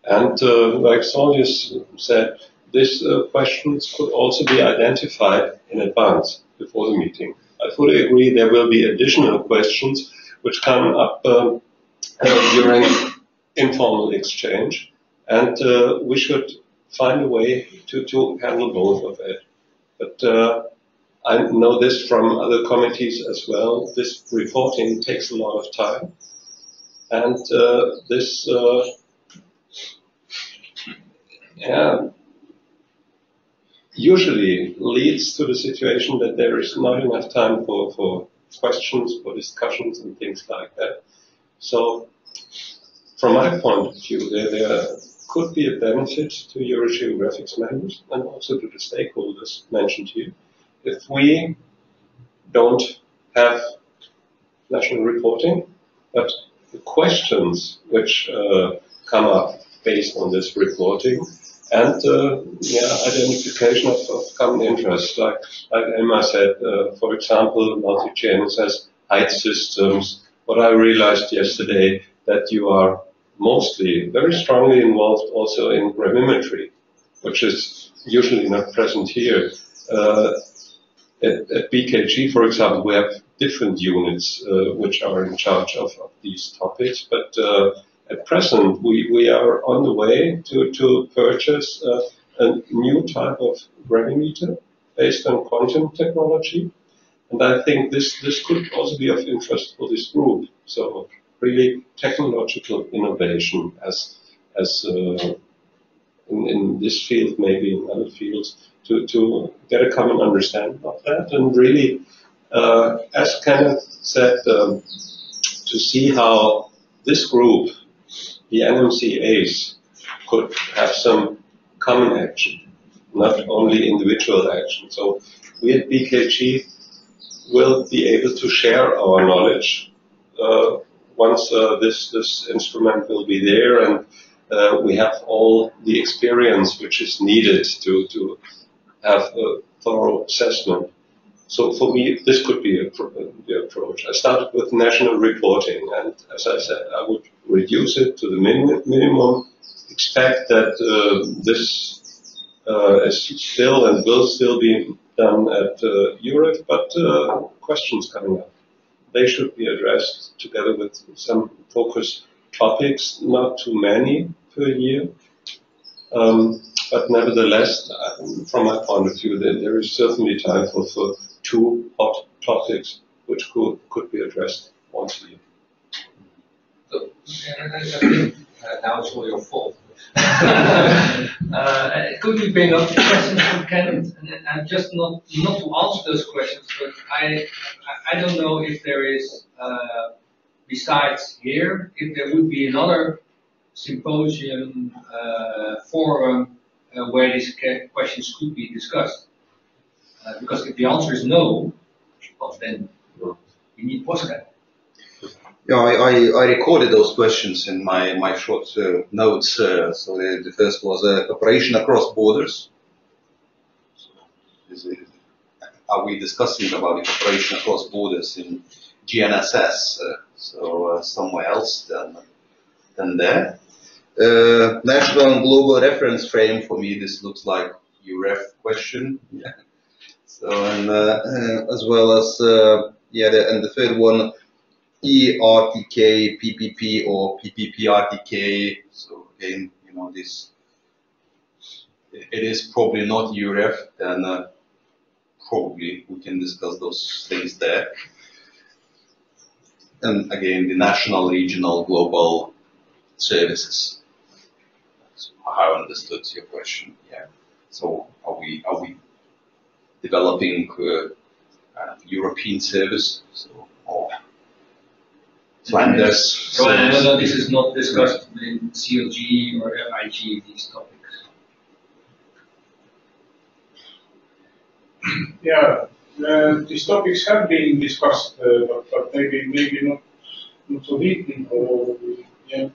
Speaker 1: And like Soldius said, these questions could also be identified in advance before the meeting. I fully agree there will be additional questions which come up during informal exchange, and we should find a way to handle both of it. But I know this from other committees as well. This reporting takes a lot of time, and this usually leads to the situation that there is not enough time for questions, for discussions and things like that. So from my point of view, there could be a benefit to EuroGeographics members and also to the stakeholders mentioned here if we don't have national reporting, but the questions which come up based on this reporting and identification of common interest, like Emma said, for example, multi-chain says height systems. What I realized yesterday that you are mostly very strongly involved also in gravimetry, which is usually not present here. At BKG, for example, we have different units which are in charge of these topics, but at present we are on the way to purchase a new type of gravimeter based on quantum technology, and I think this could also be of interest for this group. So really technological innovation as in this field, maybe in other fields, to get a common understanding of that, and really, as Kenneth said, to see how this group, the NMCAs, could have some common action, not only individual action. So we at BKG will be able to share our knowledge once this instrument will be there, and we have all the experience which is needed to have a thorough assessment. So for me, this could be the approach. I started with national reporting, and as I said, I would reduce it to the minimum, expect that this is still and will still be done at Europe, but questions coming up. They should be addressed together with some focus topics, not too many per year. But nevertheless, from my point of view, there is certainly time for two hot topics which could be addressed once a year.
Speaker 7: So, I think now it's all your fault. Could we bring up questions from Kenneth? And just not to answer those questions, but I don't know if there is, besides here, if there would be another symposium forum where these questions could be discussed. Because if the answer is no, well, then we need PosKEN.
Speaker 8: Yeah, I recorded those questions in my short notes. So the first was operation across borders. So are we discussing about the operation across borders in GNSS? So somewhere else than there. National and global reference frame, for me, this looks like UREF question. Yeah. So, and as well as, and the third one, ERTK, PPP or PPPRTK. So again, this, it is probably not UREF, then probably we can discuss those things there. And again, the national, regional, global services. So I understood your question. Yeah. So are we developing European service? So or Flanders.
Speaker 7: So I know this is not discussed in CLG or IG, these topics.
Speaker 3: Yeah, these topics have been discussed, but maybe not so deeply. Yeah.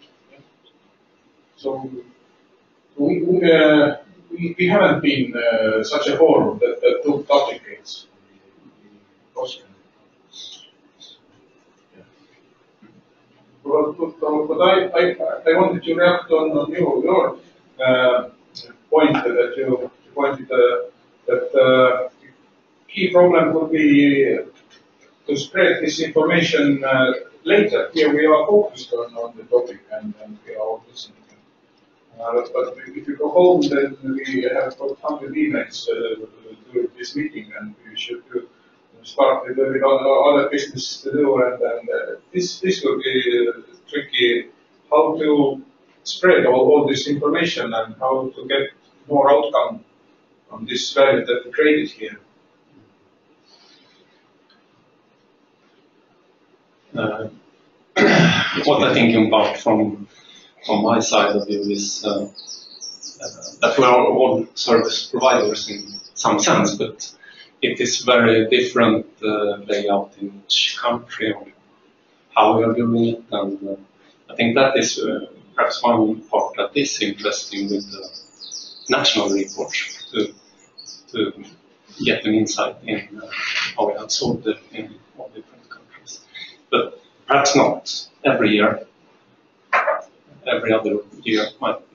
Speaker 3: So we haven't been such a forum that took topics. but I wanted to react on your point that you pointed that key problem would be to spread this information later. Here we are focused on the topic and we are all listening. But if you go home, then we have got 100 emails to this meeting, and we should start with other business to do. And this will be tricky. How to spread all this information and how to get more outcome from this value that we created here.
Speaker 13: What I think about from my side of view is that we are all service providers in some sense, but it is very different layout in each country on how we are doing it, and I think that is perhaps one part that is interesting with the national reports to get an insight in how we have solved it in all different countries. But perhaps not every year. Every other year might be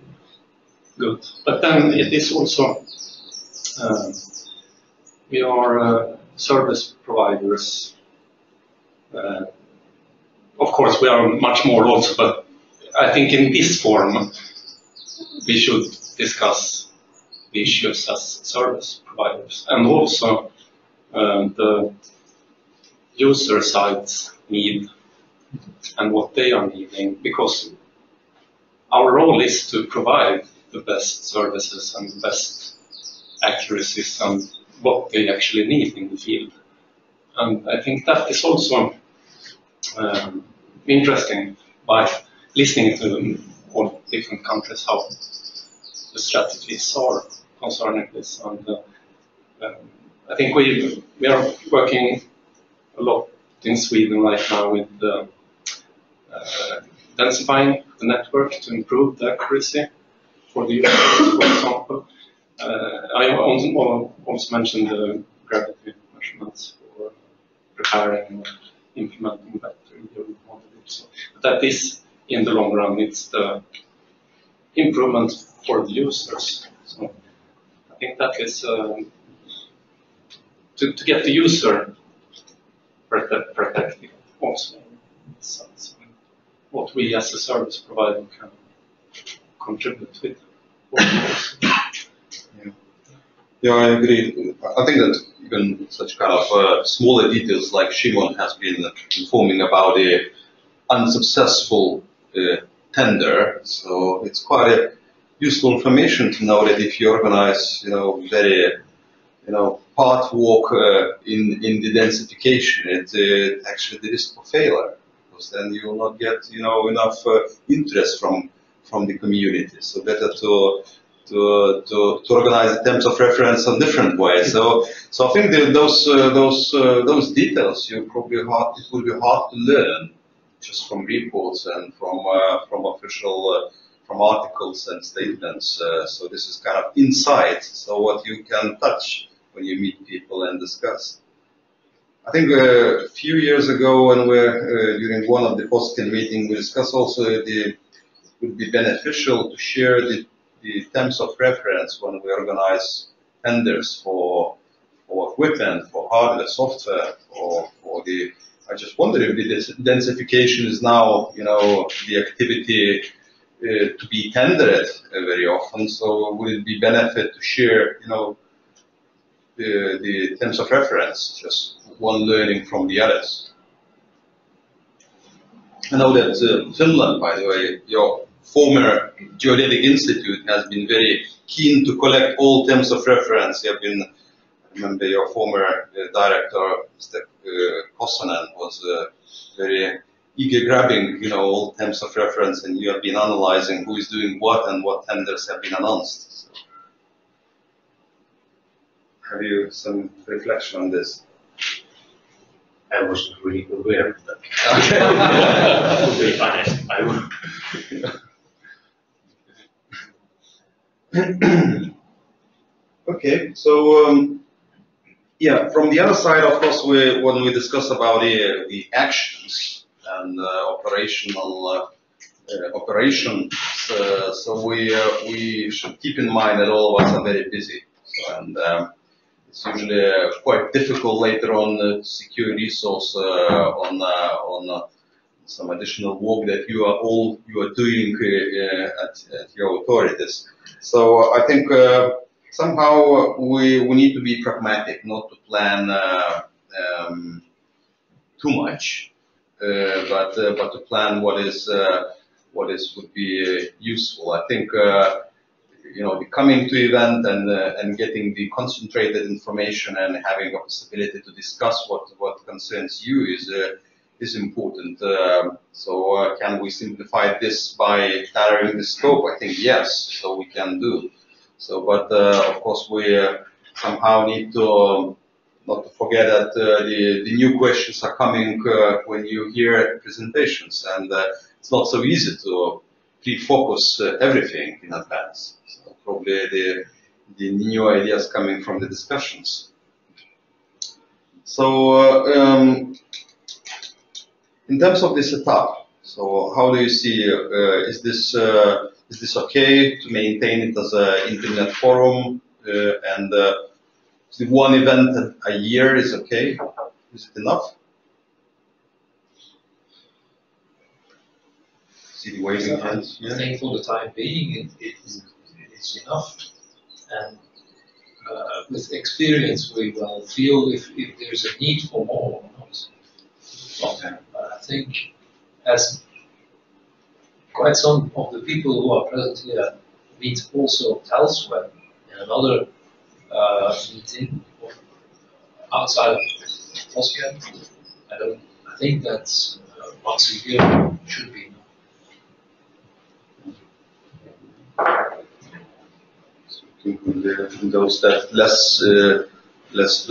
Speaker 13: good. But then it is also, we are service providers. Of course, we are much more also, but I think in this forum, we should discuss the issues as service providers and also the user side's need and what they are needing, because our role is to provide the best services and the best accuracies and what they actually need in the field. And I think that is also interesting by listening to all different countries how the strategies are concerning this. And I think we are working a lot in Sweden right now with densifying the network to improve the accuracy for the users, for example. I also mentioned the gravity measurements for preparing or implementing better modeling. So that is, in the long run, it's the improvement for the users. So I think that is to get the user protected also in this sense. What we as a service provider can contribute with.
Speaker 8: Yeah, I agree. I think that even such kind of smaller details like Shimon has been informing about a unsuccessful tender, so it's quite a useful information to know that if you organize, very, part work in the densification, it actually the risk of failure, because then you will not get, enough interest from the community. So better to organize the terms of reference in different ways. So I think that those details it will be hard to learn just from reports and from official from articles and statements. So this is kind of insight. So what you can touch when you meet people and discuss. I think a few years ago, when during one of the PosKEN meetings, we discussed also it would be beneficial to share the terms of reference when we organize tenders for equipment, for hardware, software, or for the. I just wonder if the densification is now, the activity to be tendered very often. So would it be benefit to share, the terms of reference, just one learning from the others? I know that Finland, by the way, your former Geodetic Institute has been very keen to collect all terms of reference. You have been, I remember your former director, Mr. Kossonen, was very eager grabbing, all terms of reference, and you have been analyzing who is doing what and what tenders have been announced. So, have you some reflection on this?
Speaker 6: I wasn't really aware of that. To be honest, I would.
Speaker 8: Okay, so yeah, from the other side, of course, when we discuss about the actions, and operational operations. So we should keep in mind that all of us are very busy, and it's usually quite difficult later on to secure resource on some additional work that you are doing at your authorities. So I think somehow we need to be pragmatic, not to plan too much, but to plan what would be useful. I think the coming to event and getting the concentrated information and having a possibility to discuss what concerns you is important. So can we simplify this by narrowing the scope? I think yes, so we can do. So, but of course we somehow need to not to forget that the new questions are coming when you hear presentations, and it's not so easy to pre-focus everything in advance. So probably the new ideas coming from the discussions. So in terms of the setup, so how do you see, is this okay to maintain it as an internet forum, and the one event a year is okay? Is it enough? See the waving hands?
Speaker 9: Yeah. I think for the time being it's enough, and with experience we will feel if there's a need for more or not. Okay. I think as quite some of the people who are present here meet also elsewhere in another meeting outside of PosKEN, I think that once a year should be enough.
Speaker 8: Those that less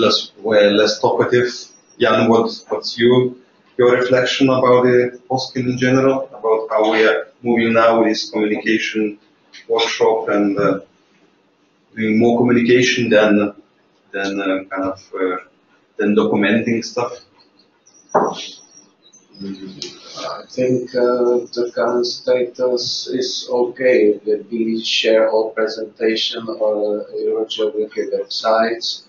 Speaker 8: talkative. Jan, what's your reflection about the PosKEN in general, about how we are moving now with this communication workshop and doing more communication than documenting stuff?
Speaker 14: I think the current status is okay. That we share all presentation on EuroGeographic websites.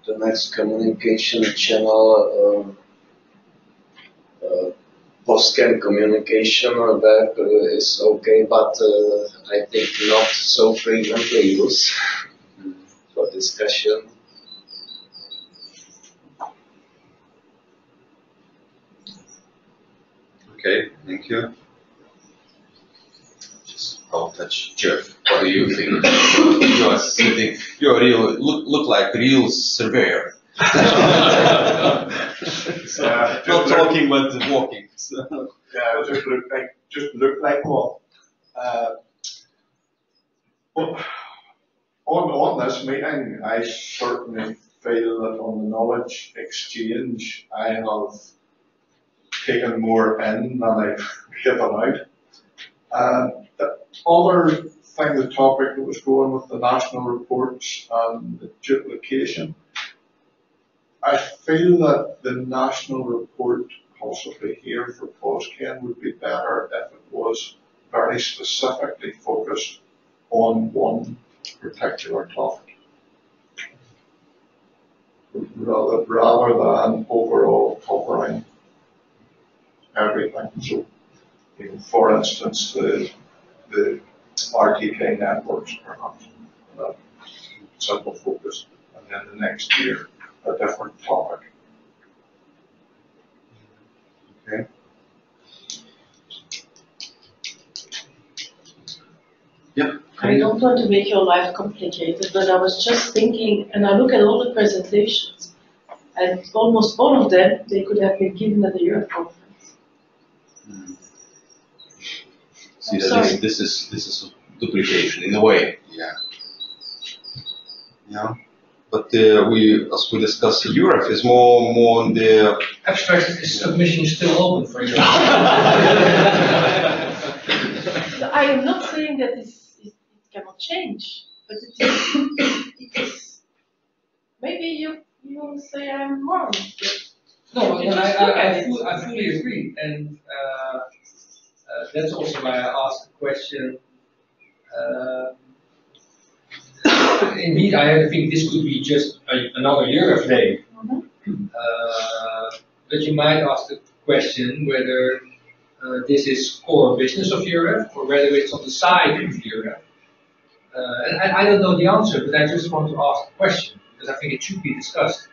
Speaker 14: The next communication channel, PosKEN Communication web is okay, but I think not so frequently used for discussion.
Speaker 8: Okay, thank you. Just I'll touch Jeff. What do you think? You are sitting. You are look like a real surveyor. Not talking, but walking. So.
Speaker 3: Yeah, just look like one. On this meeting, I certainly feel that on the knowledge exchange, I have taken more in than I've given out. The other thing, the topic that was going with the national reports and the duplication, I feel that the national report possibly here for PosKEN would be better if it was very specifically focused on one particular topic, rather than overall covering everything. So, for instance, the RTK networks, perhaps, simple focus, and then the next year a different topic.
Speaker 8: Okay. Yeah.
Speaker 11: I don't want to make your life complicated, but I was just thinking, and I look at all the presentations, and almost all of them, they could have been given at the Europe conference.
Speaker 8: See that this is duplication in a way. Yeah. Yeah. But as we discussed, Europe is more on the
Speaker 9: abstract submission is still open for you.
Speaker 11: So I am not saying that it cannot change, but it is maybe you say I'm wrong.
Speaker 7: No, I fully agree, and that's also why I asked the question. Indeed, I think this could be just another Europe day. But you might ask the question whether this is core business of Europe or whether it's on the side of Europe. And I don't know the answer, but I just want to ask the question because I think it should be discussed.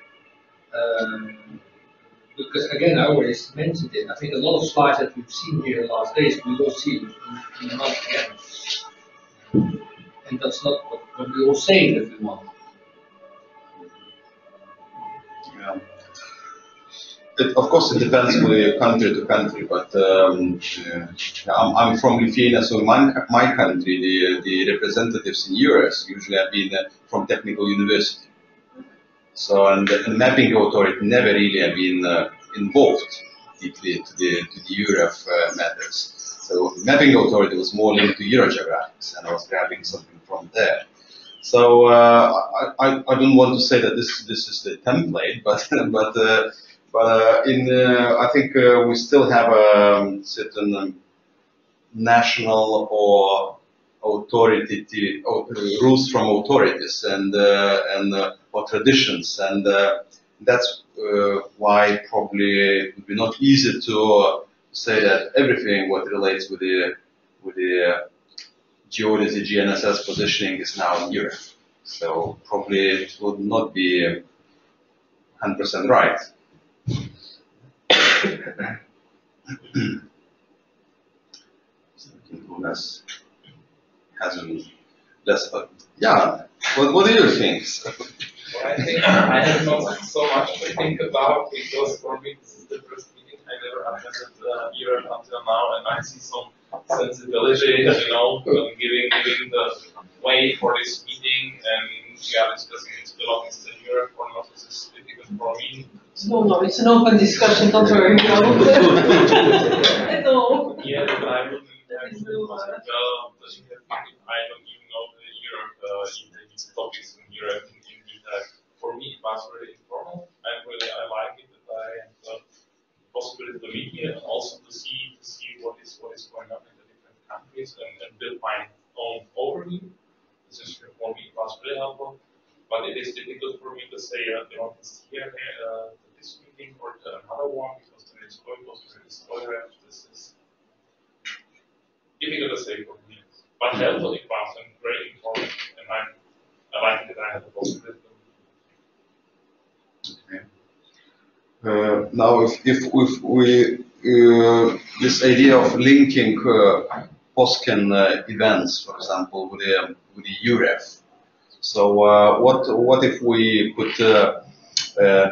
Speaker 7: Because again, I always mentioned it. I think a lot of slides that we've seen here the last days, we will see in a month again. And that's not what we all say that we want.
Speaker 8: Yeah. Of course, it depends with country to country, but I'm from Lithuania, so in my country, the representatives in US usually have been from technical university. So, and the mapping authority never really have been involved deeply to the Europe matters. So, mapping authority was more linked to EuroGeographics, and I was grabbing something from there. So, I don't want to say that this is the template, but I think we still have certain national or authority rules from authorities and or traditions, and that's why probably it would be not easy to say that everything what relates with the geodesy GNSS positioning is now in Europe. So probably it would not be 100% right. Hasn't less, but yeah. What do you think?
Speaker 15: Well, I think I have not so much to think about because for me this is the first meeting I never attended Europe until now, and I see some sensibility, giving the way for this meeting, and discussing its belongings to Europe or not. This is difficult for me.
Speaker 11: No, it's an open discussion, don't worry. At all.
Speaker 15: Yeah, but I wouldn't have I don't even know the Europe these topics in Europe in detail. For me, it was very informal, and really I like it that I have the possibility to meet here and also to see what is going on in the different countries and build my own overview. This is for me it was really helpful, but it is difficult for me to say this meeting or another one because there is EuroGeographics. This is difficult to say for me. But helpful it was and very important, and I like that I have the possibility.
Speaker 8: Okay. Now, if we this idea of linking PosKEN events, for example, with the EUREF. So what if we could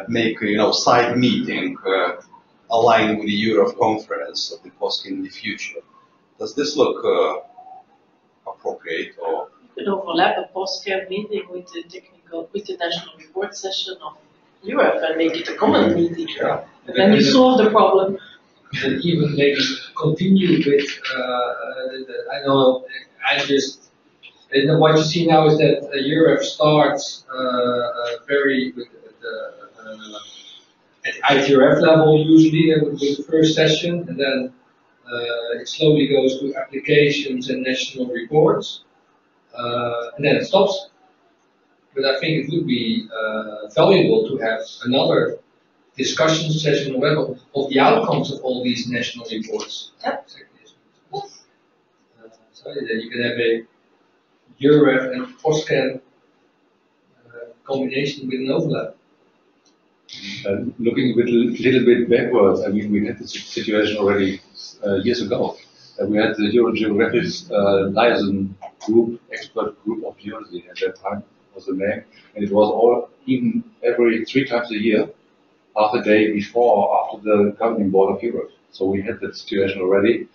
Speaker 8: make side meeting aligned with the EuroGeographics conference of the PosKEN in the future? Does this look appropriate or?
Speaker 11: You could overlap a PosKEN meeting with the national report session of Europe and make it a common meeting.
Speaker 7: Yeah.
Speaker 11: And then you solve the problem.
Speaker 7: And even maybe continue with, what you see now is that Europe starts at ITRF level usually with the first session, and then it slowly goes to applications and national reports, and then it stops. But I think it would be valuable to have another discussion session of the outcomes of all these national reports.
Speaker 11: Yep.
Speaker 7: So that you can have a EuroGeographics and PosKEN combination with an overlap.
Speaker 10: Looking a little bit backwards, I mean, we had this situation already years ago. We had the EuroGeographics liaison group, expert group of geodesy at that time was the name, and it was all even every 3 times a year, half a day before or after the governing board of Europe. So we had that situation already,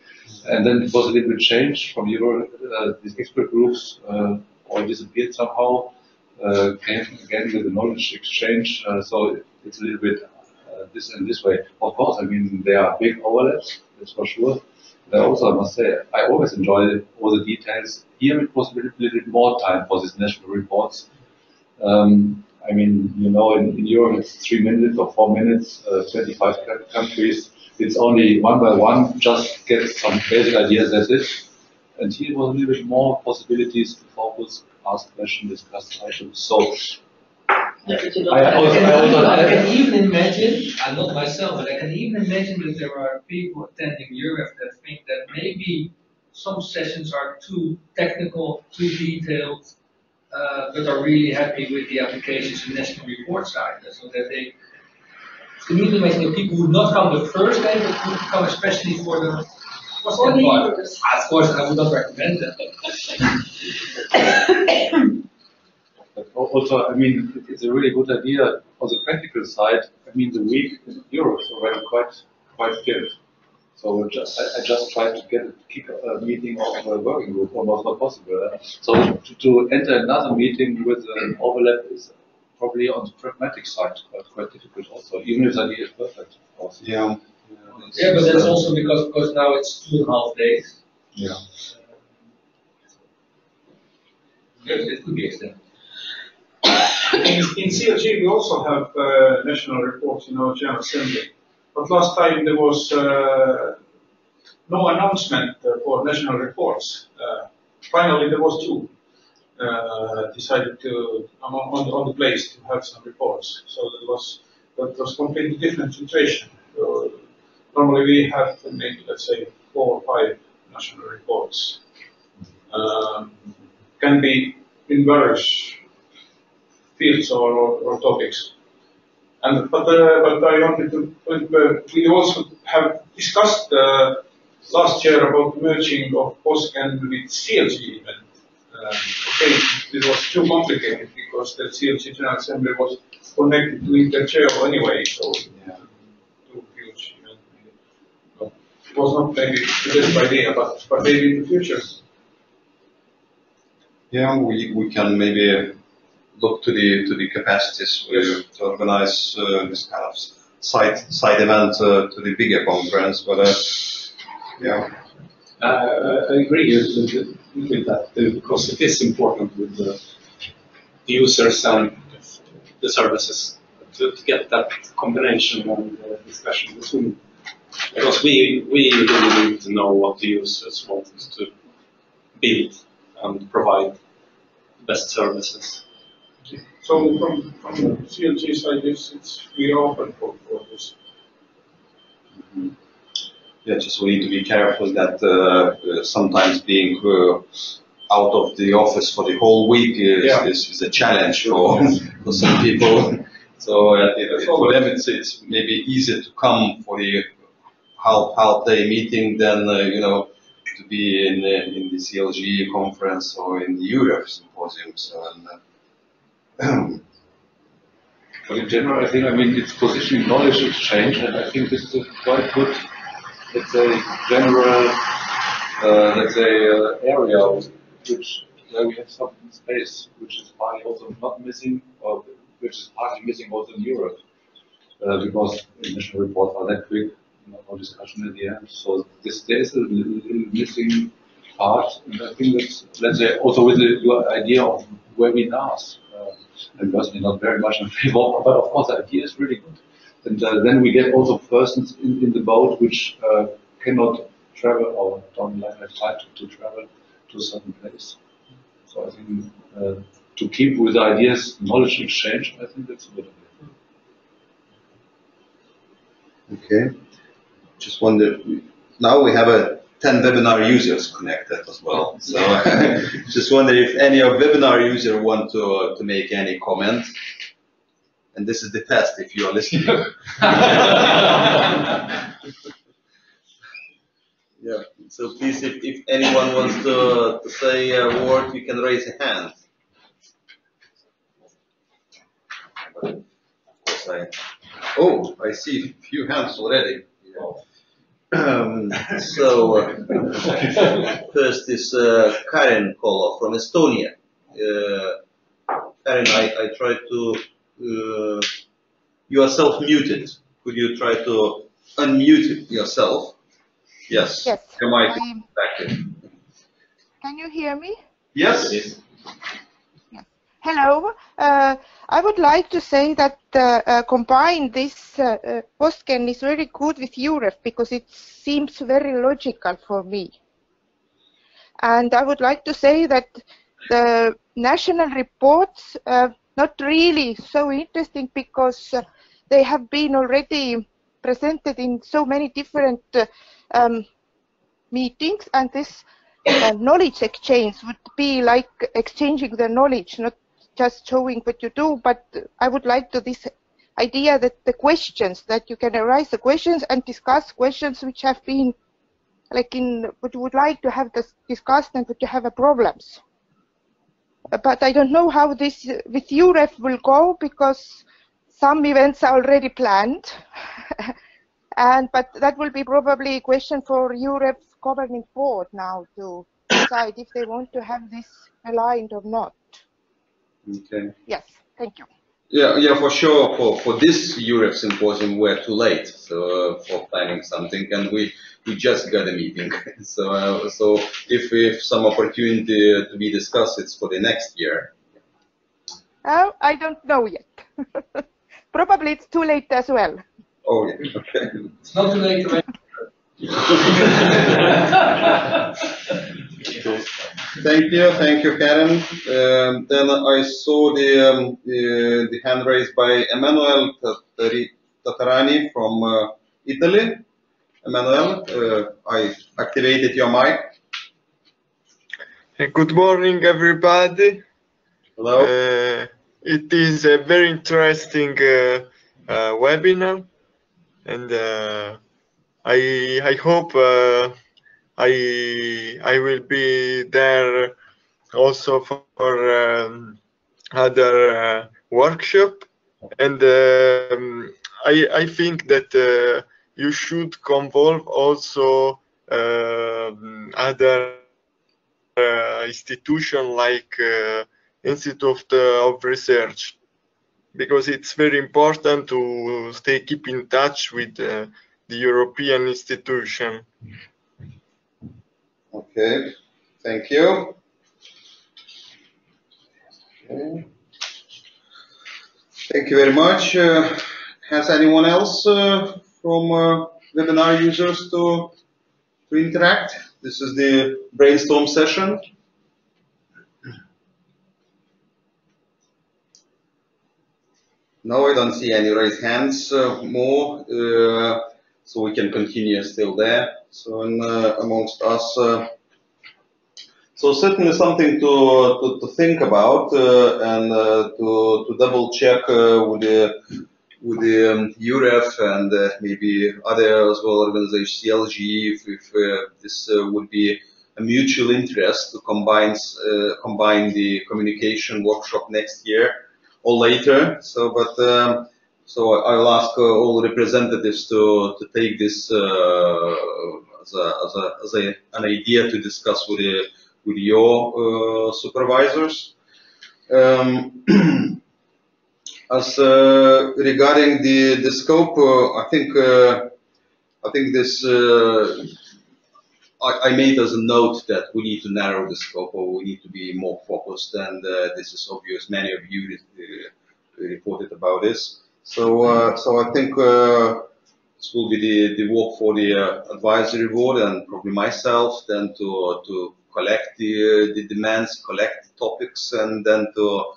Speaker 10: and then it was a little bit changed from Europe. These expert groups all disappeared somehow. Came again with the knowledge exchange. So it's a little bit this and this way. Of course, I mean there are big overlaps, that's for sure. But also, I must say, I always enjoy all the details. Here it was a little bit more time for these national reports. I mean, you know, in Europe it's 3 minutes or 4 minutes, 25 countries. It's only one by one, just get some basic ideas, that's it. And here was a little bit more possibilities to focus, ask questions, discuss items. So
Speaker 7: I can even imagine, I'm not myself, but I can even imagine that there are people attending Europe that think that maybe some sessions are too technical, too detailed, but are really happy with the applications and national report side. So that they can even imagine that people would not come the first day, but would come especially for the PosKEN part. Of course, I would not recommend that.
Speaker 10: But also, I mean, it's a really good idea on the practical side. I mean, the week in Europe is already quite filled. So I just tried to kick a meeting of a working group, almost not possible. So to enter another meeting with an overlap is probably on the pragmatic side quite difficult also, even if the idea is perfect. Also.
Speaker 7: Yeah, but that's also because now it's 2.5 days.
Speaker 10: Yeah.
Speaker 7: It could be extended.
Speaker 3: In CLG, we also have national reports in our General Assembly. But last time there was no announcement for national reports. Finally, there was two decided to on the place to have some reports. So that was completely different situation. Normally we have maybe, let's say, 4 or 5 national reports. Can be in various fields or topics. But I wanted to, we also have discussed last year about merging of PosKEN with CLG even. Okay, it was too complicated because the CLG General Assembly was connected to InterGeo anyway, so too huge. It was not maybe the best idea, but maybe in the future.
Speaker 8: Yeah, we can maybe look to the capacities to organize this kind of side event to the bigger conference, but yeah.
Speaker 13: I agree with that because it is important with the users and the services to get that combination and discussion between. Because we really need to know what the users want us to build and provide the best services.
Speaker 3: So from CLG side, we are open for this.
Speaker 8: Mm-hmm. Yeah, just we need to be careful that sometimes being out of the office for the whole week is a challenge for some people. So for them it's maybe easier to come for the half day meeting than to be in the CLG conference or in the Europe Symposium. So
Speaker 10: but in general, I think, it's positioning knowledge exchange, and I think this is a quite good, let's say, general, area where we have some space, which is partly also not missing, or which is partly missing also in Europe, because national reports are that quick, no discussion at the end. So there is a little missing part, and I think that's, let's say, also with your idea of webinars. I'm personally not very much in favor, but of course the idea is really good. And then we get also persons in the boat which cannot travel or don't have time to travel to a certain place. So I think to keep with ideas, knowledge exchange, I think that's a good
Speaker 8: idea. Okay. Just wonder, now we have 10 webinar users connected as well. So just wonder if any of webinar users want to make any comment. And this is the test if you are listening. Yeah. So please, if anyone wants to say a word, you can raise a hand. But of course I see a few hands already. So first is Karen Kolo from Estonia. Karen, I tried to. You are self-muted. Could you try to unmute yourself? Yes.
Speaker 16: Yes.
Speaker 8: Your mic is active.
Speaker 16: Can you hear me?
Speaker 8: Yes.
Speaker 16: Yes. Hello. I would like to say that combine this PosKEN is very good with EUREF because it seems very logical for me. And I would like to say that the national reports not really so interesting because they have been already presented in so many different meetings, and this knowledge exchange would be like exchanging the knowledge, not just showing what you do. But I would like to this idea that the questions, that you can arise the questions and discuss questions which have been like in what you would like to have this discussed and what you have problems. But I don't know how this with EUREF will go because some events are already planned. But that will be probably a question for EUREF governing board now to decide if they want to have this aligned or not.
Speaker 8: Okay.
Speaker 16: Yes, thank you.
Speaker 8: Yeah, for sure. For this EUREF symposium, we're too late for planning something, and we just got a meeting. So if some opportunity to be discussed, it's for the next year.
Speaker 16: I don't know yet. Probably it's too late as well.
Speaker 8: Oh, yeah. Okay.
Speaker 7: It's not too late to
Speaker 8: Thank you, Karen. Then I saw the hand raised by Emanuele Tatarani from Italy. Emanuele, I activated your mic.
Speaker 17: Good morning, everybody.
Speaker 8: Hello.
Speaker 17: It is a very interesting webinar, and I hope I will be there also for other workshop, and I think that you should involve also other institution like Institute of Research, because it's very important to keep in touch with the European institution.
Speaker 8: Okay, thank you. Okay. Thank you very much. Has anyone else from webinar users to interact? This is the Brainstorm Session. No, I don't see any raised hands more, so we can continue still there. So amongst us, so certainly something to think about and to double check with the EUREF and maybe other as well organizations, CLG, if this would be a mutual interest to combine the communication workshop next year or later. So, so I'll ask all representatives to take this as an idea to discuss with your supervisors. As regarding the scope, I think this I made as a note that we need to narrow the scope, or we need to be more focused, and this is obvious. Many of you reported about this. So, so I think this will be the work for the advisory board and probably myself, then to collect the demands, collect the topics, and then to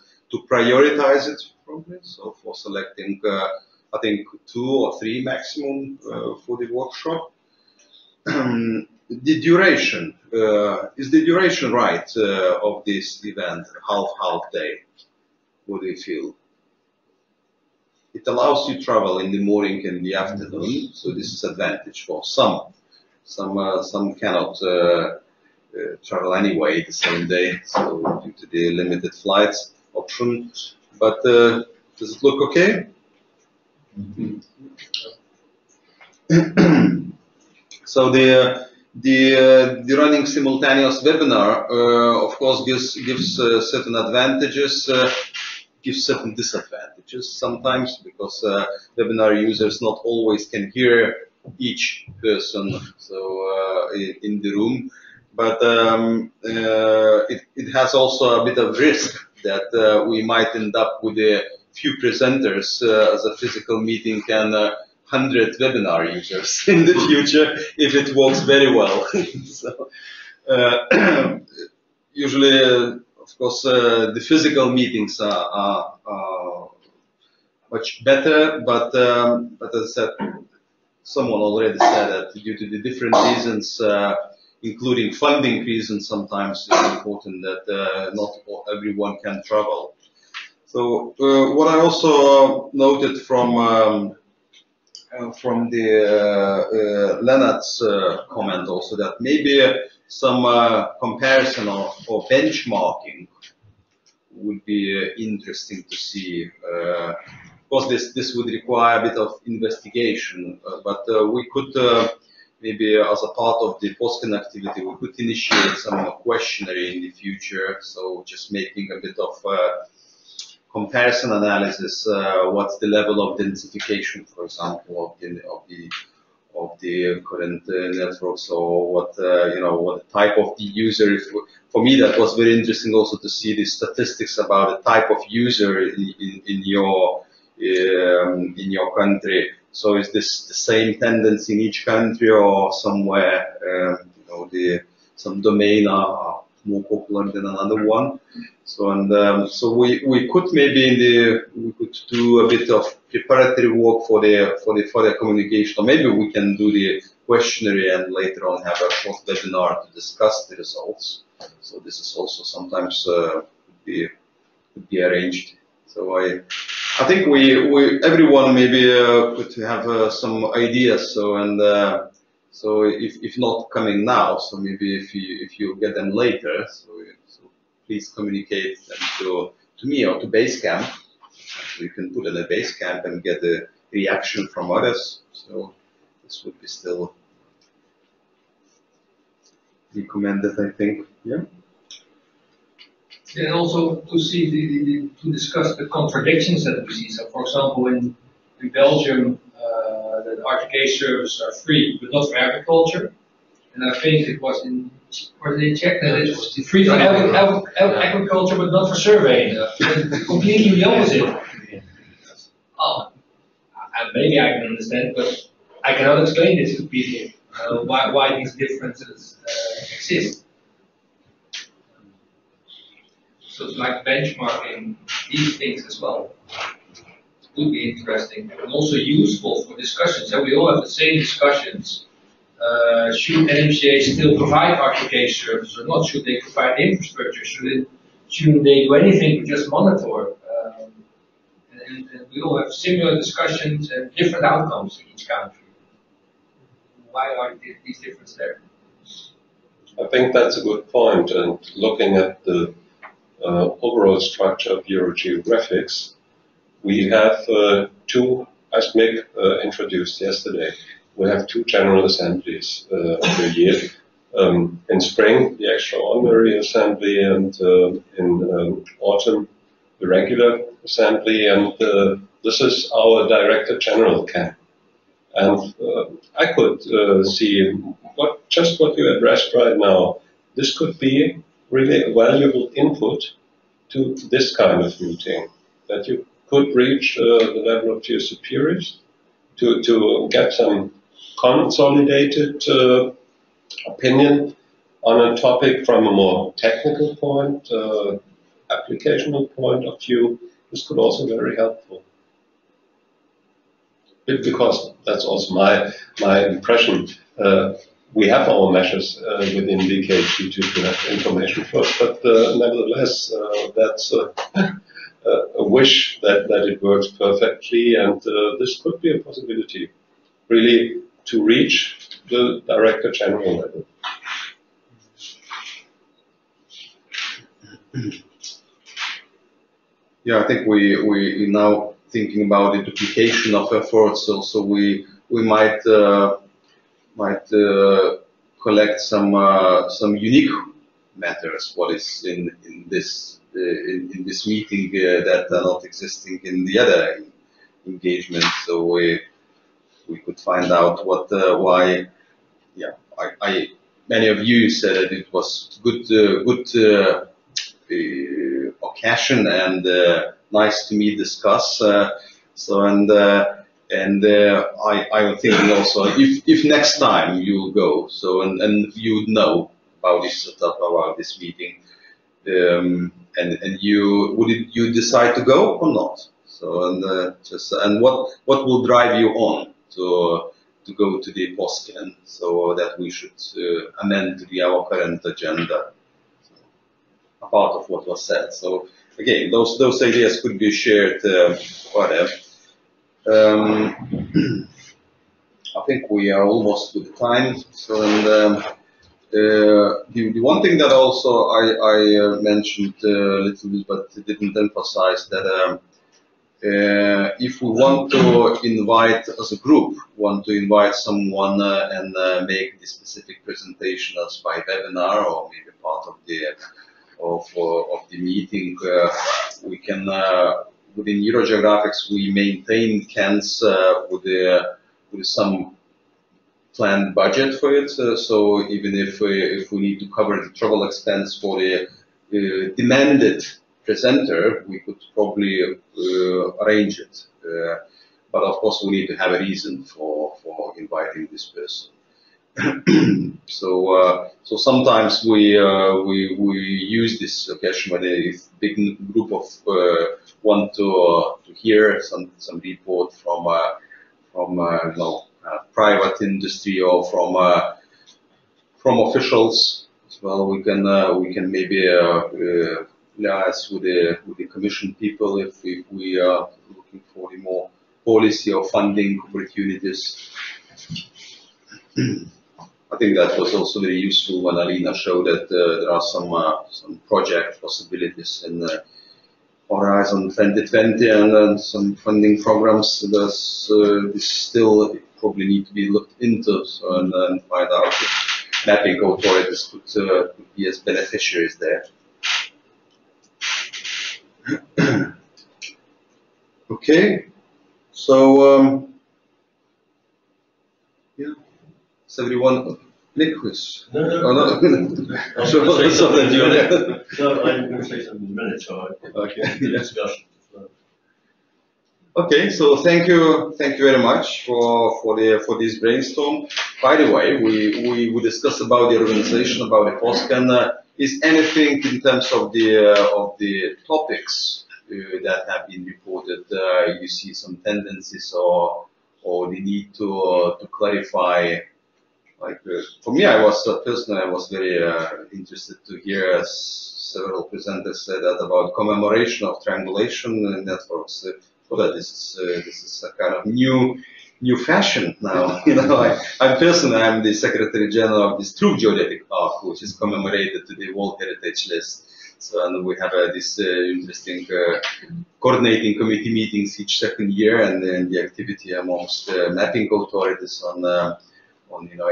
Speaker 8: prioritize it probably. So for selecting, I think 2 or 3 maximum for the workshop. The duration, is the duration right of this event, half day? What do you feel? It allows you travel in the morning and the afternoon, so this is advantage for some. Some cannot travel anyway the same day, so due to the limited flights option. But does it look okay? So the running simultaneous webinar, of course, gives certain advantages, gives certain disadvantages sometimes, because webinar users not always can hear each person in the room. But it has also a bit of risk that we might end up with a few presenters as a physical meeting and 100 webinar users in the future if it works very well. So, usually, of course, the physical meetings are much better, but as I said, someone already said that due to the different reasons, including funding reasons, sometimes it's important that not everyone can travel. So what I also noted from the Leonard's comment also, that maybe some comparison or benchmarking would be interesting to see. Of course, this would require a bit of investigation, but we could maybe as a part of the PosKEN activity, we could initiate some questionnaire in the future. So just making a bit of comparison analysis. What's the level of densification, for example, of the current networks, or what what the type of the user. For me, that was very interesting also to see the statistics about the type of user in your country. So is this the same tendency in each country, or somewhere some domain are more popular than another one? So so we could maybe we could do a bit of preparatory work for the further communication, or maybe we can do the questionnaire and later on have a short webinar to discuss the results. So this is also sometimes could be arranged. So I think everyone maybe could have some ideas. So so if not coming now, so maybe if you get them later, so please communicate them to me or to Basecamp. So you can put in a Basecamp and get a reaction from others. So this would be still recommended, I think. Yeah.
Speaker 7: And also to see to discuss the contradictions that we see. So, for example, in Belgium, the RTK services are free, but not for agriculture. And I think it was where they checked that it was free for agriculture, but not for surveying. It's completely the opposite. Oh, maybe I can understand, but I cannot explain this to people why these differences exist. So it's like benchmarking these things as well. It would be interesting and also useful for discussions. So we all have the same discussions. Should NMCA still provide RTK services or not? Should they provide infrastructure? Shouldn't they do anything but just monitor? And we all have similar discussions and different outcomes in each country. Why are these differences there?
Speaker 1: I think that's a good point. And looking at the overall structure of EuroGeographics, we have two, as Mick introduced yesterday, we have two general assemblies every year. In spring, the extraordinary assembly, and in autumn, the regular assembly. And this is our Director General camp. And I could see just what you addressed right now. This could be really a valuable input to this kind of meeting, that you could reach the level of your superiors to get some consolidated opinion on a topic from a more technical point, applicational point of view. This could also be very helpful. Because that's also my impression. We have our measures within DKG to have information first, but nevertheless, that's a wish that it works perfectly, and this could be a possibility, really, to reach the Director General level.
Speaker 8: Yeah, I think we now thinking about the duplication of efforts. So we might collect some unique matters. What is in this meeting that are not existing in the other engagement. So we could find out why. Yeah, many of you said that it was good occasion, and nice to meet, discuss. I am thinking also if next time you go, so and you know about this setup, about this meeting, and you decide to go or not? So and what will drive you on to go to the PosKEN, so that we should amend our current agenda, a part of what was said. So again, those ideas could be shared further. I think we are almost with the time. So the one thing that also I mentioned a little bit, but didn't emphasize, that if we want to invite, as a group, someone and make the specific presentation as by webinar or maybe part of the meeting, we can within EuroGeographics we maintain cans with some planned budget for it. So even if we need to cover the travel expense for the demanded presenter, we could probably arrange it. But of course, we need to have a reason for inviting this person. So sometimes we use this occasion when a big group of want to hear some report from private industry or from officials as well. We can maybe liaise with the commission people if we are looking for the more policy or funding opportunities. I think that was also very useful when Alina showed that there are some project possibilities in Horizon 2020 and some funding programs. This still probably need to be looked into, and find out if mapping authorities could be as beneficiaries there. Okay, so yeah. Is everyone liquids?
Speaker 6: No.
Speaker 8: Oh, no.
Speaker 6: I'm going to say something in a minute. No, I'm going to say something in a minute, so
Speaker 8: okay.
Speaker 6: The discussion.
Speaker 8: Okay, so thank you very much for this brainstorm. By the way, we discussed about the organization, about the PosKEN. Is anything in terms of the topics that have been reported? You see some tendencies or the need to clarify? Like for me, I was personally very interested to hear several presenters say that about commemoration of triangulation networks. For that, this is a kind of new fashion now. You know, I'm the Secretary General of this True Geodetic Arc, which is commemorated to the World Heritage List. So, and we have this interesting coordinating committee meetings each second year, and then the activity amongst mapping authorities on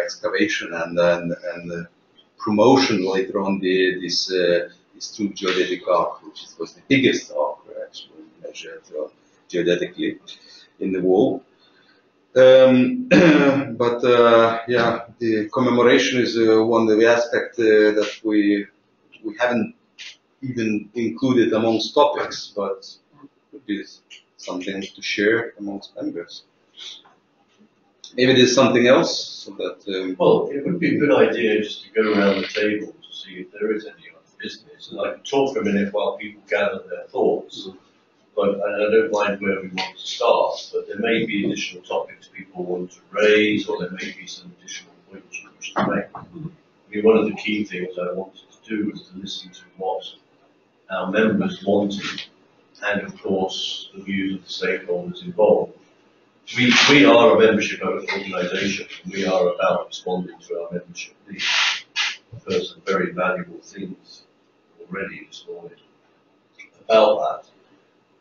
Speaker 8: excavation and promotion later on this True Geodetic Arc, which was the biggest arc actually measured geodetically in the world. But the commemoration is one of the aspects that we haven't even included amongst topics, but it is something to share amongst members. Maybe there's something else so that.
Speaker 6: Well, it would be a good idea just to go around the table to see if there is any other business, and I can talk for a minute while people gather their thoughts. But I don't mind where we want to start, but there may be additional topics people want to raise, or there may be some additional points you wish to make. I mean, one of the key things I wanted to do was to listen to what our members wanted, and of course the views of the stakeholders involved. We are a membership organisation, and we are about responding to our membership needs. I've heard some very valuable things already this morning about that.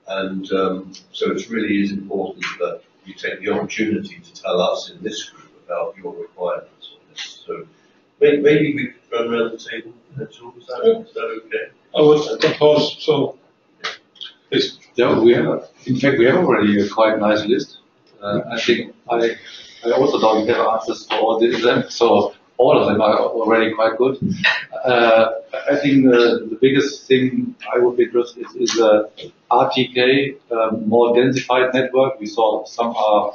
Speaker 6: And so it really is important that you take the opportunity to tell us in this group about your requirements on this. So maybe we could run around the table and talk. Is that okay?
Speaker 10: I would propose so. Yeah, we have. In fact, we have already a quite nice list. I think I also don't have answers for all of them. So all of them are already quite good. I think the biggest thing I would be interested is RTK, more densified network. We saw some are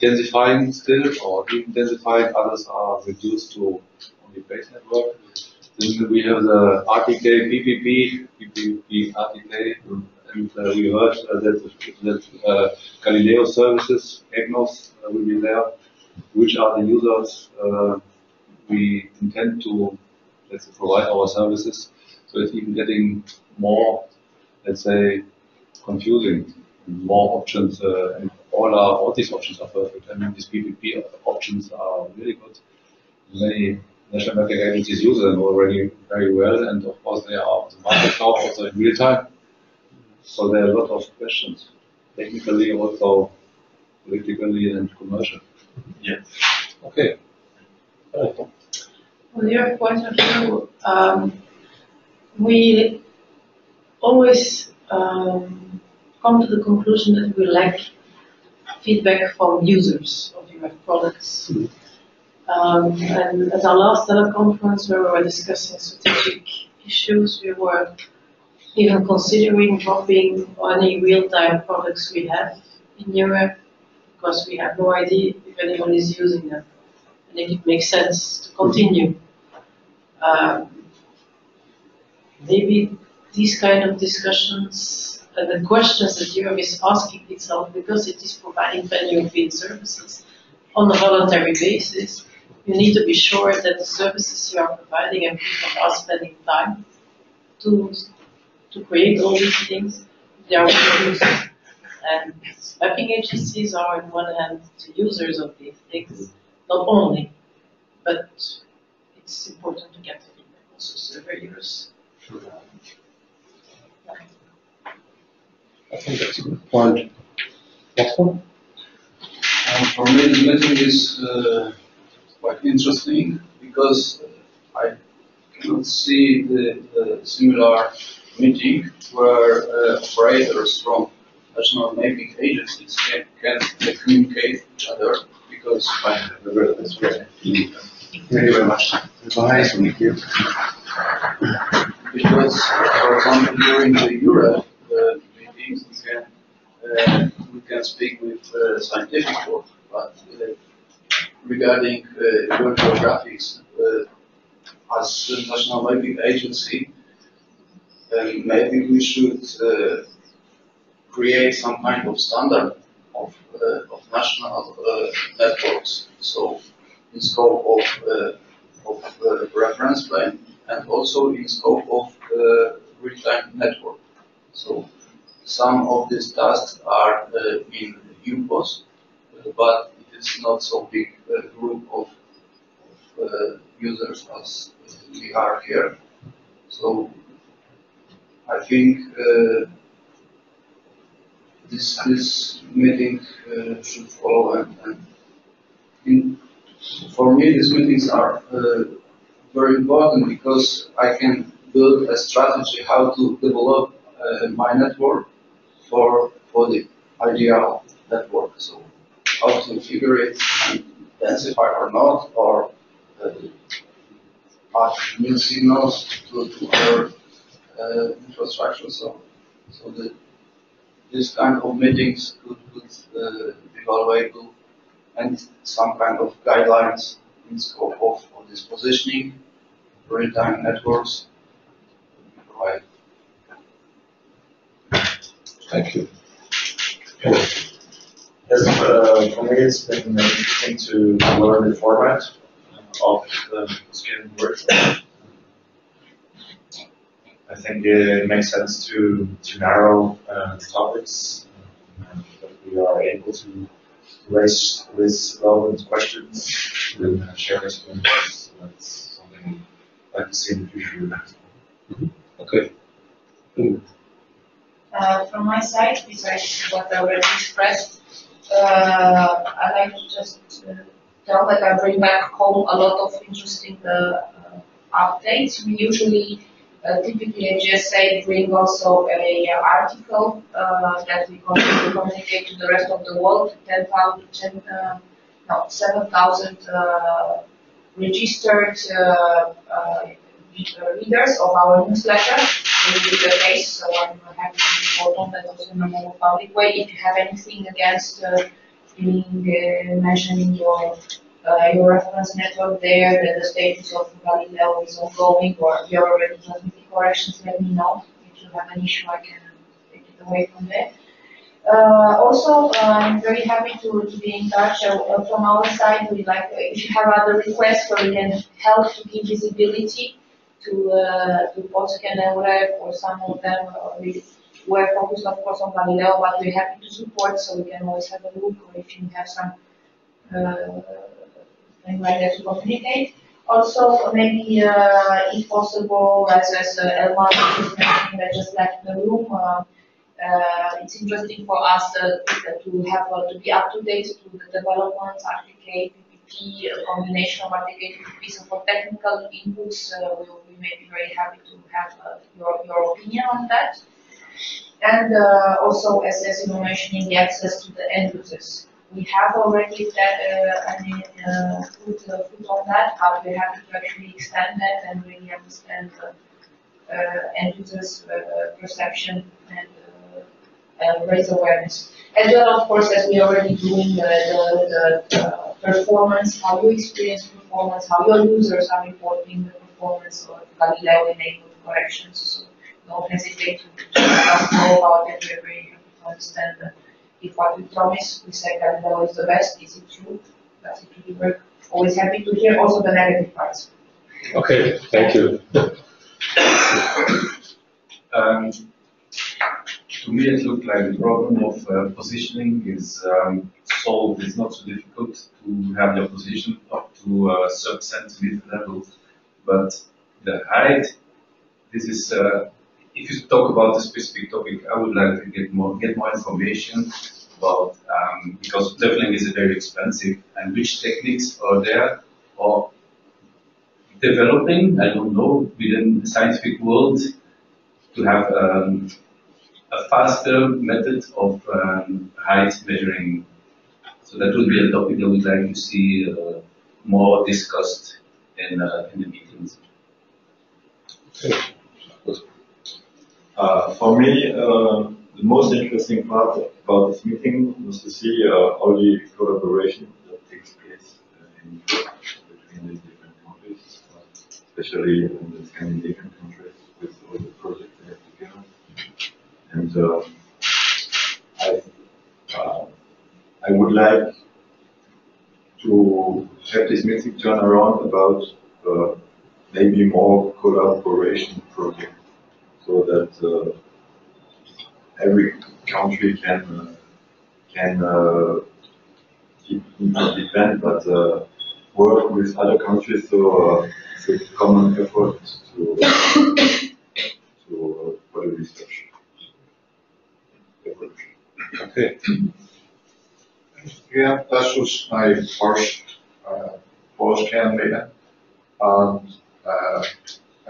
Speaker 10: densifying still, or even densified, others are reduced to only base network. Then we have the RTK, PPP, RTK, and we heard that Galileo services, EGNOS, will be there. Which are the users we intend to, let's say, provide our services? So it's even getting more, let's say, confusing. More options, and all these options are perfect. I mean, these PPP options are really good. Many national market agencies use them already very well, and of course they are on the market now also in real time. So there are a lot of questions, technically, also politically and commercial.
Speaker 5: Yeah.
Speaker 10: Okay.
Speaker 11: From your point of view, we always come to the conclusion that we lack feedback from users of your products. And at our last teleconference where we were discussing strategic issues, we were even considering dropping any real-time products we have in Europe because we have no idea if anyone is using them and if it makes sense to continue. Maybe these kind of discussions and the questions that Europe is asking itself, because it is providing pan-European services on a voluntary basis, you need to be sure that the services you are providing and people are spending time to create all these things, they are used. And mapping agencies are on one hand the users of these things, not only, but it's important to get the feedback also surveyors.
Speaker 1: I think that's a good point. Next one.
Speaker 2: For me, the meeting is quite interesting because I cannot see the similar meeting where operators from national mapping agencies can communicate each other because that's right.
Speaker 5: Thank you very much. Nice to meet you.
Speaker 2: Because, for example, during the Europe meetings, we can speak with scientific work, but regarding EuroGeographics, as a national mapping agency, maybe we should create some kind of standard of national networks. So, in scope of reference plane and also in scope of real-time network. So, some of these tasks are in UPOS, but it is not so big group of users as we are here. So I think this meeting should follow, and for me these meetings are very important because I can build a strategy how to develop my network for the ideal network. So how to figure it and densify or not, or add new signals to our infrastructure. So this kind of meetings could be valuable, and some kind of guidelines in scope of this positioning, real-time networks provide.
Speaker 1: Thank you.
Speaker 5: Yes, for me it's been interesting to learn the format of the PosKEN workshop. I think it makes sense to narrow the topics, and that we are able to raise relevant questions and share experiences. So that's something I'd like to see in the future.
Speaker 1: Okay.
Speaker 4: From my side, besides what I already expressed, I like to just tell that I bring back home a lot of interesting updates. We usually, typically at GSA, bring also an article that we communicate to the rest of the world, 7,000 registered readers of our newsletter. Will be the case, so I'm happy to report on that also in a more public way. If you have anything against mentioning your reference network there, that the status of Galileo is ongoing, or if you're already transmitting corrections, let me know. If you have an issue, I can take it away from there. Also, I'm very happy to be in touch. From our side, we like if you have other requests where we can help to give visibility to PosKEN and EuroGeographics, or some of them we're focused of course on Galileo, but we're happy to support, so we can always have a look, or if you have some thing like that to communicate. Also, maybe if possible, as Elmar was mentioning, I just left the room. It's interesting for us to be up to date to the developments, RTK, PPP, a combination of RTK, PPP. So for technical inputs, we may be very happy to have your opinion on that. And also, as you were mentioning, the access to the end users. We have already put on that, but we're happy to actually extend that and really understand end users' perception and raise awareness. As well, of course, as we're already doing the performance, how you experience performance, how your users are reporting the performance of Galileo-enabled corrections. So don't hesitate to let us know about it. We're very happy to understand that if what we promise, we say Galileo is the best, is it true? Does it really work? Always happy to hear also the negative parts.
Speaker 1: Okay, thank you.
Speaker 18: To me, it looked like the problem of positioning is solved. It's not so difficult to have your position up to a sub-centimeter level, but the height, this is, if you talk about a specific topic, I would like to get more information about, because leveling is very expensive, and which techniques are there or developing, I don't know, within the scientific world to have a faster method of height measuring. So that would be a topic I would like to see more discussed in the meetings.
Speaker 19: For me, the most interesting part about this meeting was to see all the collaboration that takes place in Europe between the different countries, especially in the Scandinavian countries with all the projects they have together. And I would like to have this meeting turn around about maybe more collaboration projects, so that every country can not depend, but work with other countries. So it's a common effort to for the research.
Speaker 1: Okay.
Speaker 20: Yeah, this was my first PosKEN meeting, and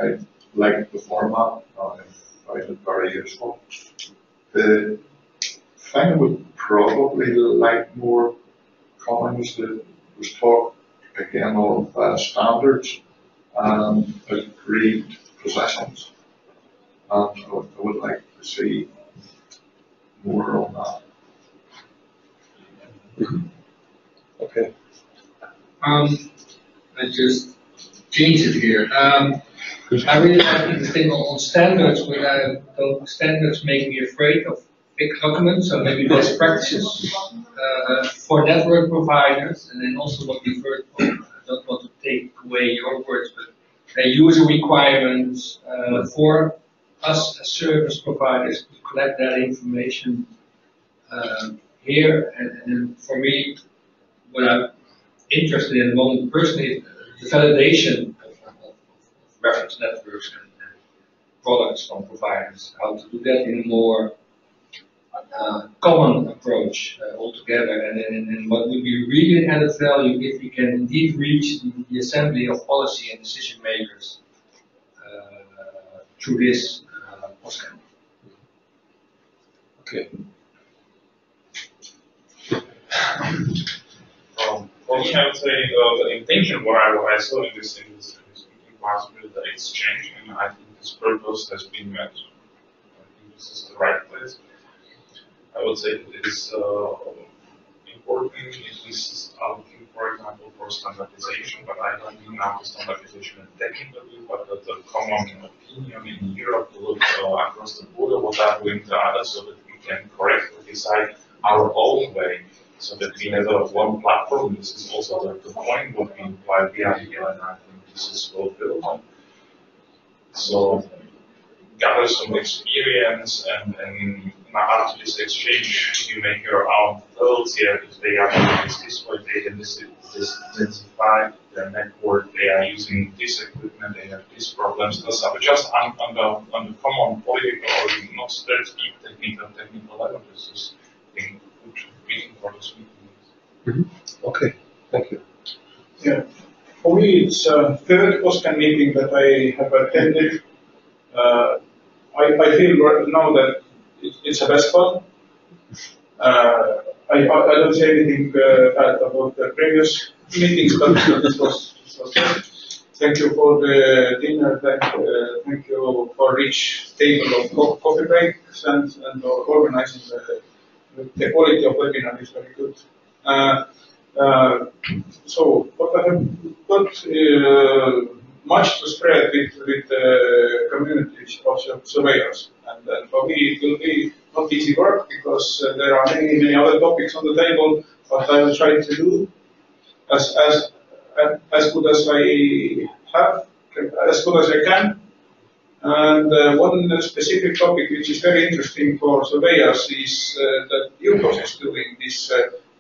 Speaker 20: I liked the format. I find it very useful. The thing I would probably like more comments that was talk again of standards and agreed positions, and I would like to see more on that.
Speaker 1: Okay.
Speaker 7: I just changed it here. I really like the thing on standards, where standards make me afraid of big documents, so maybe best practices for network providers, and then also what we've heard from, I don't want to take away your words, but user requirements for us as service providers to collect that information here. And for me, what I'm interested in at the moment personally, the validation of reference networks and products from providers, how to do that in a more common approach altogether, and what would be really added value if we can indeed reach the assembly of policy and decision makers through this PosKEN.
Speaker 1: Okay.
Speaker 12: From
Speaker 15: me, I would say the intention what I saw in this was really the exchange, and I think this purpose has been met. I think this is the right place. I would say it is important if this is looking, for example, for standardization, but I don't mean now the standardization technically, but the common opinion in Europe to look across the border what are doing the others so that we can correctly decide our own way, so that we have one platform. This is also the point what we imply here, and I think this is well built. So gather some experience and after this exchange you make your own thoughts here. If they are doing this way, they can intensify their network, they are using this equipment, they have these problems, and so just on the common political or not that deep technical level. This is I think good reason for this meeting.
Speaker 1: Okay, thank you.
Speaker 3: Yeah. For me, it's third PosKEN meeting that I have attended. I feel right now that it's the best one. I don't say anything bad about the previous meetings, but this was good. Thank you for the dinner. Thank you for rich table of coffee breaks and organizing the quality of webinar is very good. So what I have got much to spread with the communities of surveyors, and for me it will be not easy work because there are many other topics on the table, but I will try to do as good as I have, as good as I can. And one specific topic which is very interesting for surveyors is that EuroGeographics is doing this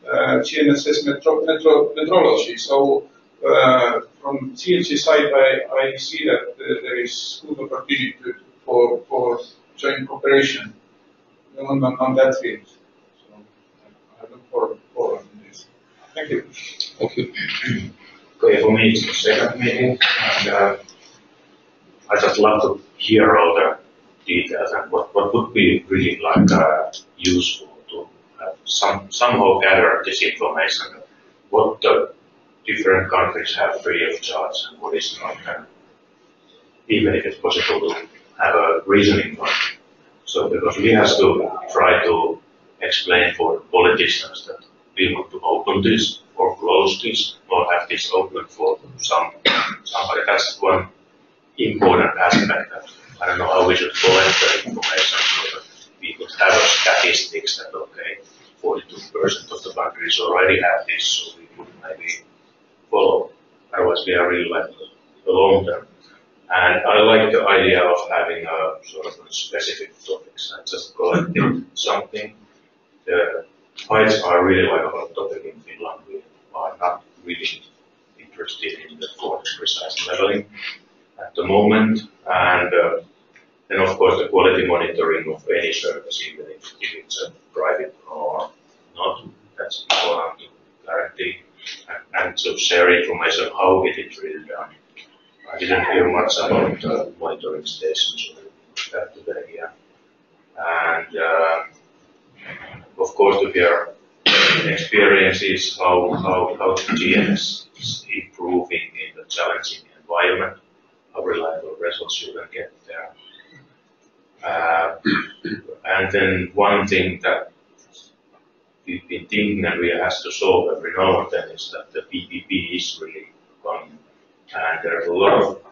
Speaker 3: GNSS metrology. So from CLG side, I see that there is good opportunity for joint cooperation on that field. So I look forward to this. Thank you.
Speaker 1: Thank you.
Speaker 21: Okay, for me it's the second meeting, and I just love to hear all the details and what would be really useful to have somehow gather this information. What the different countries have free of charge and what is not, and even if it's possible to have a reasoning for it. So because we have to try to explain for politicians that we want to open this or close this or have this open for somebody. That's one important aspect that I don't know how we should collect the information so that we could have a statistics that okay, 42% of the countries already have this, so we could maybe follow. Otherwise we are really like the long term. And I like the idea of having a sort of specific topics and just collecting something. The heights are really like a hot topic in Finland. We are not really interested in the precise leveling at the moment. And then of course the quality monitoring of any service, even if it's a private or not, that's important to guarantee. And to share information how it is really done. I didn't hear much about monitoring stations or that today, yeah. And of course to hear experiences how GNS is improving in the challenging environment, how reliable results you can get there. And then one thing that we've been thinking and we have to solve every now and then is that the PPP is really coming. And there are a lot of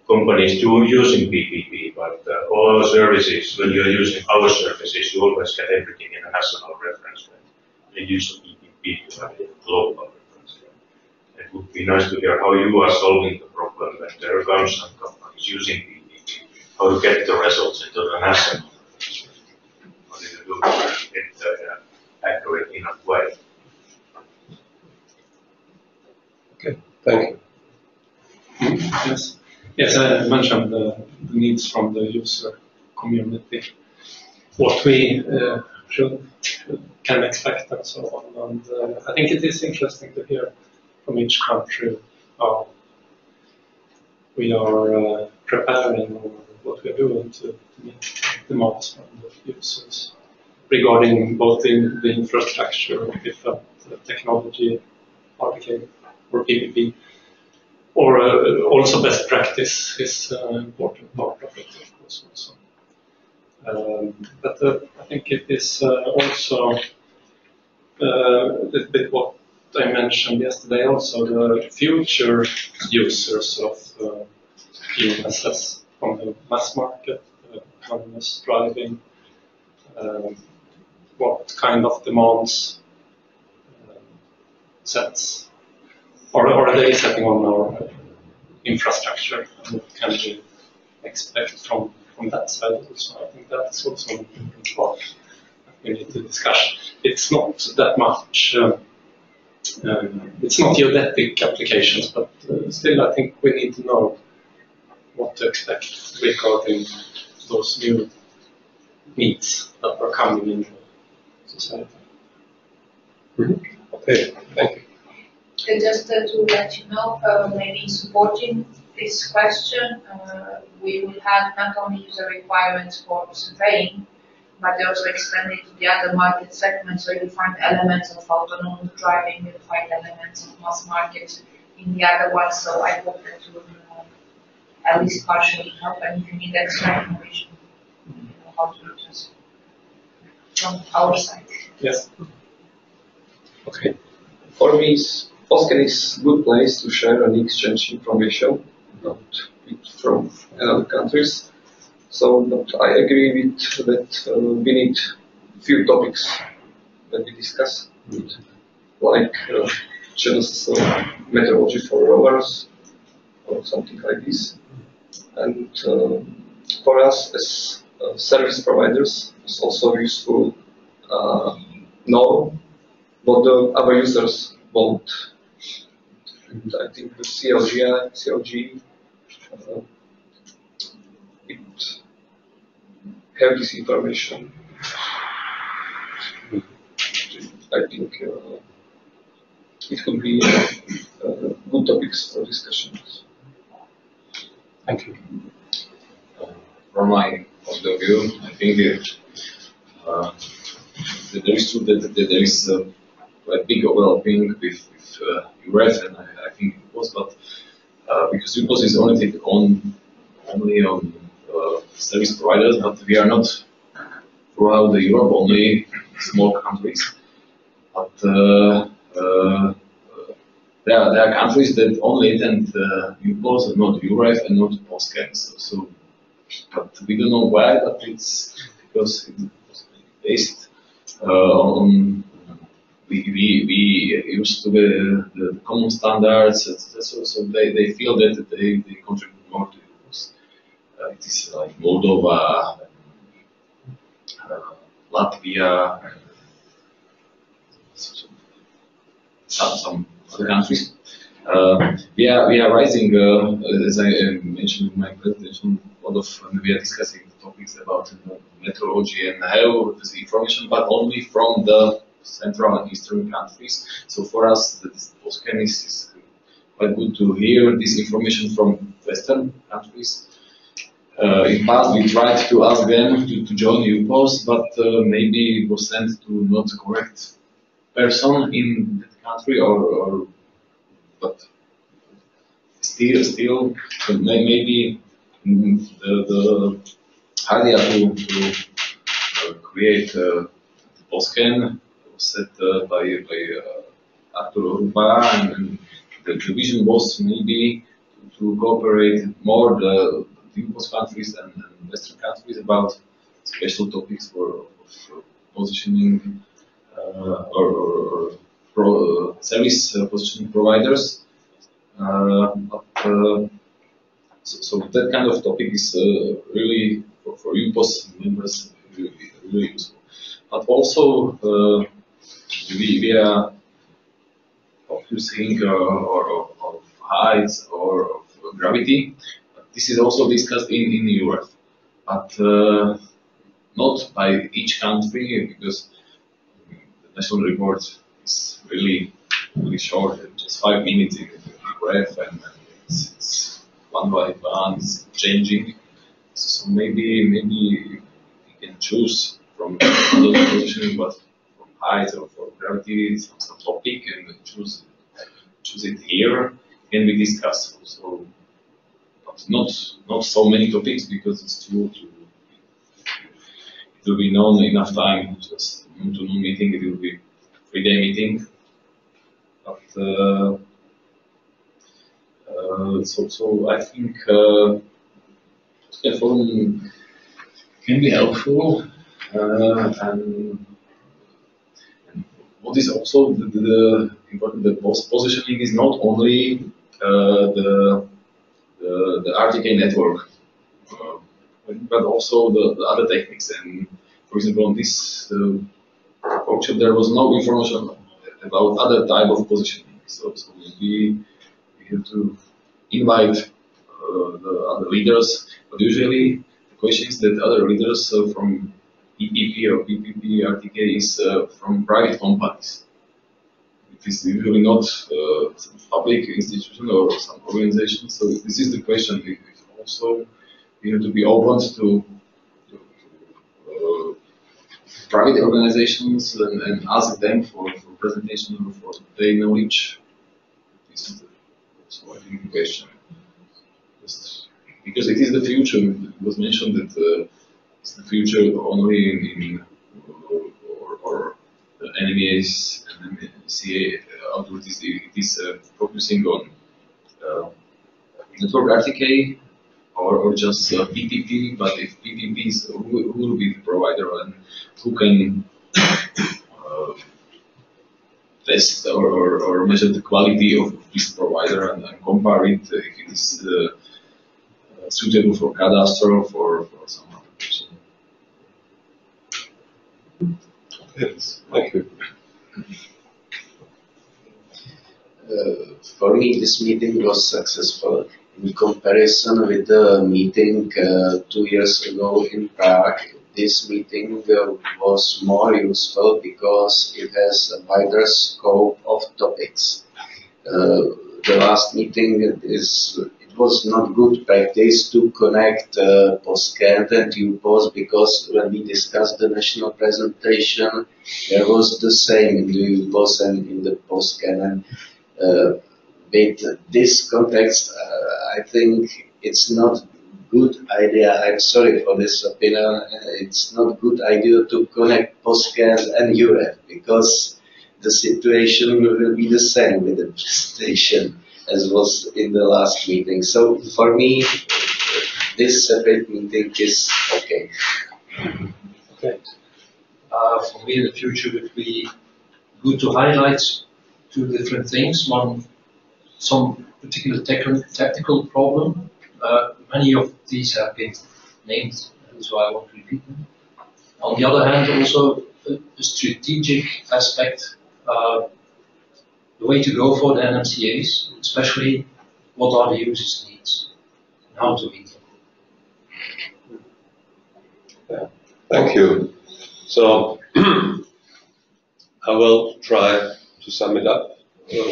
Speaker 21: companies using PPP, but all our services, when you're using our services, you always get everything in a national reference rate. The use of PPP, you have a global reference rate. It would be nice to hear how you are solving the problem when there are some companies using PPP, how to get the results into the national reference rate. How do you do it accurate enough way?
Speaker 1: Okay, thank you.
Speaker 13: Yes, I mentioned the needs from the user community, what we can expect and so on. And I think it is interesting to hear from each country how we are preparing or what we are doing to meet demands from the users regarding both the infrastructure, different technology RPK or PPP. Or also best practice is an important part of it, of course, also. But I think it is also a little bit what I mentioned yesterday also, the future users of UMSS from the mass market, autonomous driving, what kind of demands sets are they setting on our infrastructure, and what can we expect from that side also. I think that's also an important part that we need to discuss. It's not that much, it's not geodetic applications, but still I think we need to know what to expect regarding those new needs that are coming in society.
Speaker 1: Okay, thank you.
Speaker 4: Just to let you know, maybe supporting this question, we will have not only user requirements for surveying, but they also extend it to the other market segments. So you'll find elements of autonomous driving, you'll find elements of mass market in the other ones. So I hope that will at least partially help. And if you need extra information, you know how to do this from our side.
Speaker 13: Yes.
Speaker 14: Okay. For me, PosKEN is a good place to share and exchange information, not from other countries. So, but I agree with that we need few topics that we discuss, like just methodology for rovers or something like this. And for us as service providers, it's also useful know what our users want. And I think the CLG it have this information. I think it could be good topics for discussions.
Speaker 13: Thank you.
Speaker 12: From my point of view, I think that there is true that there is a big overlapping with UREF, and I think it was, but because UPOS is oriented only on service providers, but we are not throughout the Europe, only small countries. But there are countries that only attend UPOS and not UREF and not PosKEN. So, but we don't know why, but it's because it's based on we used to the common standards, so they feel that they contribute more to UPOS. It is like Moldova, Latvia, some other countries. We are rising, as I mentioned in my presentation, a lot of we are discussing topics about meteorology and how the information, but only from the Central and Eastern countries. So for us, the PosKEN is quite good to hear this information from Western countries. In past, we tried to ask them to join UPOS, but maybe it was sent to not correct person in that country, but still maybe the idea to create PosKEN was set by Artur Rupa, and the vision was maybe to cooperate more the UPOS countries and Western countries about special topics for positioning or service positioning providers. So that kind of topic is really for UPOS members really useful. But also we are focusing of heights or of gravity. This is also discussed in Europe, but not by each country, because the national report is really short, just 5 minutes in Europe, and it's one by one, it's changing. So maybe we can choose from the positioning, but from height or from gravity, some topic, and choose choose it here, can be discussed. So not so many topics because it's too it will be not enough time. Just noon-to-noon meeting, it will be 3-day meeting. But so I think the forum can be helpful, and what is also the important, the positioning is not only the RTK network, but also the other techniques. And for example, on this workshop, there was no information about other type of positioning. So maybe we have to invite the other leaders. But usually, the question is that other leaders from EPP or PPP RTK is from private companies. It is usually not some public institution or some organization. So this is the question. If also we have to be open to private organizations and ask them for presentation or for their knowledge. This is also, I think, the question. Because it is the future. It was mentioned that it's the future only in or the NMEs and CA authorities. It is focusing on network RTK or just PPP. But if PPP is, who will be the provider and who can test or measure the quality of this provider and compare it if it is suitable for cadastre or for some application.
Speaker 1: Yes, thank you.
Speaker 9: For me, this meeting was successful in comparison with the meeting 2 years ago in Prague. This meeting was more useful because it has a wider scope of topics. The last meeting it was not good practice to connect PosKEN and UPOS, because when we discussed the national presentation, there was the same in the UPOS and in the PosKEN. And with this context, I think it's not good idea. I'm sorry for this opinion. It's not good idea to connect PosKEN and UREF, because the situation will be the same with the presentation as was in the last meeting. So for me, this separate meeting is okay.
Speaker 22: Okay. For me, in the future, it would be good to highlight two different things. One, some particular technical problem. Many of these have been named, so I won't repeat them. On the other hand, also a strategic aspect, the way to go for the NMCAs, especially what are the users' needs and how to meet them.
Speaker 1: Yeah. Thank you. So I will try to sum it up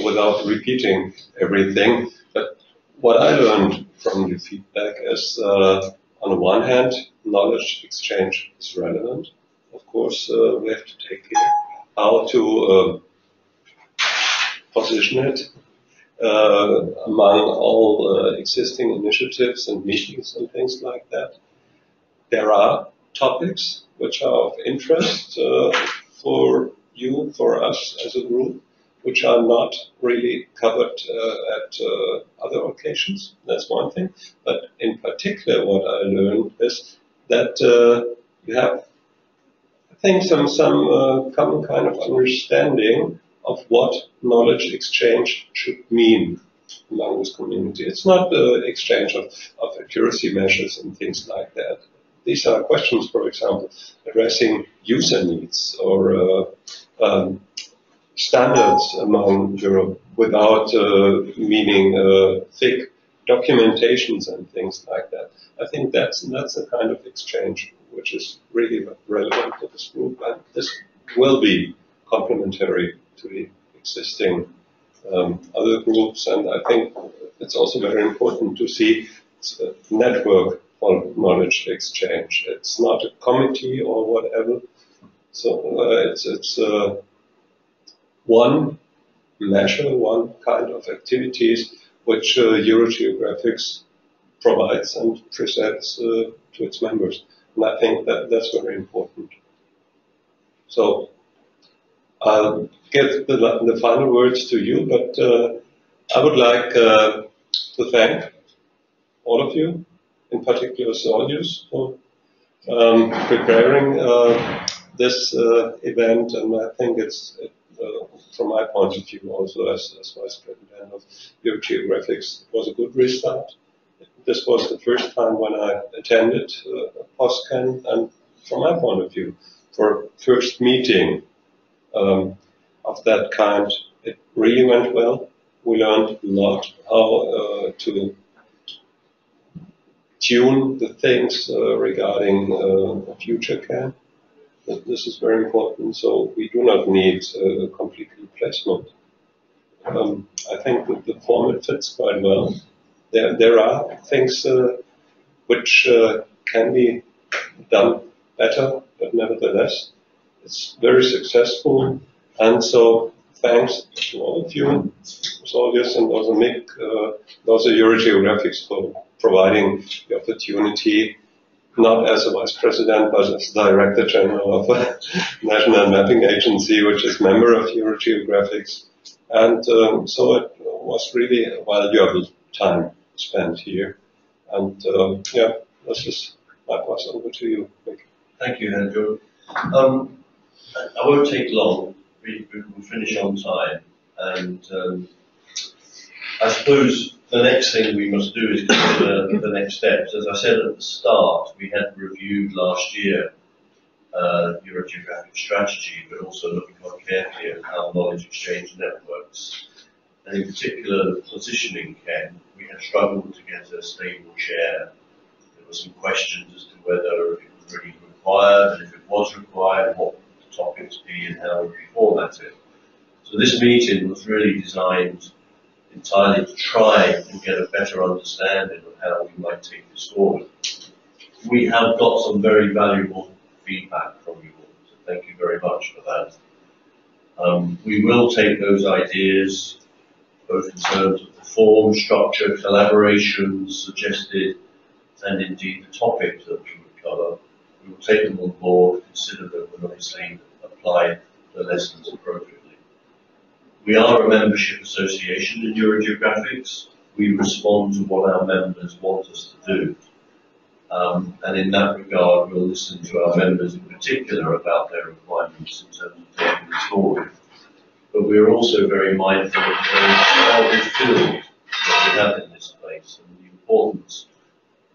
Speaker 1: without repeating everything. But what I learned from your feedback is, on the one hand, knowledge exchange is relevant. Of course, we have to take care how to position it among all existing initiatives and meetings and things like that. There are topics which are of interest for you, for us as a group, which are not really covered at other occasions. That's one thing. But in particular, what I learned is that you have, I think, some common kind of understanding of what knowledge exchange should mean among this community. It's not the exchange of accuracy measures and things like that. These are questions, for example, addressing user needs or standards among Europe without meaning thick documentations and things like that. I think that's a kind of exchange which is really relevant to this group, and this will be complementary to the existing other groups. And I think it's also very important to see it's a network for knowledge exchange. It's not a committee or whatever. So it's one measure one kind of activities which EuroGeographics provides and presents to its members. And I think that that's very important. So I'll give the final words to you, but I would like to thank all of you, in particular Saulius, for preparing this event, and I think it's, from my point of view also as Vice President of EuroGeographics, it was a good restart. This was the first time when I attended PosKEN, and from my point of view, for first meeting of that kind, it really went well. We learned a lot how to tune the things regarding a future CAN. This is very important, so we do not need a complete replacement. I think that the format fits quite well. There are things which can be done better, but nevertheless, it's very successful. And so, thanks to all of you, Saulius and also Mick, also EuroGeographics for providing the opportunity, not as a Vice President, but as Director General of a National Mapping Agency, which is member of EuroGeographics. And so it was really a valuable time spent here. And yeah, this is my pass over to you, Mick.
Speaker 6: Thank you, Andrew. I won't take long. We will finish on time. And I suppose the next thing we must do is consider the next steps. As I said at the start, we had reviewed last year EuroGeographic strategy, but also looking quite carefully at how knowledge exchange networks, and in particular the positioning CAN. We had struggled to get a stable chair. There were some questions as to whether it was really required, and if it was required, what would the topics be and how would we format it. So this meeting was really designed entirely to try and get a better understanding of how we might take this forward. We have got some very valuable feedback from you all, so thank you very much for that. We will take those ideas, both in terms of the form, structure, collaborations suggested, and indeed the topics that we would cover. We will take them on board, consider them, and obviously apply the lessons appropriately. We are a membership association in EuroGeographics. We respond to what our members want us to do. And in that regard, we'll listen to our members in particular about their requirements in terms of taking this forward. But we're also very mindful of the very field that we have in this place and the importance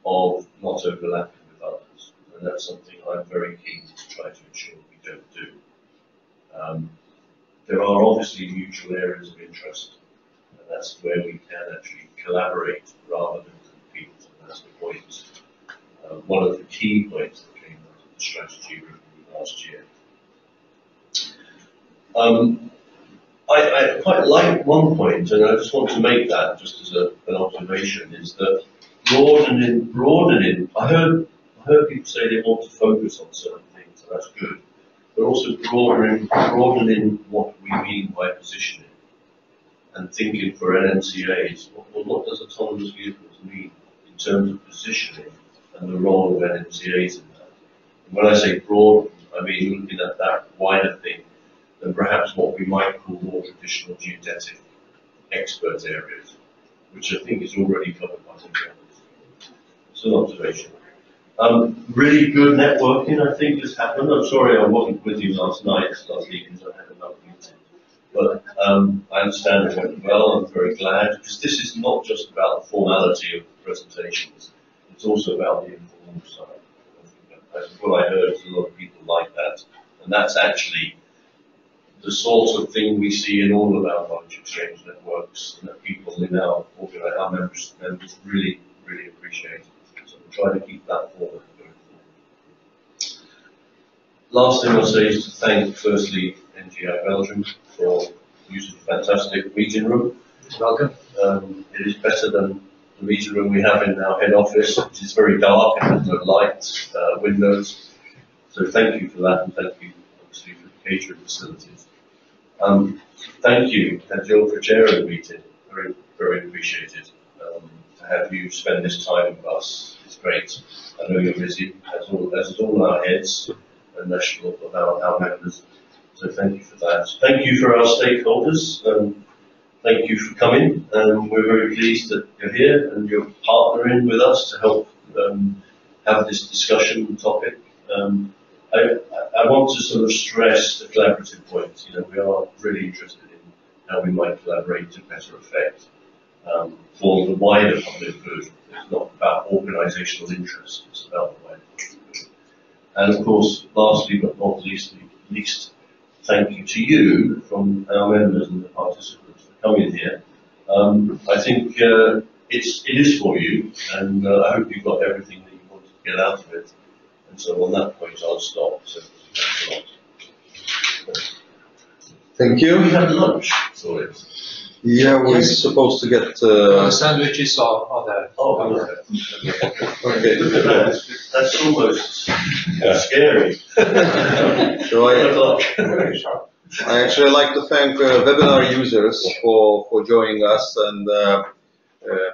Speaker 6: of not overlapping with others. And that's something I'm very keen to try to ensure we don't do. There are obviously mutual areas of interest, and that's where we can actually collaborate rather than compete, and that's the point. One of the key points that came out of the strategy review last year. I quite like one point, and I just want to make that just as an observation, is that broadening, I heard people say they want to focus on certain things, and that's good. But also broadening what we mean by positioning and thinking for NMCAs, what does autonomous vehicles mean in terms of positioning and the role of NMCAs in that. And when I say broad, I mean looking at that wider thing than perhaps what we might call more traditional geodetic expert areas, which I think is already covered by the others. It's an observation. Really good networking, I think, has happened. I'm sorry I wasn't with you last night, because I had another meeting. But I understand it went well. I'm very glad, because this is not just about the formality of the presentations. It's also about the informal side. That's what I heard is a lot of people like that. And that's actually the sort of thing we see in all of our knowledge exchange networks, and that people in our members really, really appreciate. Try to keep that forward going forward. Last thing I'll say is to thank, firstly, NGI Belgium for using a fantastic meeting room.
Speaker 7: Welcome.
Speaker 6: It is better than the meeting room we have in our head office, which is very dark and has no lights, windows. So thank you for that, and thank you, obviously, for the catering facilities. Thank you, and Jill, for chairing the meeting. Very, very appreciated. To have you spend this time with us is great. I know you're busy, as is all our heads and national of our members. So thank you for that. Thank you for our stakeholders. Thank you for coming. We're very pleased that you're here and you're partnering with us to help have this discussion topic. I want to sort of stress the collaborative point. You know, we are really interested in how we might collaborate to better effect for the wider public good. It's not about organisational interest, it's about the wider public good. And of course, lastly but not least, thank you to you from our members and the participants for coming here. I think it is for you, and I hope you got everything that you wanted to get out of it. And so on that point, I'll stop. So, thanks a lot.
Speaker 16: Thank you.
Speaker 6: We had lunch, so it's.
Speaker 16: Yeah, we're supposed to get.
Speaker 22: Sandwiches are there.
Speaker 6: Oh, okay. Look at that. That's almost scary.
Speaker 16: So I actually like to thank webinar users for joining us and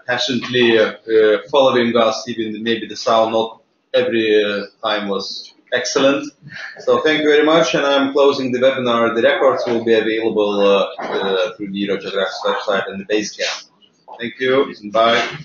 Speaker 16: passionately following us, even maybe the sound not every time was excellent. So thank you very much, and I'm closing the webinar. The records will be available through the EuroGeographics website and the Basecamp. Thank you, and bye.